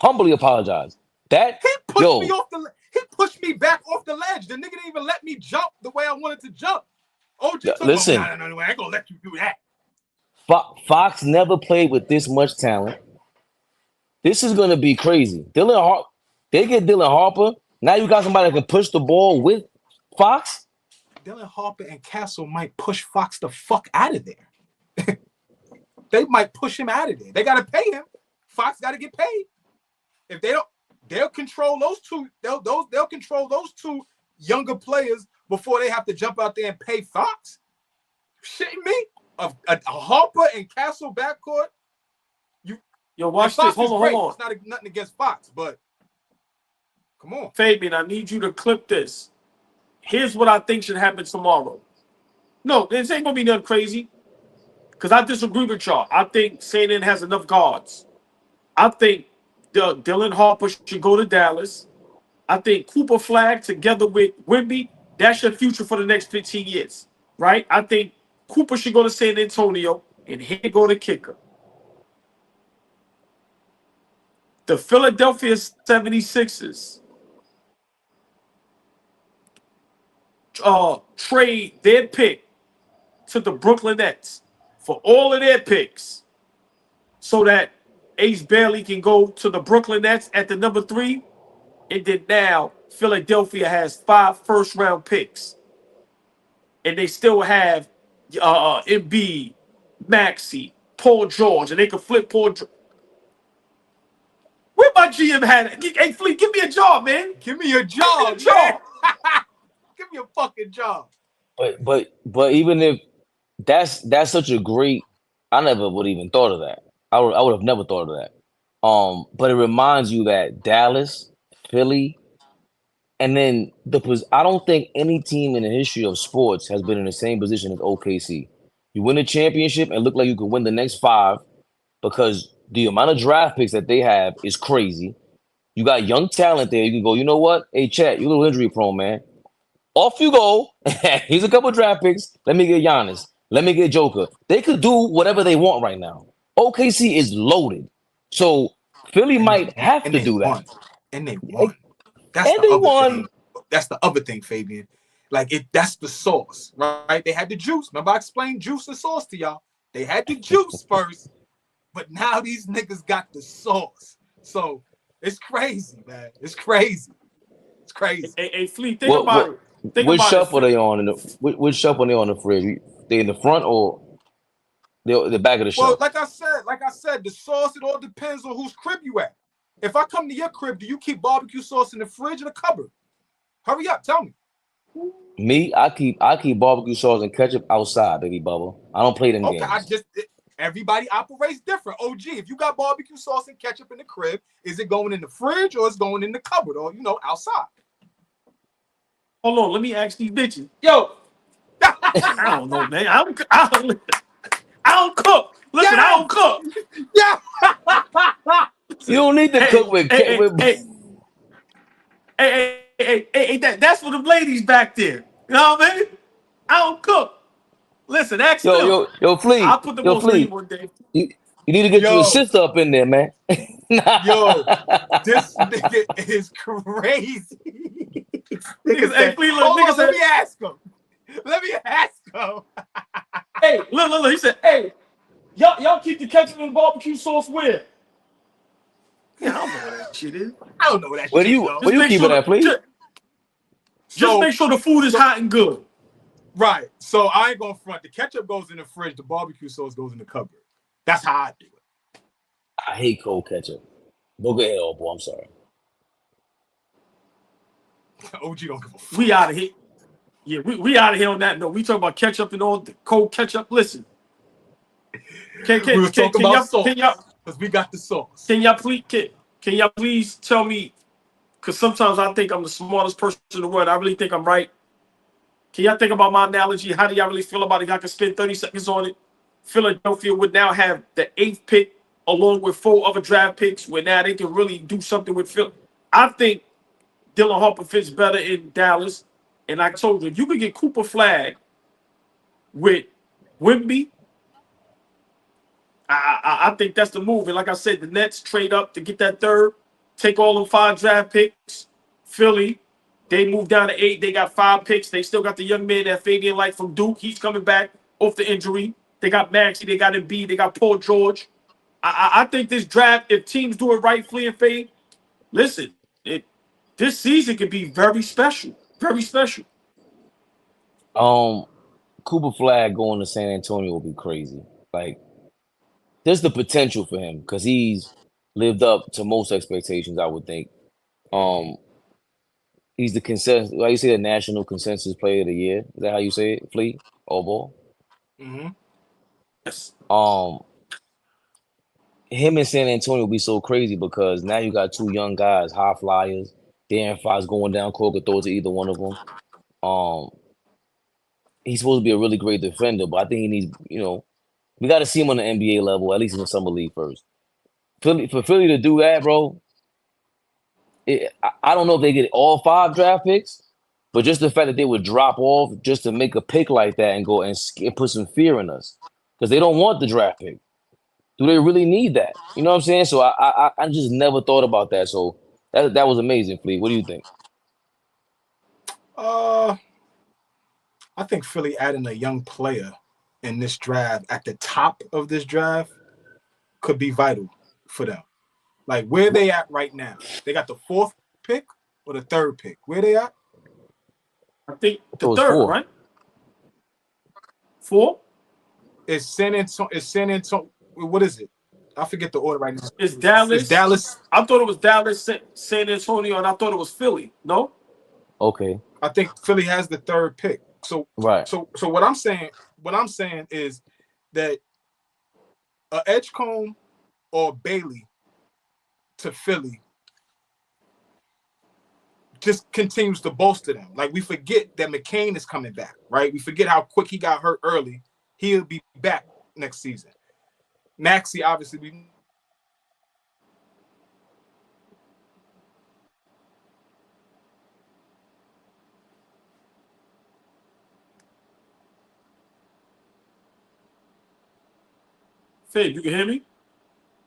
apologize. That he pushed me back off the ledge. The nigga didn't even let me jump the way I wanted to jump. Listen, no, I ain't gonna let you do that. Fox never played with this much talent. This is gonna be crazy. They get Dylan Harper. Now you got somebody that can push the ball with Fox. Dylan Harper and Castle might push Fox the fuck out of there. They might push him out of there. They gotta pay him. Fox gotta get paid. If they don't, they'll control those two. They'll control those two younger players before they have to jump out there and pay Fox. Shitting me? A Harper and Castle backcourt. Watch this. Hold on. It's not nothing against Fox, but come on, Fabian. I need you to clip this. Here's what I think should happen tomorrow. No, this ain't gonna be nothing crazy. Because I disagree with y'all. I think San Antonio has enough guards. I think Dylan Harper should go to Dallas. I think Cooper Flagg together with Wemby, that's your future for the next 15 years, right? I think Cooper should go to San Antonio, and here go the kicker. The Philadelphia 76ers trade their pick to the Brooklyn Nets for all of their picks so that Ace Bailey can go to the Brooklyn Nets at the number 3. And then now Philadelphia has 5 first-round picks. And they still have Embiid, Maxey, Paul George, and they can flip Paul George. Where my GM had it? Hey, Fleet, give me a job, man. Give me a job. Give me a fucking job. But even if that's such a great, I never would even thought of that. I would have never thought of that. But it reminds you that Dallas, Philly, and then I don't think any team in the history of sports has been in the same position as OKC. You win a championship and look like you can win the next 5 because The amount of draft picks that they have is crazy. You got young talent there. You can go, you know what? Hey, Chat, you a little injury prone, man. Off you go. Here's a couple draft picks. Let me get Giannis. Let me get Joker. They could do whatever they want right now. OKC is loaded. So Philly might have to do that. And they won. That's And the they other won. thing. That's the other thing, Fabian. Like that's the sauce, right? They had the juice. Remember, I explained juice and sauce to y'all. They had the juice first, but now these niggas got the sauce. So it's crazy, man. It's crazy. It's crazy. Hey, Fleet, think about it. Which shelf are they on? Which shelf are they on the fridge? They in the front or the back of the shelf? Well, like I said, the sauce, it all depends on whose crib you at. If I come to your crib, do you keep barbecue sauce in the fridge or the cupboard? Hurry up, tell me. Me, I keep barbecue sauce and ketchup outside, baby bubba. I don't play them games. Everybody operates different. OG, if you got barbecue sauce and ketchup in the crib, is it going in the fridge or is it going in the cupboard or outside? Hold on, let me ask these bitches. Yo, I don't know, man. I don't cook. Listen, I don't cook. Yeah. You don't need to cook with. Hey, that's for the ladies back there. You know what I mean? I don't cook. Listen, ask them. Yo, Flea. I'll put them on screen one day. You need to get your sister up in there, man. Yo, this nigga is crazy. Nigga said, let me ask him. Hey, look. He said, hey, y'all keep the ketchup and barbecue sauce where? Yeah, I don't know what that shit is. I don't know what that shit is. Where you keep it at, please? Just make sure the food is hot and good. Right. So I ain't gonna front. The ketchup goes in the fridge. The barbecue sauce goes in the cupboard. That's how I do it. I hate cold ketchup. Go ahead, old boy. I'm sorry. OG don't give a fuck. We out of here. Yeah, we out of here on that note. We talk about ketchup and all the cold ketchup. Listen. We were talking about sauce because we got the sauce. Can y'all please tell me? Because sometimes I think I'm the smartest person in the world. I really think I'm right. Can y'all think about my analogy? How do y'all really feel about it? If I can spend 30 seconds on it. Philadelphia would now have the 8th pick along with 4 other draft picks where now they can really do something with Philly. I think Dylan Harper fits better in Dallas. And I told you, if you could get Cooper Flag with Wemby, I think that's the move. And like I said, the Nets trade up to get that 3rd, take all them 5 draft picks. Philly, they moved down to 8. They got 5 picks. They still got the young man that Fabian like from Duke. He's coming back off the injury. They got Maxey. They got Embiid. They got Paul George. I think this draft, if teams do it right, Flea and Fade, listen, this season could be very special. Very special. Cooper Flag going to San Antonio will be crazy. Like, there's the potential for him because he's lived up to most expectations, I would think. He's the consensus, like you say, the national consensus player of the year. Is that how you say it, Flea? AllBall? Mm-hmm. Yes. Him in San Antonio will be so crazy because now you got 2 young guys, high flyers. Darren Fox going down court could throw it to either one of them. He's supposed to be a really great defender, but I think he needs, we got to see him on the NBA level, at least in the summer league first. For Philly to do that, bro, I don't know if they get all 5 draft picks, but just the fact that they would drop off just to make a pick like that and go and put some fear in us because they don't want the draft pick. Do they really need that? You know what I'm saying? So I just never thought about that. So that was amazing, Fleet. What do you think? I think Philly adding a young player in this draft at the top of this draft could be vital for them. Like where they at right now? They got the 4th pick or the 3rd pick? Where they at? I think the 3rd, 4. Right? 4? It's San Antonio. What is it? I forget the order right now. It's Dallas. It's Dallas. I thought it was Dallas, San Antonio, and I thought it was Philly. No? Okay. I think Philly has the 3rd pick. So right. So what I'm saying is that Edgecombe or Bailey to Philly just continues to bolster them. Like we forget that McCain is coming back, right? We forget how quick he got hurt early. He'll be back next season. Maxey, obviously, we Fib, you can hear me?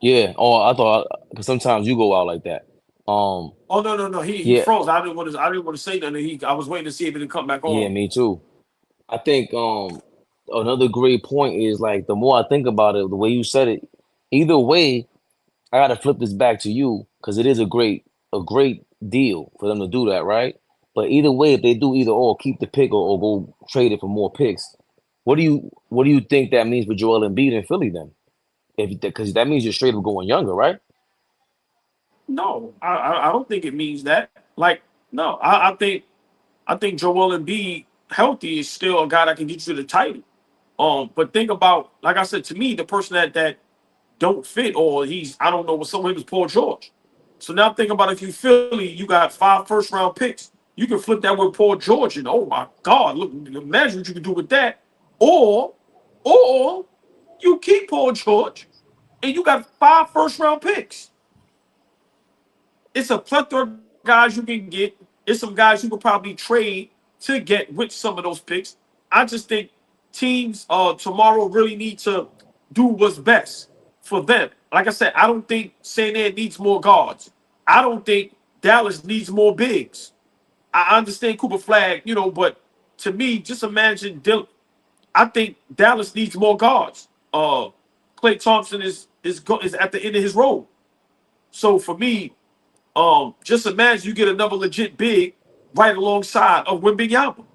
Yeah. Oh, I thought because sometimes you go out like that. Oh no. He Yeah, froze. I didn't want to say nothing. I was waiting to see if it would come back yeah, on. me too. I think another great point is like the more I think about it, the way you said it, either way, I gotta flip this back to you because it is a great deal for them to do that, right? But either way, if they do either or keep the pick or go trade it for more picks, what do you think that means for Joel Embiid and Philly then? If because that means you're straight up going younger, right? No, I don't think it means that. Like, no, I think Joel Embiid healthy is still a guy that can get you the title. But think about, like I said, to me, the person that don't fit, or he's, I don't know what some of him is Paul George. So now think about, if you Philly, you got 5 first-round picks. You can flip that with Paul George, and oh my God, look, imagine what you can do with that. Or, or you keep Paul George, and you got 5 first-round picks. It's a plethora of guys you can get. It's some guys you could probably trade to get with some of those picks. I just think teams tomorrow really need to do what's best for them. Like I said, I don't think San Antonio needs more guards. I don't think Dallas needs more bigs. I understand Cooper Flag, but to me, just imagine I think Dallas needs more guards. Klay Thompson is at the end of his road. So for me, just imagine you get another legit big right alongside of Wembanyama.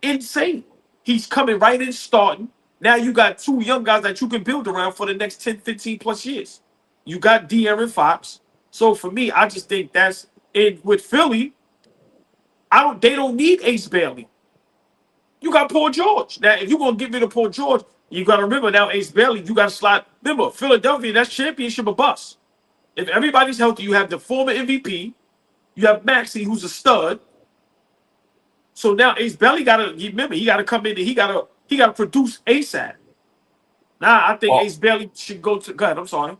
Insane. He's coming right in starting. Now you got 2 young guys that you can build around for the next 10, 15 plus years. You got De'Aaron Fox. So for me, I just think that's it with Philly. They don't need Ace Bailey. You got Paul George. Now, if you're gonna get rid of Paul George, you gotta remember now Ace Bailey, you gotta slide. Remember, Philadelphia, that's championship or bust. If everybody's healthy, you have the former MVP, you have Maxey, who's a stud. So now Ace Bailey gotta remember he gotta come in and he gotta produce ASAP. Now I think Or Ace Bailey should go to. God, I'm sorry.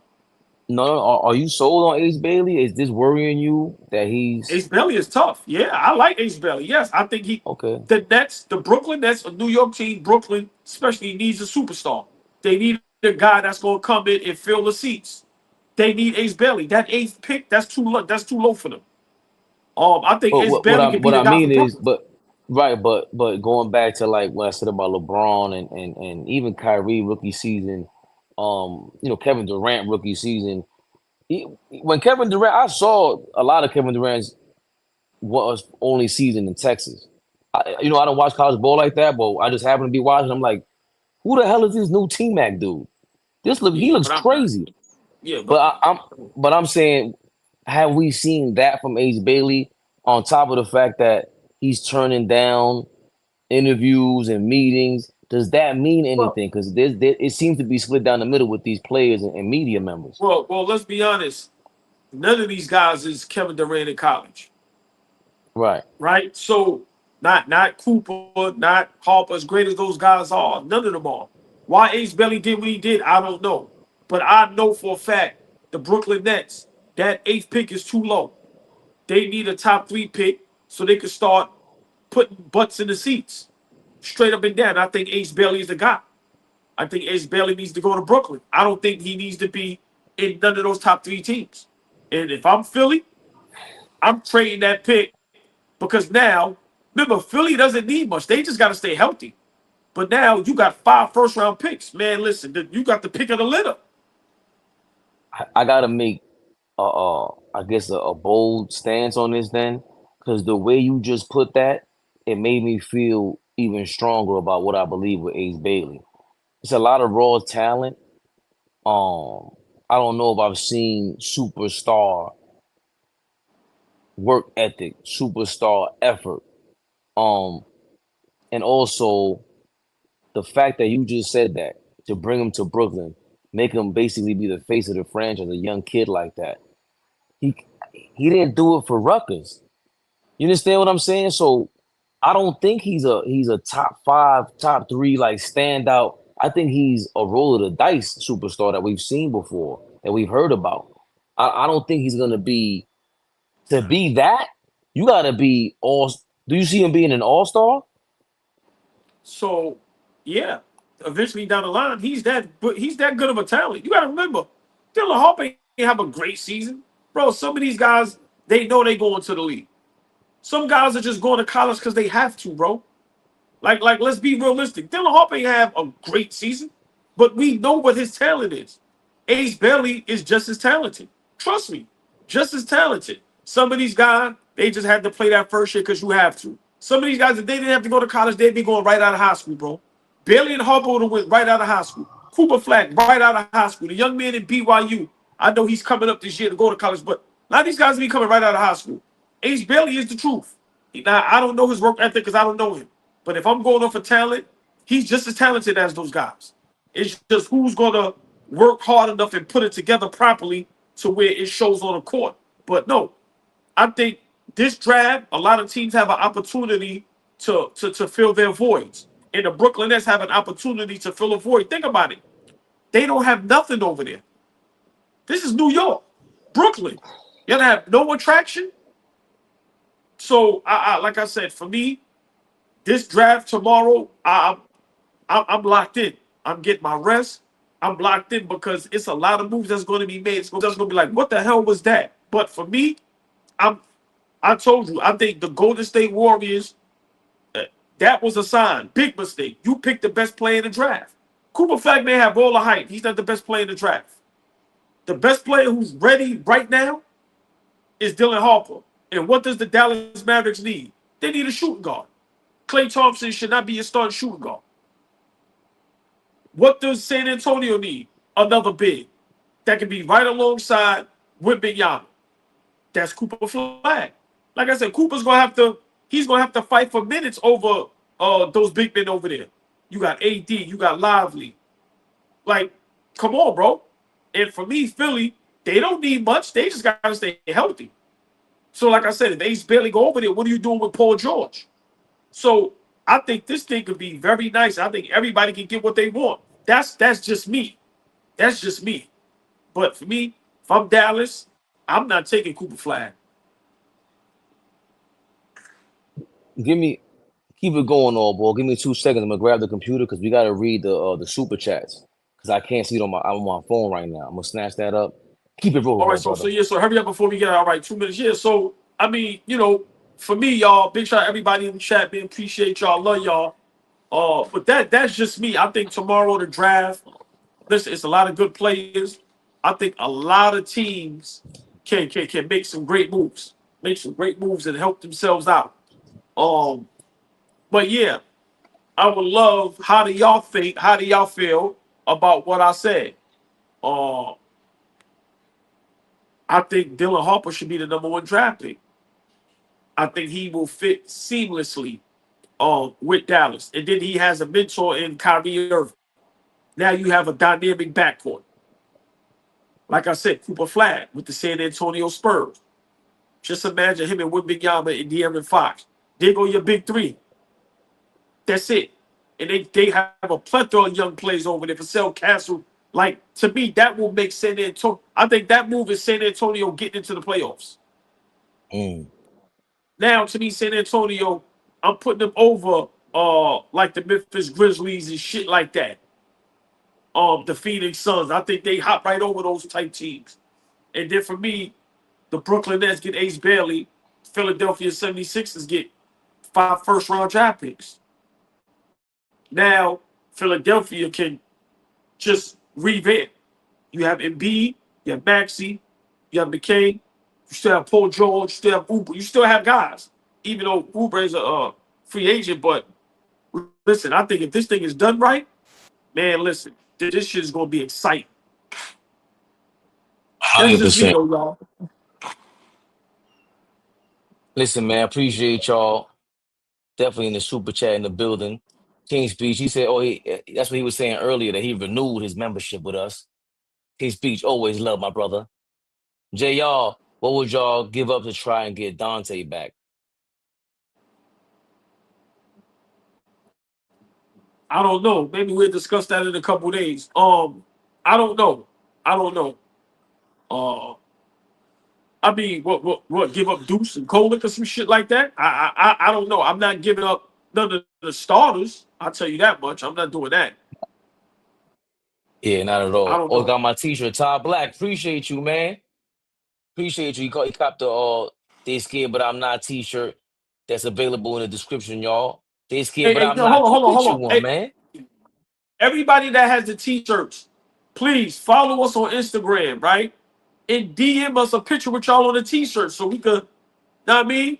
no, are you sold on Ace Bailey? Is this worrying you that he's Ace Bailey is tough. Yeah, I like Ace Bailey. Yes, I think okay? the Nets, the Brooklyn Nets, a New York team, Brooklyn especially needs a superstar. They need a guy that's gonna come in and fill the seats. They need Ace Bailey. That eighth pick, that's too low. That's too low for them. I think But Ace what Bailey I could be what the I guy for mean is, Brooklyn. but going back to like what I said about LeBron and even Kyrie rookie season, Kevin Durant rookie season. When Kevin Durant, I saw a lot of Kevin Durant's was only season in Texas. I don't watch college ball like that, but I just happen to be watching. I'm like, who the hell is this new T Mac dude? He Yeah, looks but I'm not. crazy. Yeah, But but I'm saying, have we seen that from Ace Bailey on top of the fact that he's turning down interviews and meetings? Does that mean well, anything? Because it seems to be split down the middle with these players and media members. let's be honest. None of these guys is Kevin Durant in college, Right. right? So not Cooper, not Harper, as great as those guys are, none of them are. Why Ace Bailey did what he did, I don't know. But I know for a fact the Brooklyn Nets, that eighth pick is too low. They need a top 3 pick so they can start putting butts in the seats. Straight up and down. I think Ace Bailey is the guy. I think Ace Bailey needs to go to Brooklyn. I don't think he needs to be in none of those top 3 teams. And if I'm Philly, I'm trading that pick because now, remember, Philly doesn't need much. They just got to stay healthy. But now you got 5 first-round picks. Man, listen, you got the pick of the litter. I gotta make I guess a bold stance on this then, because the way you just put that, it made me feel even stronger about what I believe with Ace Bailey. It's a lot of raw talent. Um, I don't know if I've seen superstar work ethic, superstar effort. Um, and also the fact that you just said that to bring him to Brooklyn, make him basically be the face of the franchise, a young kid like that. He he didn't do it for Rutgers. You understand what I'm saying? So I don't think he's a top five, top three like standout. I think he's a roll of the dice superstar that we've seen before, that we've heard about. I don't think he's gonna be to be that. You gotta be all. Do you see him being an all star? So, yeah, eventually down the line, he's that good of a talent. You got to remember, Dylan Harper ain't have a great season, bro. Some of these guys, they know they going to the league. Some guys are just going to college because they have to, bro. Like, let's be realistic. Dylan Harper ain't have a great season, but we know what his talent is. Ace Bailey is just as talented. Trust me, just as talented. Some of these guys, they just had to play that first year because you have to. Some of these guys, if they didn't have to go to college, they'd be going right out of high school, bro. Bailey and Harper would have went right out of high school. Cooper Flack, right out of high school. The young man in BYU, I know he's coming up this year to go to college, but a lot of these guys be coming right out of high school. Ace Bailey is the truth. Now, I don't know his work ethic because I don't know him. But if I'm going off for talent, he's just as talented as those guys. It's just who's going to work hard enough and put it together properly to where it shows on the court. But no, I think this draft, a lot of teams have an opportunity to fill their voids. And the Brooklyn Nets have an opportunity to fill a void. Think about it. They don't have nothing over there. This is New York. Brooklyn. You don't have no attraction. So, like I said, for me, this draft tomorrow, I'm locked in. I'm getting my rest. I'm locked in because it's a lot of moves that's going to be made. It's just going to be like, what the hell was that? But for me, I told you, I think the Golden State Warriors, that was a sign. Big mistake. You picked the best player in the draft. Cooper Flag may have all the hype. He's not the best player in the draft. The best player who's ready right now is Dylan Harper. And what does the Dallas Mavericks need? They need a shooting guard. Klay Thompson should not be a starting shooting guard. What does San Antonio need? Another big that can be right alongside with Big Giannis. That's Cooper Flag. Like I said, Cooper's gonna have to fight for minutes over those big men over there. You got AD, you got Lively. Like, come on, bro. And for me, Philly, they don't need much. They just gotta stay healthy. So, like I said, if Ace barely go over there, what are you doing with Paul George? So I think this thing could be very nice. I think everybody can get what they want. That's just me. That's just me. But for me, if I'm Dallas, I'm not taking Cooper Flag. Keep it going, all ball. Give me 2 seconds. I'm gonna grab the computer because we gotta read the super chats because I can't see it on my phone right now. I'm gonna snatch that up. Keep it rolling. All right, so hurry up before we get out. All right, 2 minutes. Yeah, so I mean, for me, y'all, big shout out everybody in the chat, man. Appreciate y'all, love y'all. But that's just me. I think tomorrow the draft. Listen, it's a lot of good players. I think a lot of teams can make some great moves, and help themselves out. But yeah, I would love. How do y'all think? How do y'all feel about what I said? I think Dylan Harper should be the #1 draft pick. I think he will fit seamlessly with Dallas. And then he has a mentor in Kyrie Irving. Now you have a dynamic backcourt. Like I said, Cooper Flag with the San Antonio Spurs. Just imagine him and Wembanyama and De'Aaron Fox. There go your big three. That's it. And they have a plethora of young players over there for Sell Castle. Like, to me, that will make San Antonio. I think that move is San Antonio getting into the playoffs. Now, to me, San Antonio, I'm putting them over like the Memphis Grizzlies and shit like that. The Phoenix Suns. I think they hop right over those type teams. And then for me, the Brooklyn Nets get Ace Bailey. Philadelphia 76ers get 5 first-round draft picks. Now, Philadelphia can just revamp. You have Embiid, you have Maxey, you have McCain, you still have Paul George, you still have Uber, you still have guys, even though Uber is a free agent. But listen, I think if this thing is done right, man, listen, this shit is going to be exciting. That's just me, 100%. though, y'all. Listen, man, appreciate y'all. Definitely in the super chat in the building. King Speech, he said, that's what he was saying earlier, that he renewed his membership with us. King Speech, always love my brother. Jay, y'all, what would y'all give up to try and get Dante back? I don't know. Maybe we'll discuss that in a couple of days. I don't know. I mean, what? Give up Deuce and Kolick or some shit like that? I don't know. I'm not giving up none of the starters. I'll tell you that much. I'm not doing that. Yeah, not at I all. don't Oh, know. got my t-shirt. Todd Black, appreciate you, man. Appreciate you. He copped the They Scared But I'm Not t-shirt that's available in the description, y'all. They Scared Hey, But hey, I'm no, Not. hold on, Go hold on, get hold you on. one, Hey, man. everybody that has the t-shirts, please follow us on Instagram, right? And DM us a picture with y'all on the t-shirt so we could, know what I mean?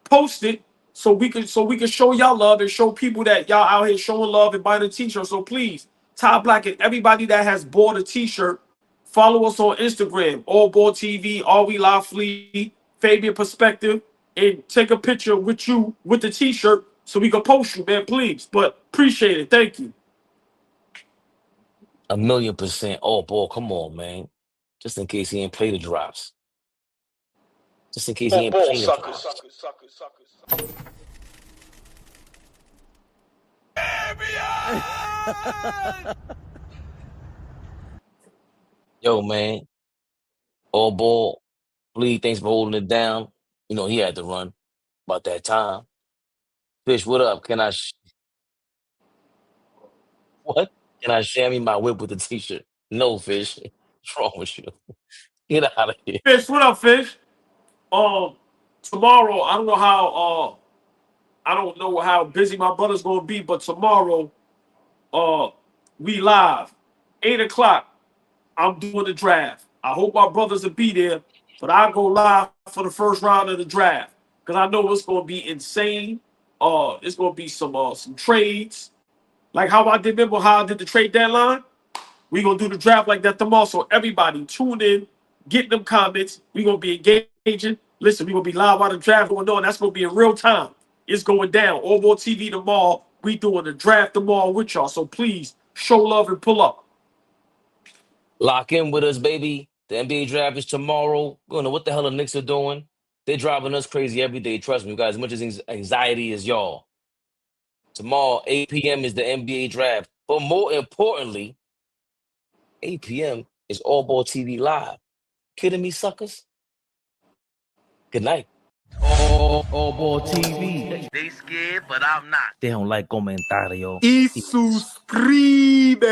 Post it so we can show y'all love and show people that y'all out here showing love and buying a t-shirt. So please, Todd Black and everybody that has bought a t-shirt, follow us on Instagram, AllBall TV, All We Live Fleet, Fabian Perspective, and take a picture with you with the t-shirt so we can post you, man, please. But appreciate it. Thank you. 1,000,000%. Oh, boy, come on, man. Just in case he ain't play the drops. Just in case he ain't play the drops. Yo, man. All ball. Lee, thanks for holding it down. You know, he had to run about that time. Fish, what up? What? Can I share my whip with the t-shirt? No, Fish. What's wrong with you? Get out of here. Fish, what up, Fish? Tomorrow, I don't know how busy my brother's gonna be, but tomorrow, uh, we live, 8 o'clock. I'm doing the draft. I hope my brothers will be there, but I'll go live for the first round of the draft because I know it's gonna be insane. It's gonna be some trades, like how I did. Remember how I did the trade deadline? We gonna do the draft like that tomorrow. So everybody tune in, get them comments. We gonna be engaging. Listen, we gonna be live while the draft going on. That's gonna be in real time. It's going down. AllBall TV tomorrow. We doing the draft tomorrow with y'all. So please show love and pull up. Lock in with us, baby. The NBA draft is tomorrow. We don't know what the hell the Knicks are doing. They're driving us crazy every day. Trust me, guys. As much as anxiety as y'all. Tomorrow, 8 p.m. is the NBA draft. But more importantly, 8 p.m. is AllBall TV Live. Kidding me, suckers? Good night. AllBall TV. They scared, but I'm not. They don't like comentario. Y suscribe.